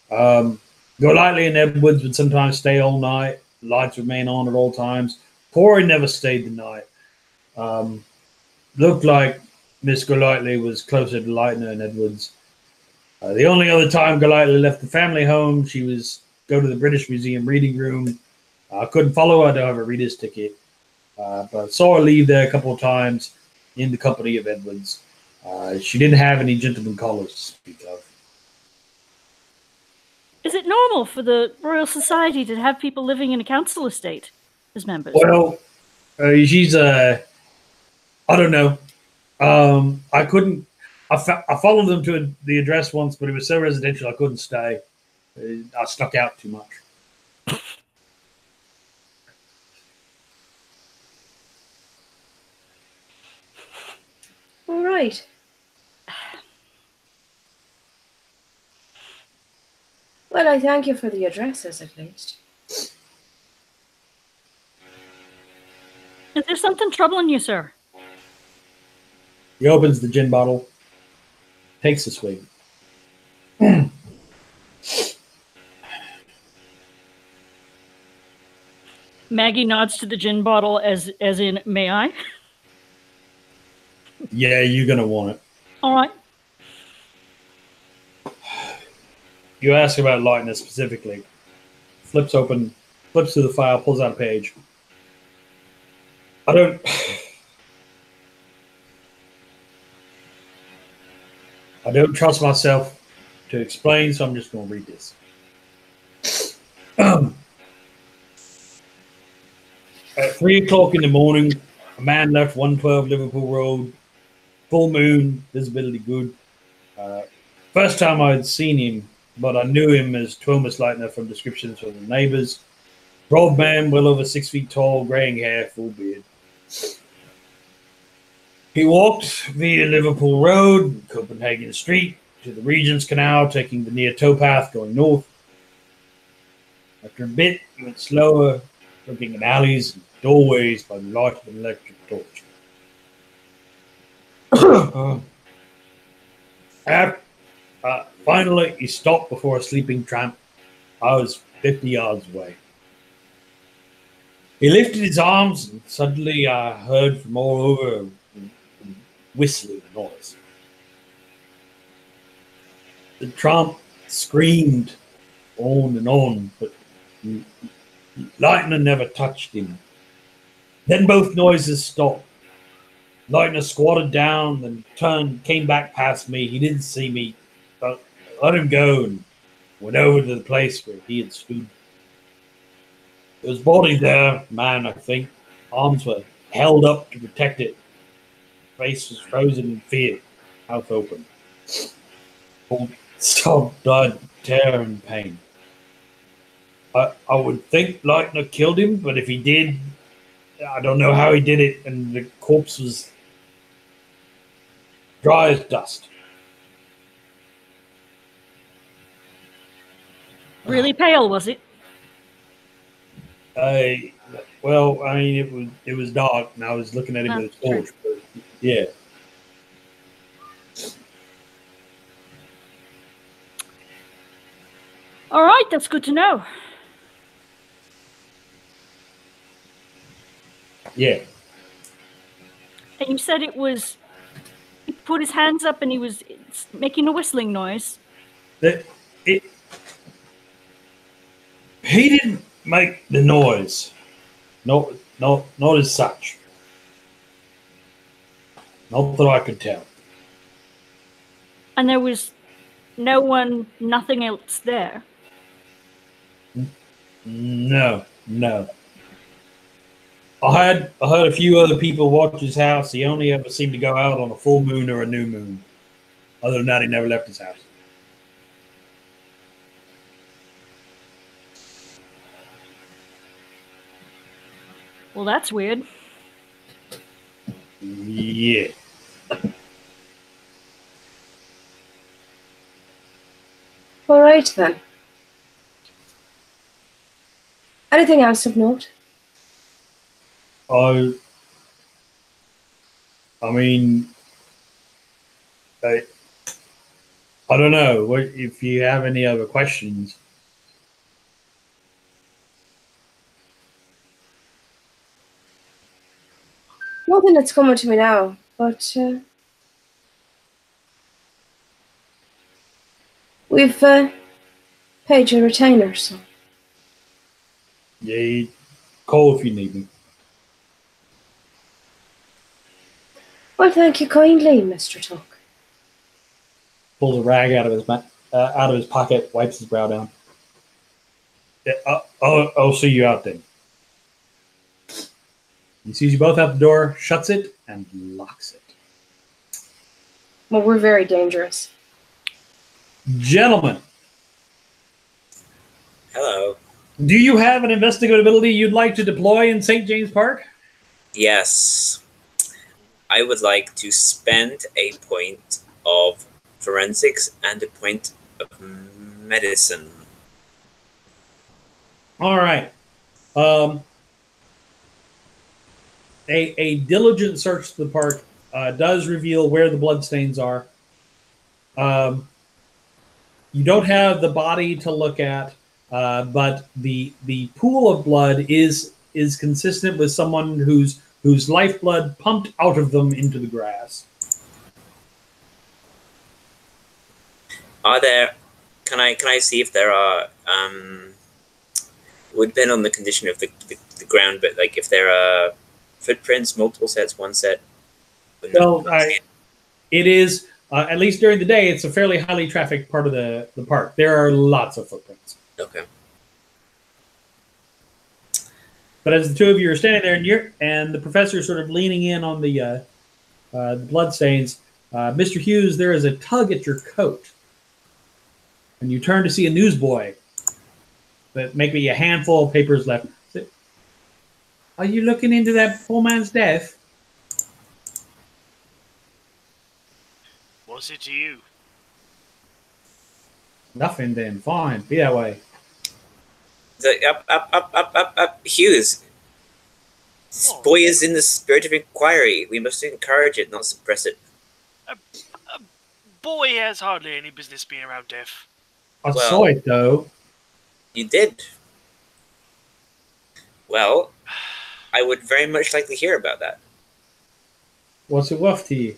Golightly and Edwards would sometimes stay all night. Lights remain on at all times. Corey never stayed the night. Looked like Miss Golightly was closer to Leitner and Edwards. The only other time Golightly left the family home, she was go to the British Museum reading room. I couldn't follow her to have a reader's ticket, but saw her leave there a couple of times in the company of Edwards. She didn't have any gentleman callers to speak of. Is it normal for the Royal Society to have people living in a council estate as members? Well, she's I don't know. I couldn't. I followed them to the address once, but it was so residential I couldn't stay. I stuck out too much. All right. Well, I thank you for the addresses, at least. Is there something troubling you, sir? He opens the gin bottle, takes a swig. Maggie nods to the gin bottle as in, may I? Yeah, you're gonna want it. All right. You ask about Leitner specifically. Flips through the file, pulls out a page. I don't trust myself to explain, so I'm just going to read this. At 3 o'clock in the morning, a man left 112 Liverpool Road. Full moon, visibility good. First time I had seen him, but I knew him as Thomas Leitner from descriptions from the neighbours. Broad man, well over 6 feet tall, greying hair, full beard. He walked via Liverpool Road, Copenhagen Street, to the Regent's Canal, taking the near towpath going north. After a bit, he went slower, looking at alleys and doorways by the light of an electric torch. Finally, he stopped before a sleeping tramp. I was 50 yards away. He lifted his arms, and suddenly I heard from all over whistling noise. The tramp screamed on and on, but Lightner never touched him. Then both noises stopped. Lightner squatted down, then came back past me. He didn't see me, but I let him go and went over to the place where he had stood. There was body there, man, I think. Arms were held up to protect it. Face was frozen in fear, mouth open. Sob died terror and pain. I would think Lightner killed him, but if he did, I don't know how he did it, and the corpse was dry as dust. Really pale, was it? Well, I mean, it was dark, and I was looking at him with a torch. But yeah. All right, that's good to know. Yeah. And you said it was. He put his hands up and he was making a whistling noise. He didn't make the noise. Not as such. Not that I could tell. And there was nothing else there. No. I had a few other people watch his house. He only ever seemed to go out on a full moon or a new moon. Other than that, he never left his house. Well, that's weird. Yeah. All right, then. Anything else of note? I mean, I don't know. If you have any other questions? Nothing that's coming to me now, but we've paid your retainer, so. Yeah, you call if you need me. Well, thank you kindly, Mr. Tuck. Pulls a rag out of his pocket, wipes his brow down. Yeah, I'll see you out then. He sees you both out the door, shuts it, and locks it. Well, we're very dangerous. Gentlemen. Hello. Do you have an investigative ability you'd like to deploy in St. James Park? Yes. I would like to spend a point of forensics and a point of medicine. All right. A diligent search of the park does reveal where the bloodstains are. You don't have the body to look at, but the pool of blood is consistent with someone whose lifeblood pumped out of them into the grass. Are there? Can I see if there are? Would depend on the condition of the ground, but like if there are footprints, multiple sets, one set. Well, it is at least during the day. It's a fairly highly trafficked part of the park. There are lots of footprints. Okay. But as the two of you are standing there, and the professor is sort of leaning in on the bloodstains, Mr. Hughes, there is a tug at your coat, and you turn to see a newsboy. But maybe a handful of papers left. Are you looking into that poor man's death? What's it to you? Nothing then. Fine. Be that way. Up. Hughes. This boy is in the spirit of inquiry. We must encourage it, not suppress it. A boy has hardly any business being around death. I Well- saw it though. You did. Well, I would very much like to hear about that. What's it worth to you?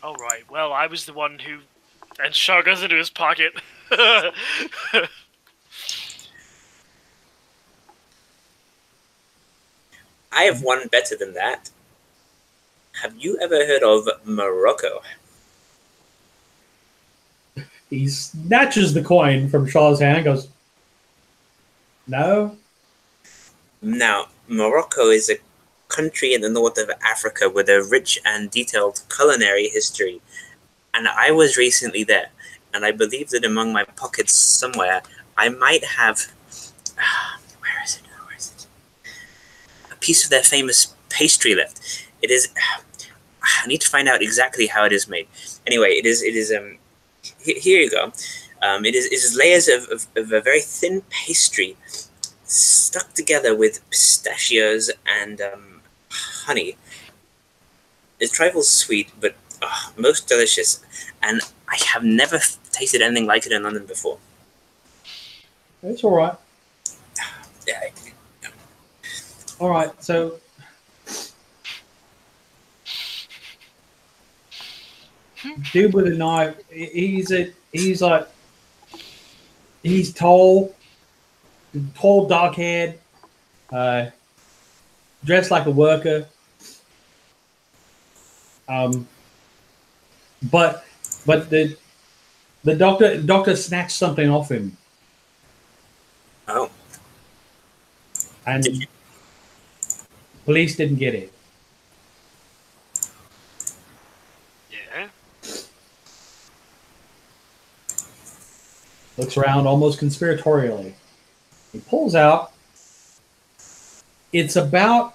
All right. Well, I was the one who. And Shaw goes into his pocket. I have one better than that. Have you ever heard of Morocco? He snatches the coin from Shaw's hand and goes, "No." Now, Morocco is a country in the north of Africa with a rich and detailed culinary history. And I was recently there, and I believe that among my pockets somewhere, I might have... Where is it? A piece of their famous pastry left. It is... I need to find out exactly how it is made. Anyway, it is here you go. It is layers of a very thin pastry stuck together with pistachios and honey. It's trifle sweet, but most delicious. And I have never tasted anything like it in London before. It's all right. Yeah, All right. So dude with a knife. He's tall, dark haired, dressed like a worker. But the doctor snatched something off him, Oh, and Did you- police didn't get it. Yeah. Looks around almost conspiratorially. He pulls out. It's about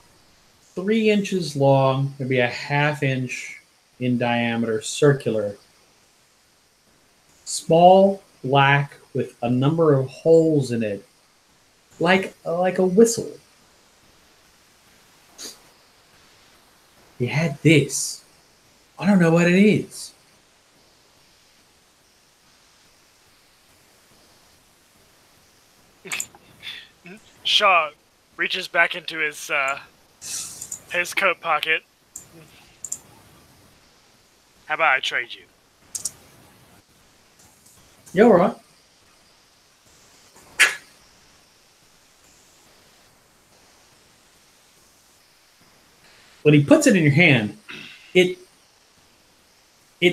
3 inches long, maybe a half inch in diameter, circular. Small, black, with a number of holes in it, like a whistle. He had this. I don't know what it is. Shaw reaches back into his coat pocket. How about I trade you? Yeah, all right. When he puts it in your hand, it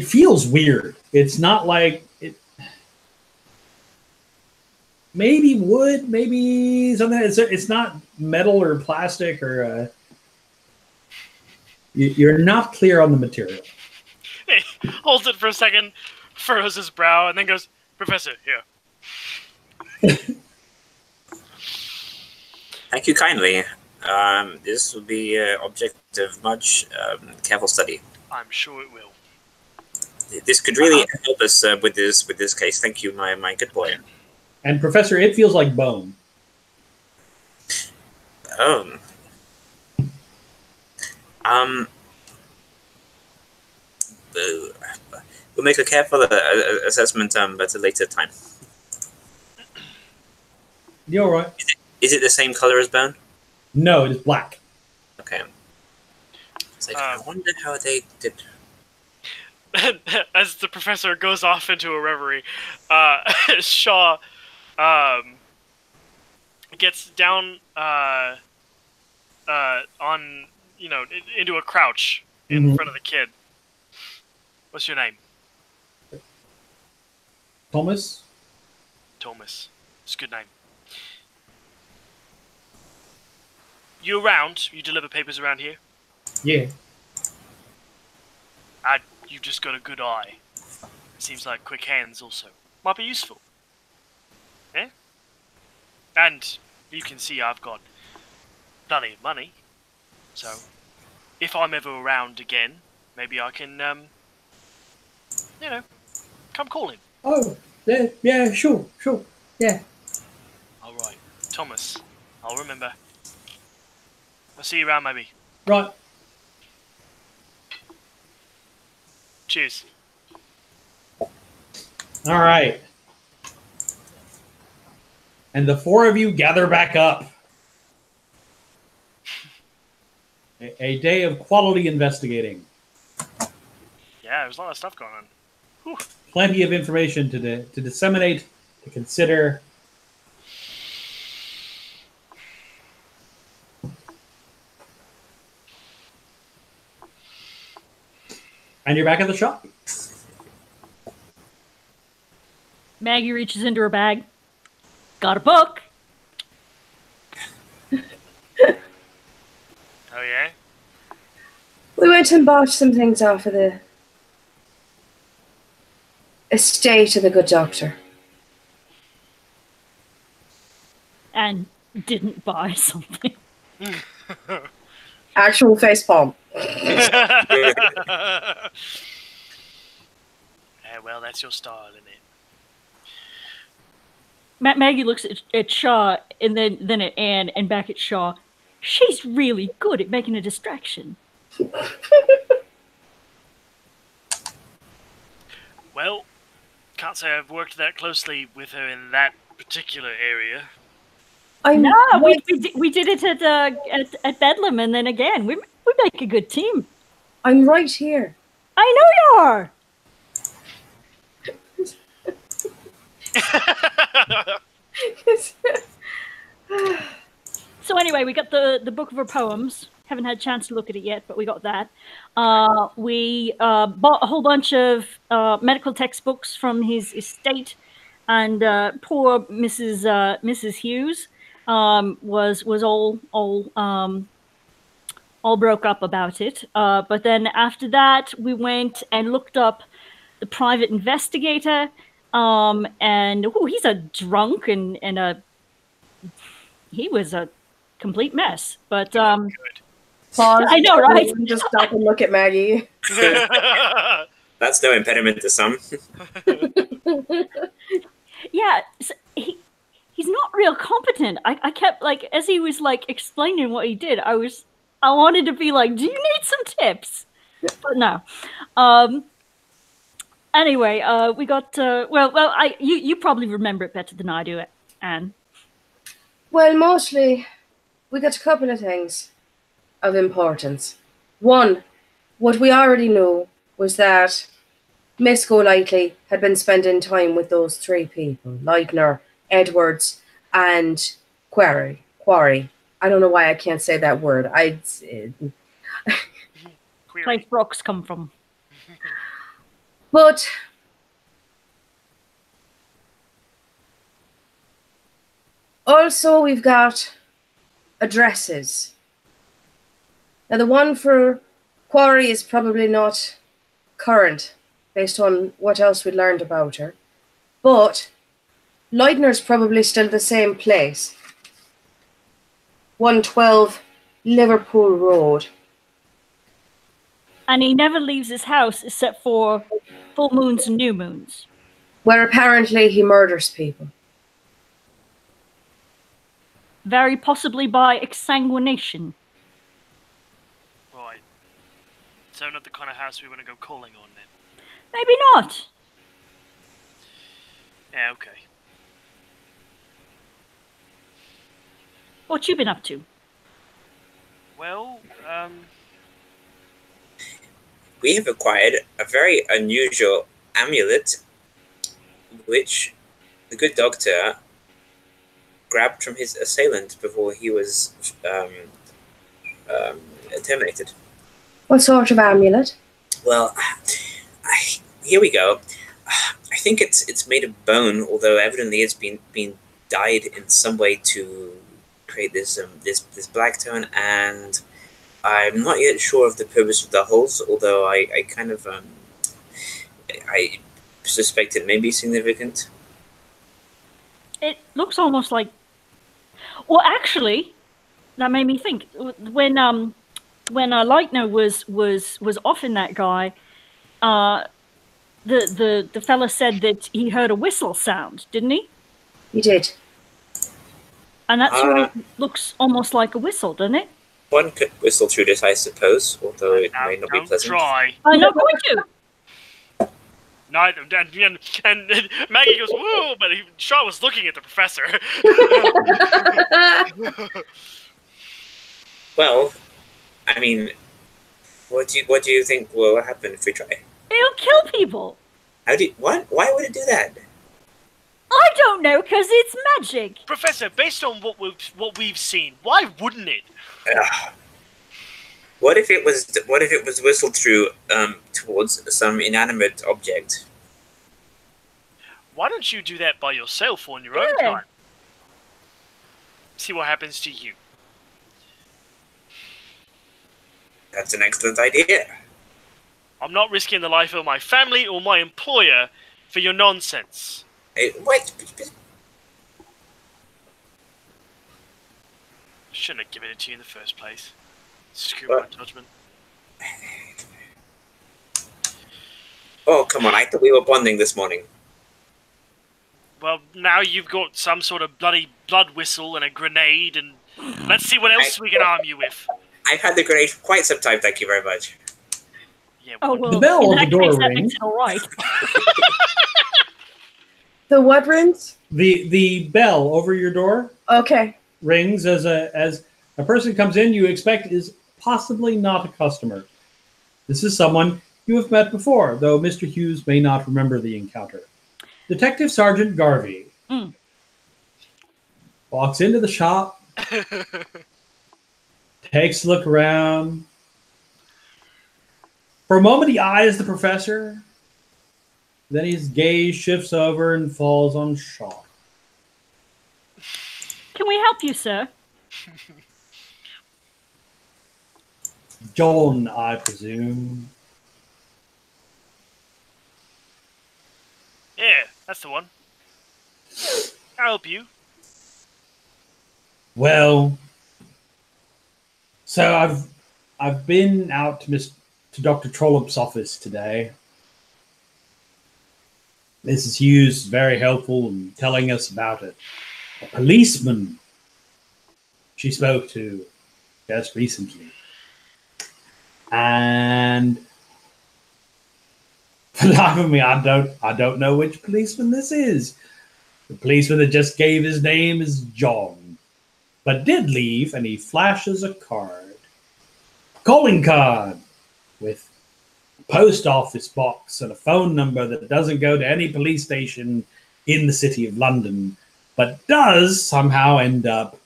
feels weird. It's not like it. Maybe wood, maybe something. It's not metal or plastic or. You're not clear on the material. He holds it for a second, furrows his brow, and then goes, "Professor, here." thank you kindly. This will be object of much careful study. I'm sure it will. This could really help us with this case. Thank you, my good boy. And Professor, it feels like bone. Oh. We'll make a careful assessment at a later time. You all right? Is it the same color as bone? No, it is black. Okay. It's like, I wonder how they did. As the professor goes off into a reverie, Shaw gets down on, into a crouch in front of the kid. What's your name? Thomas? Thomas. It's a good name. You around? You deliver papers around here? Yeah. You've just got a good eye. Seems like quick hands also. Might be useful. Eh? And you can see I've got plenty of money. So, if I'm ever around again, maybe I can, come call him. Oh, yeah, sure, yeah. Alright. Thomas, I'll remember. I'll see you around, maybe. Right. Cheers. All right. And the four of you gather back up. A day of quality investigating. Yeah, there's a lot of stuff going on. Whew. Plenty of information to disseminate, to consider. And you're back at the shop. Maggie reaches into her bag. Got a book. Oh, yeah? We went and bought some things off of the estate of the good doctor. And didn't buy something. Actual facepalm. Yeah, well, that's your style, isn't it? Maggie looks at Shaw and then at Anne and back at Shaw. She's really good at making a distraction. Well, can't say I've worked that closely with her in that particular area. No, we did it at Bedlam, and then again, we make a good team. I'm right here. I know you are. So anyway, we got the book of her poems. Haven't had a chance to look at it yet, but we got that. We bought a whole bunch of medical textbooks from his estate, and poor Mrs. Hughes was all broke up about it. But then after that, we went and looked up the private investigator. And he's a drunk and he was a complete mess. But Pause. I know, right? Just stop and look at Maggie. That's no impediment to some. Yeah, so he's not real competent. I kept like as he was like explaining what he did, I wanted to be like, do you need some tips? But no. Anyway, we got you probably remember it better than I do, Anne. Well, mostly we got a couple of things of importance. One, what we already knew was that Miss Golightly had been spending time with those three people, Leitner, Edwards, and Quarry. I don't know why I can't say that word. Place Brooks come from. But also we've got addresses. Now the one for Quarry is probably not current based on what else we learned about her. But Leitner's probably still the same place. 112 Liverpool Road. And he never leaves his house except for full moons and new moons. Where apparently he murders people. Very possibly by exsanguination. Right. So not the kind of house we want to go calling on then. Maybe not. Yeah, okay. What you been up to? Well, We have acquired a very unusual amulet, which the good doctor grabbed from his assailant before he was terminated. What sort of amulet? Well, here we go. I think it's made of bone, although evidently it's been dyed in some way to create this black tone, and I'm not yet sure of the purpose of the holes, although I kind of I suspect it may be significant. It looks almost like. Well, actually, that made me think. When Leitner was offing that guy, the fella said that he heard a whistle sound, didn't he? He did. And that's why it looks almost like a whistle, doesn't it? One could whistle through this, I suppose, although it may not be Don't pleasant. try. I'm not going to. Neither. And Maggie goes, woo, but Shaw was looking at the professor. Well, I mean, what do you think will happen if we try? It'll kill people. What? Why would it do that? I don't know, because it's magic. Professor, based on what we've seen, why wouldn't it? What if it was whistled through towards some inanimate object? Why don't you do that by yourself on your own time? See what happens to you. That's an excellent idea. I'm not risking the life of my family or my employer for your nonsense. Hey, wait. Shouldn't have given it to you in the first place. Screw What? my judgment. Oh, come on. I thought we were bonding this morning. Well, now you've got some sort of bloody blood whistle and a grenade, and let's see what else we can arm you with. I've had the grenade for quite some time, thank you very much. Yeah, Oh, well, The bell in on that the door case, that rings. makes it all right. The what rings? The bell over your door Okay. rings as a person comes in you expect is possibly not a customer. This is someone you have met before, though Mr. Hughes may not remember the encounter. Detective Sergeant Garvey walks into the shop, takes a look around. For a moment, he eyes the professor. Then his gaze shifts over and falls on Shaw. Can we help you, sir? John, I presume. Yeah, that's the one. I'll help you. Well, so I've been out to Dr. Trollope's office today. Mrs. Hughes is very helpful in telling us about it. A policeman she spoke to just recently. And for the life of me, I don't know which policeman this is. The policeman that just gave his name is John, but did leave, and he flashes a card, a calling card with a post office box and a phone number that doesn't go to any police station in the city of London, but does somehow end up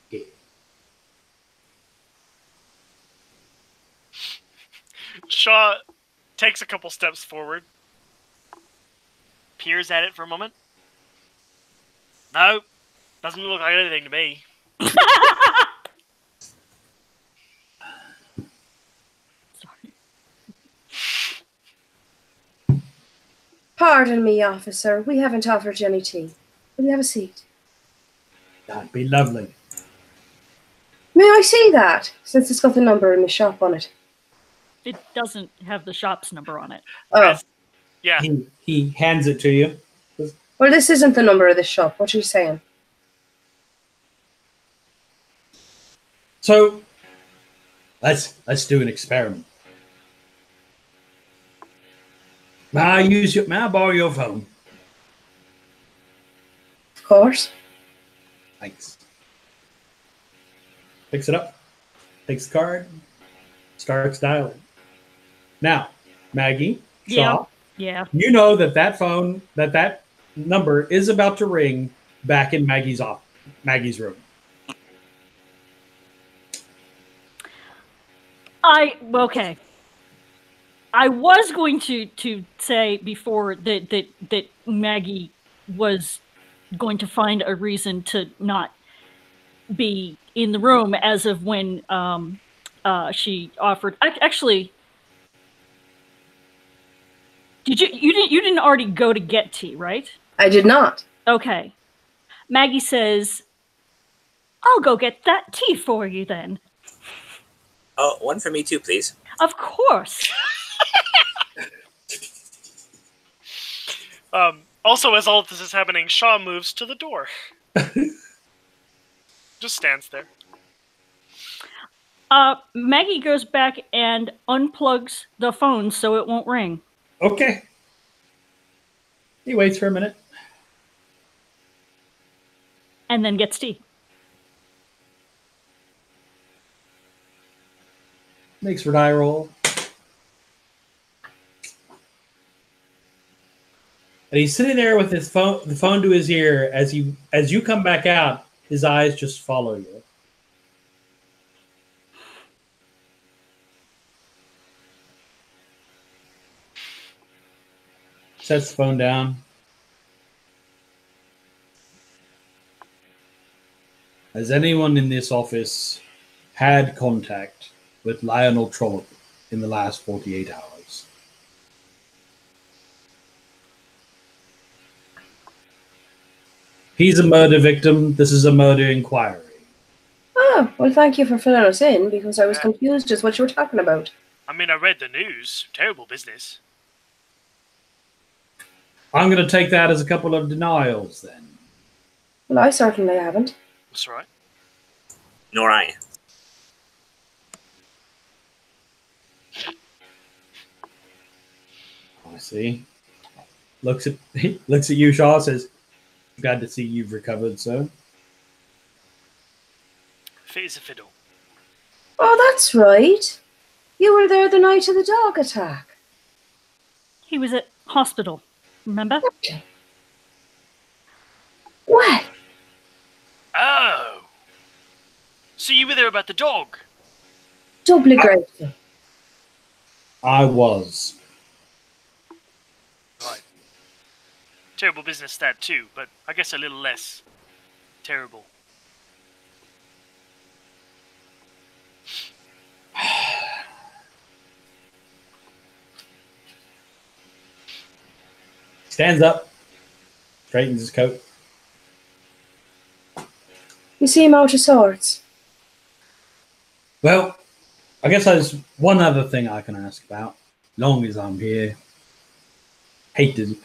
here. Shaw takes a couple steps forward, peers at it for a moment. No, doesn't look like anything to me. Sorry. Pardon me, officer. We haven't offered you any tea. Will you have a seat? That'd be lovely. May I see that, since it's got the number in the shop on it? It doesn't have the shop's number on it. Oh, Yeah, He hands it to you. well, this isn't the number of the shop. What are you saying? So let's do an experiment. May I borrow your phone? Of course. Thanks. Picks it up, takes the card, starts dialing. Now, Maggie, Shaw, Yeah. you know that phone, that number is about to ring back in Maggie's room. Okay. I was going to say before that Maggie was going to find a reason to not be in the room as of when she offered. Actually, you didn't already go to get tea, right? I did not. Okay. Maggie says, "I'll go get that tea for you then." Oh, one for me too, please. Of course. Also, as all of this is happening, Shaw moves to the door. Just stands there. Maggie goes back and unplugs the phone so it won't ring. Okay. He waits for a minute. And then gets tea. Makes for die roll. And he's sitting there with his phone, the phone to his ear. As you come back out, his eyes just follow you. Sets the phone down. Has anyone in this office had contact with Lionel Trollope in the last 48 hours? He's a murder victim. This is a murder inquiry. Oh, well, thank you for filling us in, because I was confused as what you were talking about. I mean, I read the news. Terrible business. I'm going to take that as a couple of denials, then. Well, I certainly haven't. That's right. Nor I. I see. Looks at you, Shaw, says, "Glad to see you've recovered, sir." Fit as a fiddle. Oh, that's right. You were there the night of the dog attack. He was at hospital, remember? What? Oh. So you were there about the dog? Doubly grateful. I was. Right. Terrible business that too, but I guess a little less terrible. Stands up, straightens his coat. You seem out of sorts. Well, I guess there's one other thing I can ask about. Long as I'm here, hate to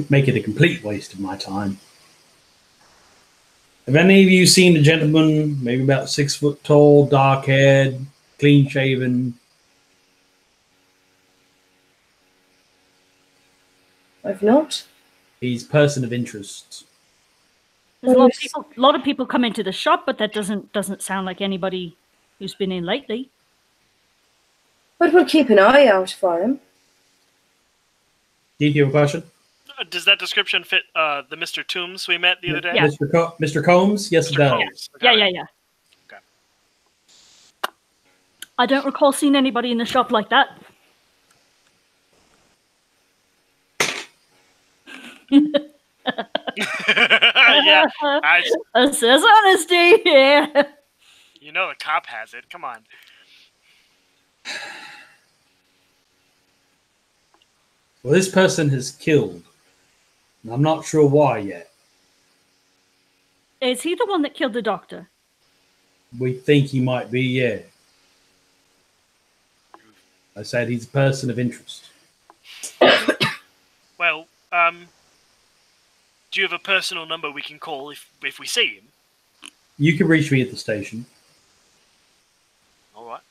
make it a complete waste of my time. Have any of you seen a gentleman, maybe about 6 foot tall, dark haired, clean shaven? I've not. He's person of interest. There's a lot of people come into the shop, but that doesn't sound like anybody who's been in lately. But we'll keep an eye out for him. Do you have a question? Does that description fit the Mr. Toombs we met the other day? Yeah. Mr. Combs? Yes, it does. Combs. Yeah. Okay. I don't recall seeing anybody in the shop like that. Yeah. It says honesty, yeah. You know the cop has it. Come on. Well, this person has killed. And I'm not sure why yet. Is he the one that killed the doctor? We think he might be, yeah. I said he's a person of interest. Well, do you have a personal number we can call if we see him? You can reach me at the station. All right.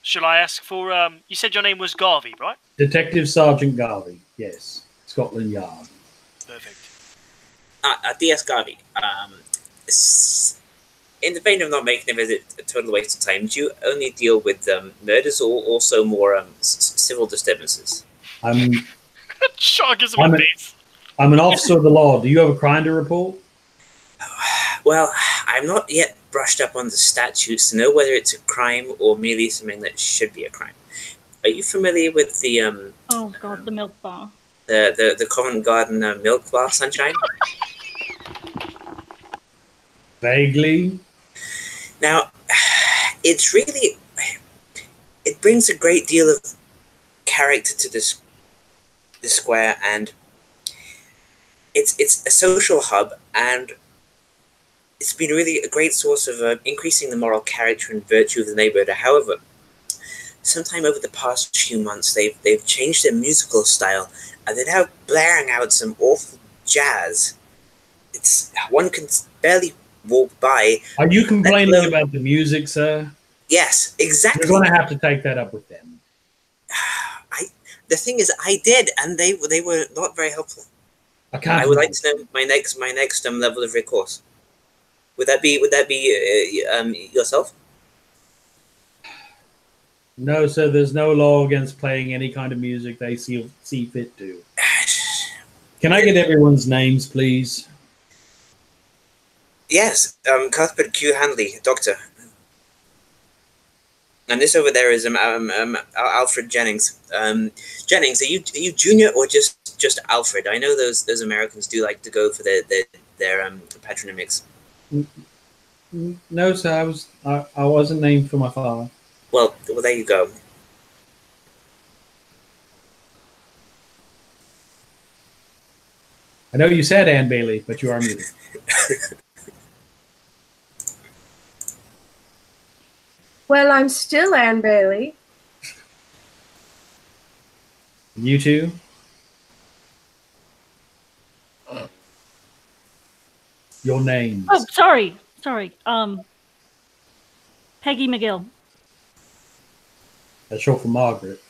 Shall I ask for? You said your name was Garvey, right? Detective Sergeant Garvey, yes. Scotland Yard. Perfect. DS Garvey, in the vein of not making a visit a total waste of time, do you only deal with murders or also more civil disturbances? Shock is my face. I'm an officer of the law. Do you have a crime to report? Well, I'm not yet brushed up on the statutes to know whether it's a crime or merely something that should be a crime. Are you familiar with the Oh God, the milk bar. the Covent Garden milk bar, Sunshine? Vaguely. Now, it's really, it brings a great deal of character to this square, and it's a social hub, and it's been really a great source of increasing the moral character and virtue of the neighborhood. However, sometime over the past few months, they've changed their musical style, and they're now blaring out some awful jazz. One can barely walk by. Are you complaining about the music, sir? Yes, exactly. You're going to have to take that up with them. The thing is, I did, and they were not very helpful. I would like to know my next level of recourse. Would that be yourself? No, sir. There's no law against playing any kind of music they see fit to. Can I get everyone's names, please? Yes, Cuthbert Q. Handley, doctor. And this over there is Alfred Jennings. Jennings, are you junior or just Alfred? I know those Americans do like to go for their patronymics. No, sir. I wasn't named for my father. Well, there you go. I know you said Anne Bailey, but you are muted. Well, I'm still Anne Bailey. You too? Your names. Oh, sorry. Peggy McGill. That's short for Margaret.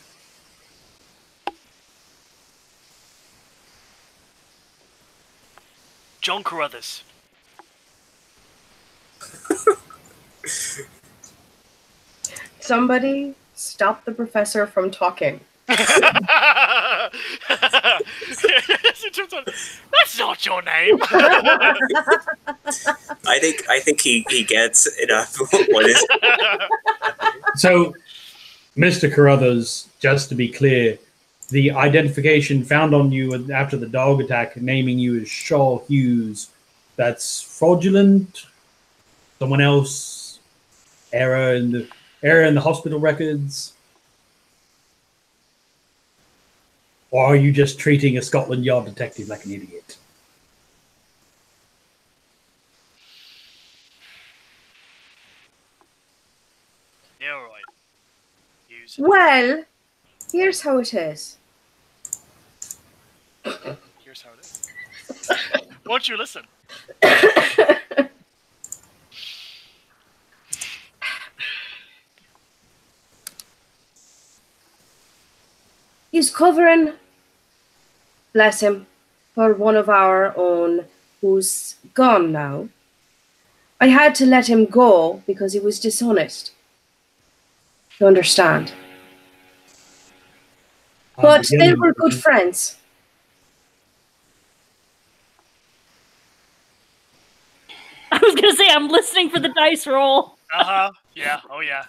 John Carruthers. Somebody stop the professor from talking. That's not your name. I think he gets enough. What is? So, Mr. Carruthers, just to be clear, the identification found on you after the dog attack, naming you as Shaw Hughes, that's fraudulent. Someone else, error in the hospital records. Or are you just treating a Scotland Yard detective like an idiot? Yeah, all right. Well, here's how it is. Here's how it is. Won't you listen? He's covering, bless him, for one of our own who's gone now. I had to let him go because he was dishonest. You understand? But they were good friends. I was going to say, I'm listening for the dice roll. Uh-huh. Yeah. Oh, yeah.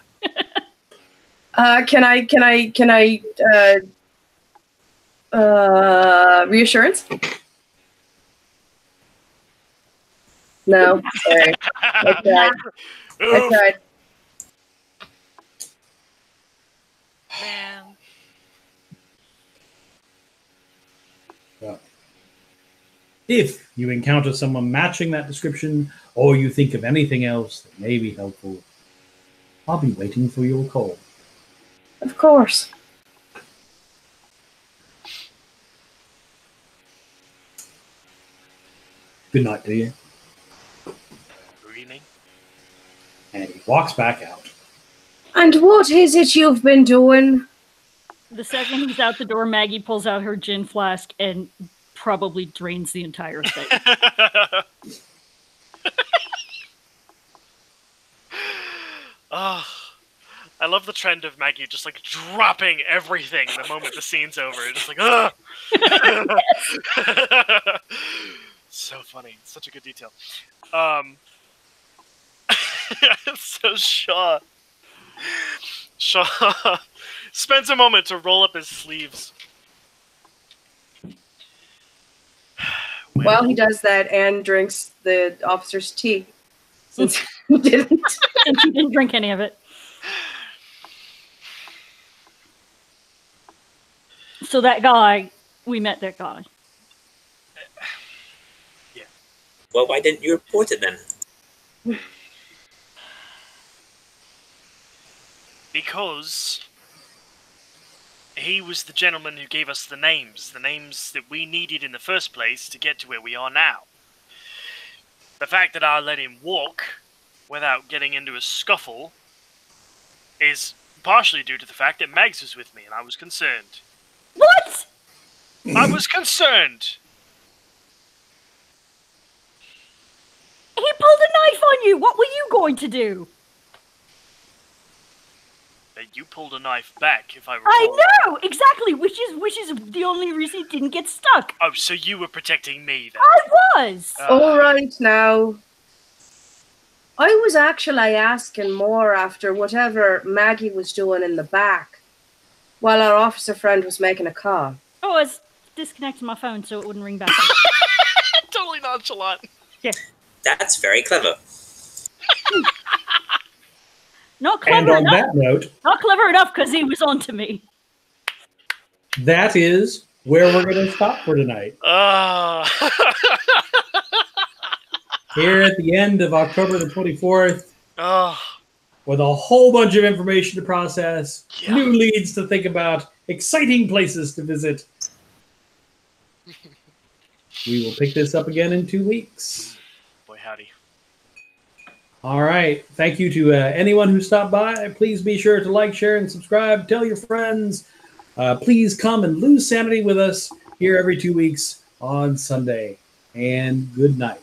Can I reassurance? No. Sorry. I tried. Man. Well, if you encounter someone matching that description, or you think of anything else that may be helpful, I'll be waiting for your call. Of course. Good night to you. Good evening. And he walks back out. And what is it you've been doing? The second he's out the door, Maggie pulls out her gin flask and probably drains the entire thing. Oh, I love the trend of Maggie just like dropping everything the moment the scene's over. Just like, ugh. So funny. Such a good detail. So Shaw spends a moment to roll up his sleeves. Well, he does that and drinks the officer's tea. Since he didn't. Since he didn't drink any of it. So that guy, we met that guy. Yeah. Well, why didn't you report it then? Because he was the gentleman who gave us the names that we needed in the first place to get to where we are now. The fact that I let him walk without getting into a scuffle is partially due to the fact that Mags was with me, and I was concerned. What? I was concerned. He pulled a knife on you. What were you going to do? You pulled a knife back, if I recall. I know exactly, which is the only reason he didn't get stuck. Oh, so you were protecting me then? I was. All right now. I was actually asking more after whatever Maggie was doing in the back while our officer friend was making a call. Oh, I was disconnecting my phone so it wouldn't ring back. Totally nonchalant. Yeah. That's very clever. Not And clever on enough. that note, Not clever enough because he was on to me. that is where we're going to stop for tonight. Here at the end of October the 24th, with a whole bunch of information to process, new leads to think about, exciting places to visit. We will pick this up again in 2 weeks. Boy, howdy. All right. Thank you to anyone who stopped by. Please be sure to like, share, and subscribe. Tell your friends. Please come and lose sanity with us here every 2 weeks on Sunday. And good night.